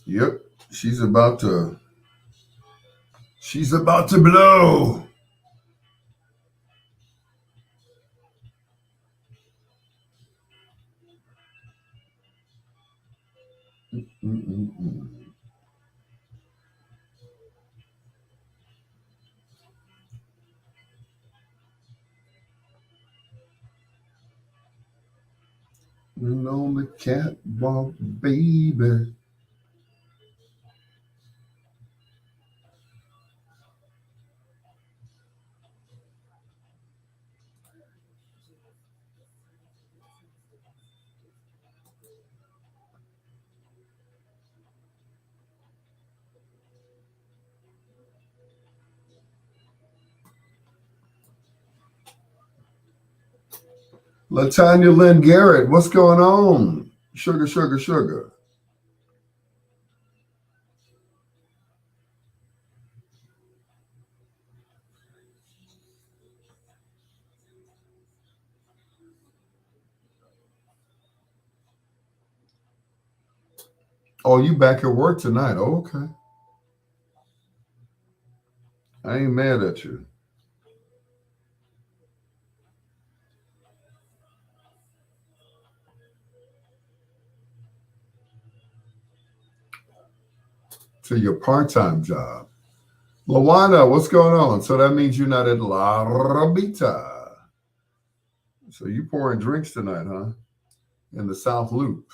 Yep, she's about to blow. Mm-mm-mm. And on the catwalk, baby. Latanya Lynn Garrett, what's going on? Sugar, sugar, sugar. Oh, you back at work tonight? Oh, okay. I ain't mad at you. To your part-time job. Lawana, what's going on? So that means you're not at La Rabita. So you pouring drinks tonight, huh? In the South Loop.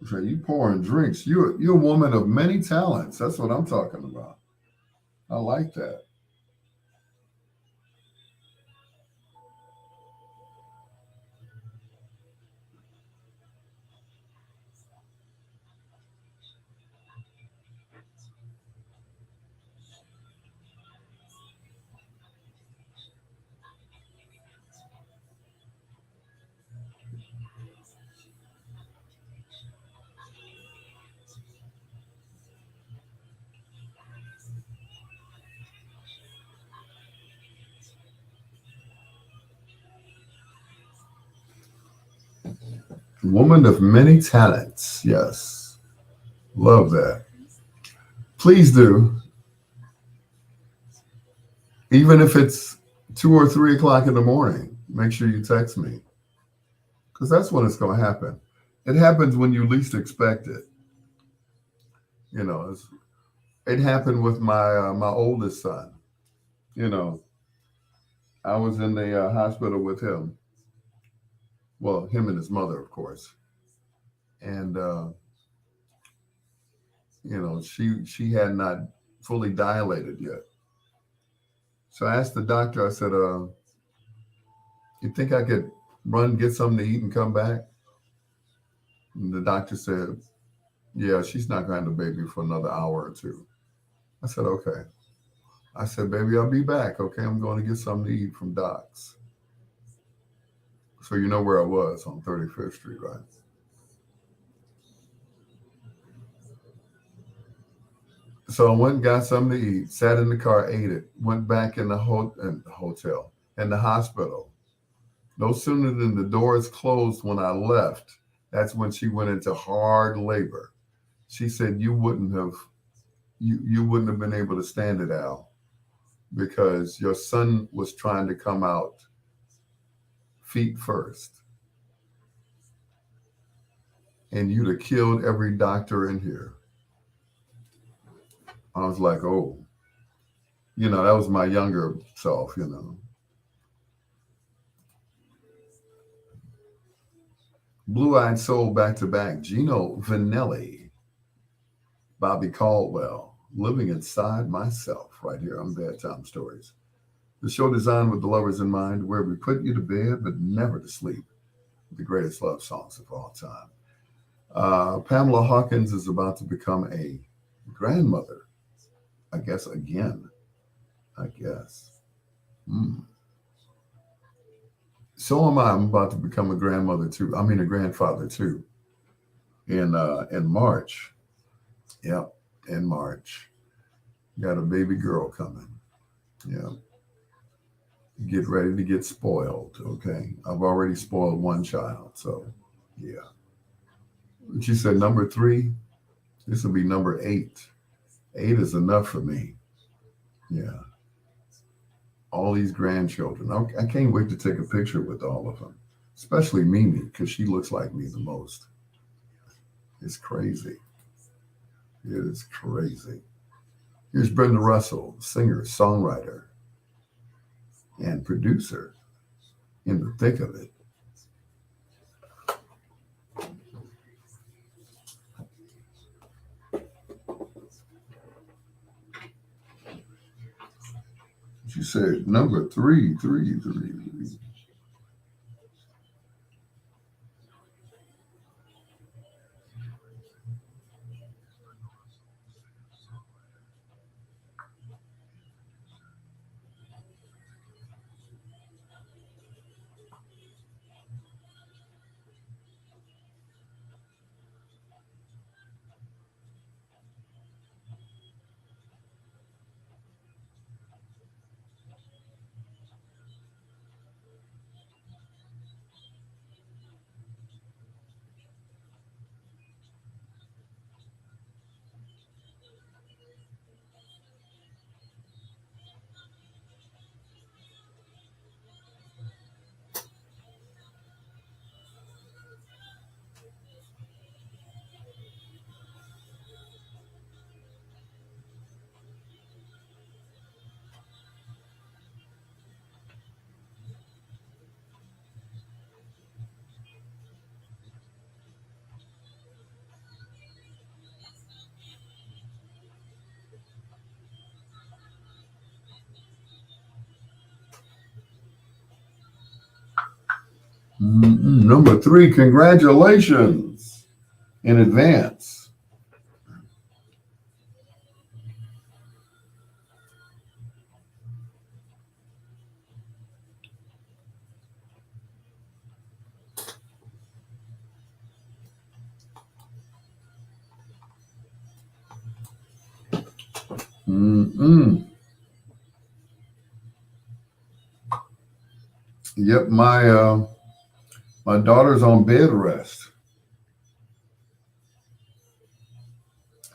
So you pouring drinks. You're a woman of many talents. That's what I'm talking about. I like that. Woman of many talents. Yes. Love that. Please do. Even if it's 2 or 3 o'clock in the morning, make sure you text me. Because that's when it's going to happen. It happens when you least expect it. You know, it happened with my oldest son. You know, I was in the hospital with him. Well, him and his mother, of course. And she had not fully dilated yet. So I asked the doctor. I said, "You think I could run, get something to eat, and come back?" And the doctor said, "Yeah, she's not going to have the baby for another hour or two." I said, "Okay." I said, "Baby, I'll be back. Okay, I'm going to get something to eat from Doc's." So you know where I was on 35th Street, right? So I went and got something to eat, sat in the car, ate it, went back in the hotel, in the hospital. No sooner than the doors closed when I left, that's when she went into hard labor. She said you wouldn't have been able to stand it, Al, because your son was trying to come out feet first, and you'd have killed every doctor in here. I was like, oh, that was my younger self. Blue Eyed Soul back to back. Gino Vanelli, Bobby Caldwell, Living Inside Myself, right here on Bedtime Stories. The show designed with the lovers in mind, where we put you to bed but never to sleep. The greatest love songs of all time. Pamela Hawkins is about to become a grandmother, I guess, again. I guess. Mm. So am I. I'm about to become a grandmother too. I mean, a grandfather too. In March. Yep, in March. Got a baby girl coming. Yeah. Get ready to get spoiled. Okay. I've already spoiled one child. So, yeah. She said number 3. This will be number 8. 8 is enough for me. Yeah. All these grandchildren. I can't wait to take a picture with all of them, especially Mimi, because she looks like me the most. It's crazy. It is crazy. Here's Brenda Russell, singer, songwriter, and producer in the thick of it. She said number three. Number three, congratulations in advance. Yep, my daughter's on bed rest.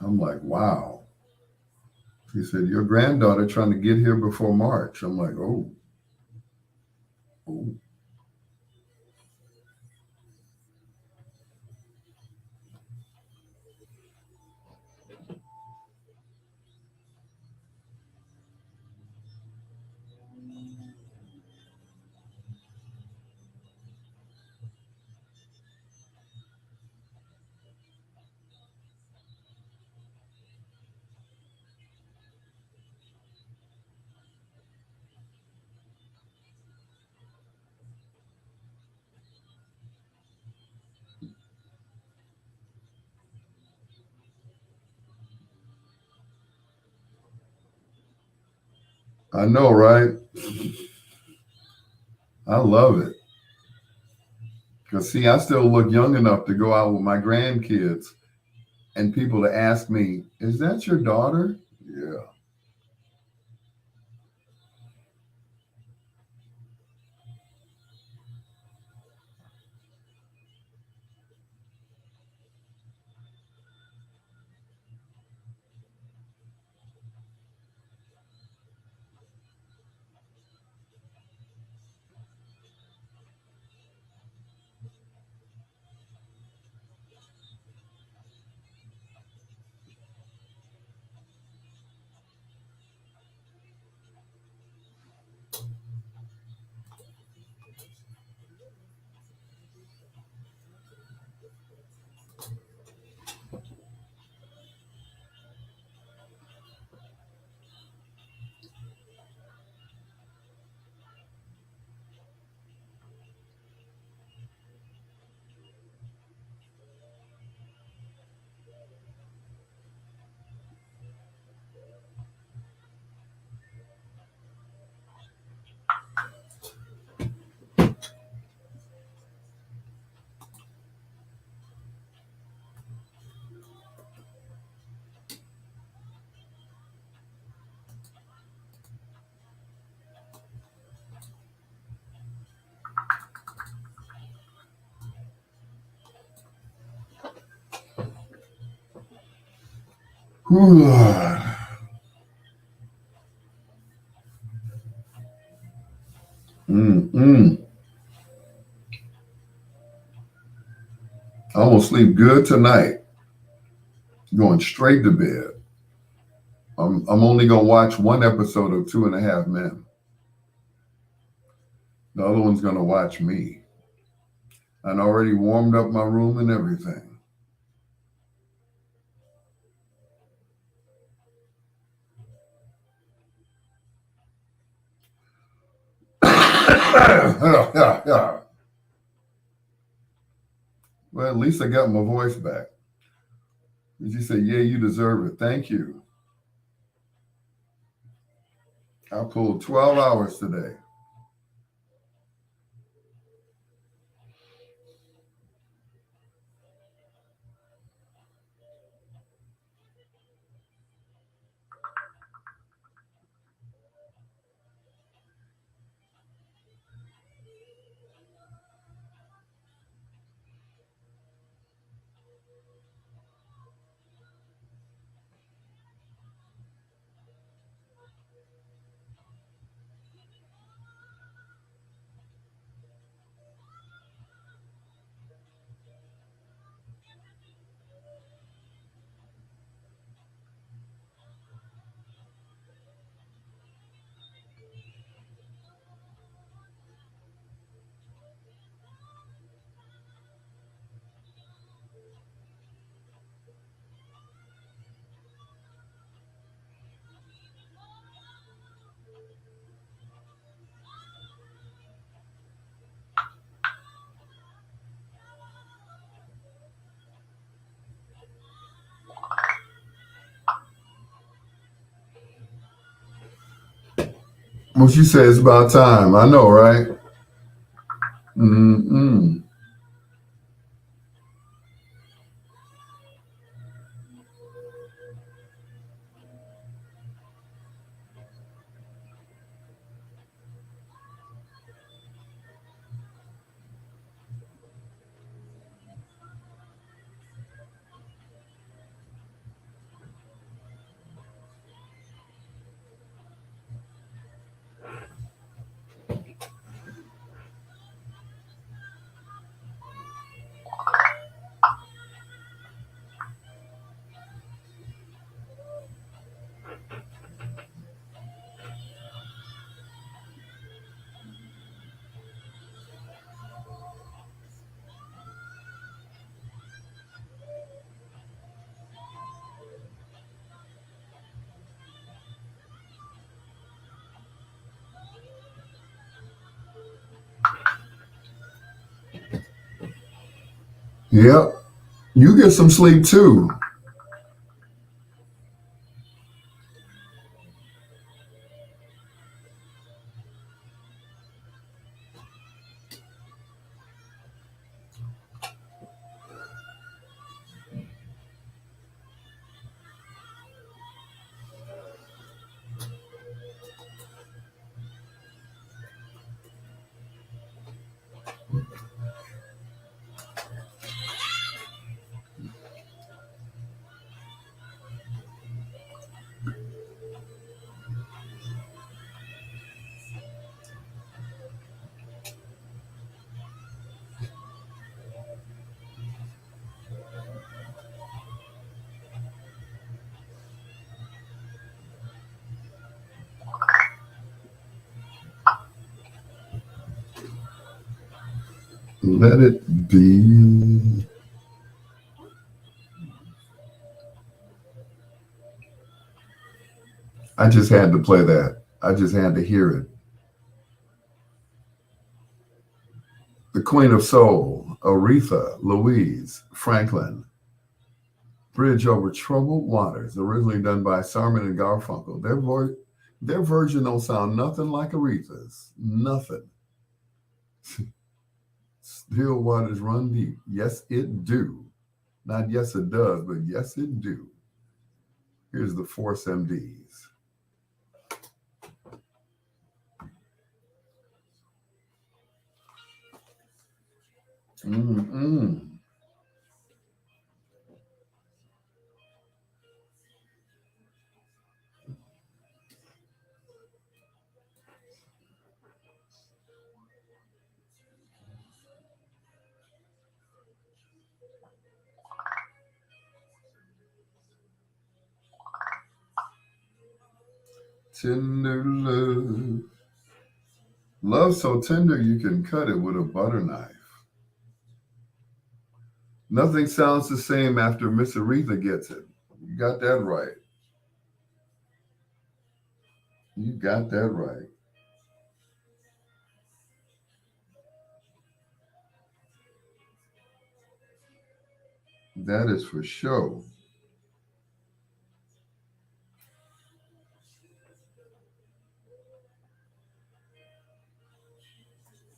I'm like, wow. She said, your granddaughter trying to get here before March. I'm like, oh. I know, right? I love it. Because, see, I still look young enough to go out with my grandkids and people to ask me, is that your daughter? Yeah. I'm gonna sleep good tonight. Going straight to bed. I'm only gonna watch one episode of Two and a Half Men. The other one's gonna watch me. And already warmed up my room and everything. Well, at least I got my voice back. And she said, "Yeah, you deserve it. Thank you. I pulled 12 hours today." Well, she said it's about time. I know, right? Mm-mm. Yep. You get some sleep too. Let it be. I just had to play that. I just had to hear it. The Queen of Soul, Aretha Louise Franklin. Bridge Over Troubled Waters, originally done by Simon and Garfunkel. Their version don't sound nothing like Aretha's. Nothing. Still waters run deep. Yes, it do. Not yes, it does, but yes, it do. Here's the Force MDs. Mm-mm. Tender love. Love so tender you can cut it with a butter knife. Nothing sounds the same after Miss Aretha gets it. You got that right. You got that right. That is for sure.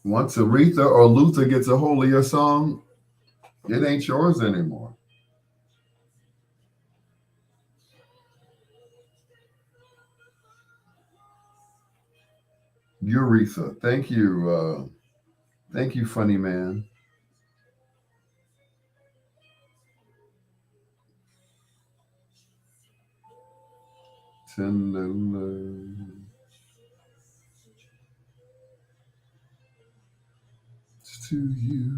Once Aretha or Luther gets a hold of your song, it ain't yours anymore. Eureka. Thank you. Thank you, funny man. Tender love to you.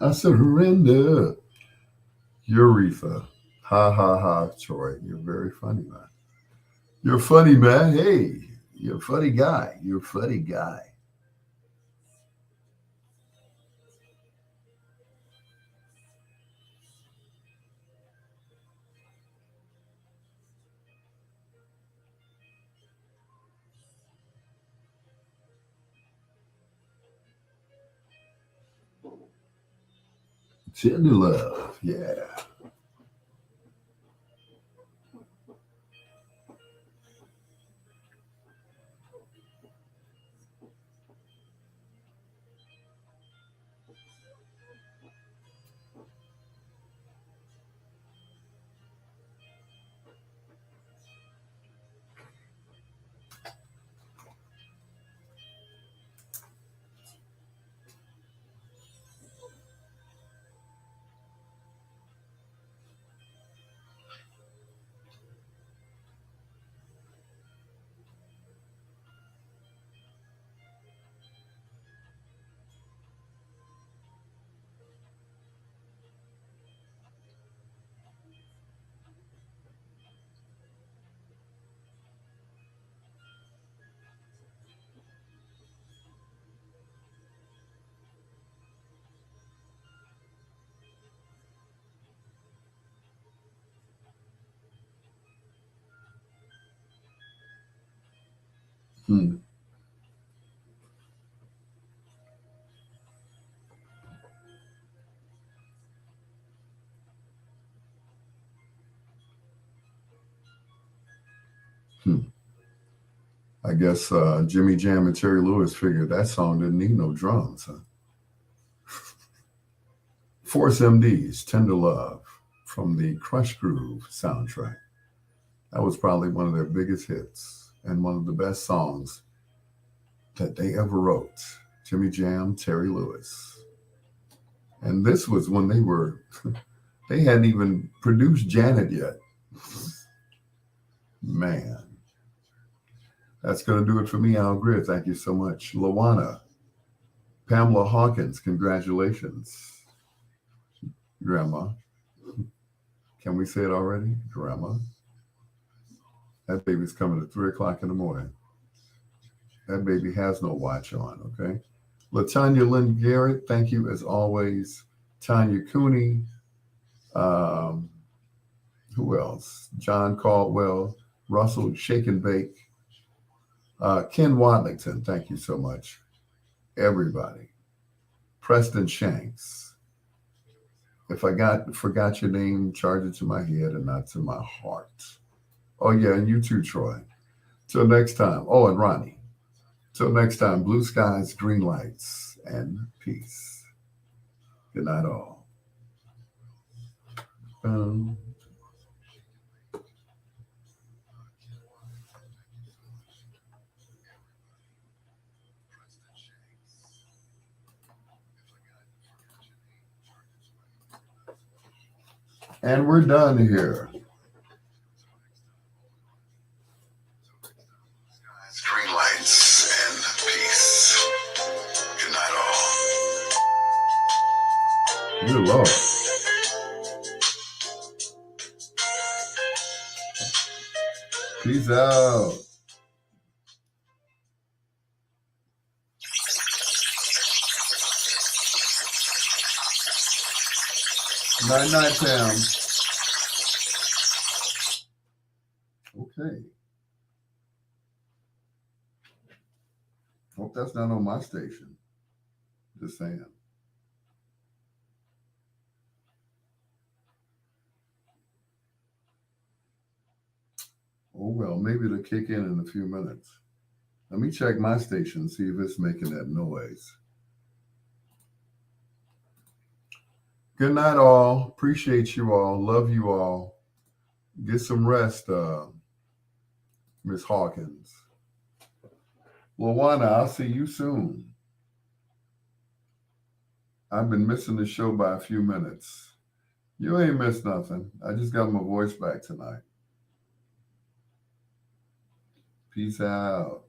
I surrender. Eureka. Ha ha ha, Troy. You're very funny, man. You're funny, man. Hey, you're a funny guy. You're a funny guy. Tender love. Yeah. Hmm. Hmm. I guess Jimmy Jam and Terry Lewis figured that song didn't need no drums. Huh? Force MD's Tender Love from the Crush Groove soundtrack. That was probably one of their biggest hits and one of the best songs that they ever wrote. Jimmy Jam, Terry Lewis. And this was when they hadn't even produced Janet yet. Man, that's going to do it for me, Al Greer. Thank you so much. Lawana, Pamela Hawkins, congratulations. Grandma. Can we say it already? Grandma. That baby's coming at 3 o'clock in the morning. That baby has no watch on, okay? Latanya Lynn Garrett, thank you as always. Tanya Cooney. Um, who else? John Caldwell, Russell Shake and Bake. Ken Watlington, thank you so much. Everybody. Preston Shanks. If I forgot your name, charge it to my head and not to my heart. Oh yeah, and you too, Troy. Till next time. Oh, and Ronnie. Till next time, blue skies, green lights, and peace. Good night, all. Um, and we're done here. Green lights and peace. Good night, all. Good Lord. Peace out. Night, night, Pam. Okay. Hope that's not on my station. Just saying. Oh, well, maybe it'll kick in a few minutes. Let me check my station, see if it's making that noise. Good night, all. Appreciate you all. Love you all. Get some rest, Miss Hawkins. Lawana, I'll see you soon. I've been missing the show by a few minutes. You ain't missed nothing. I just got my voice back tonight. Peace out.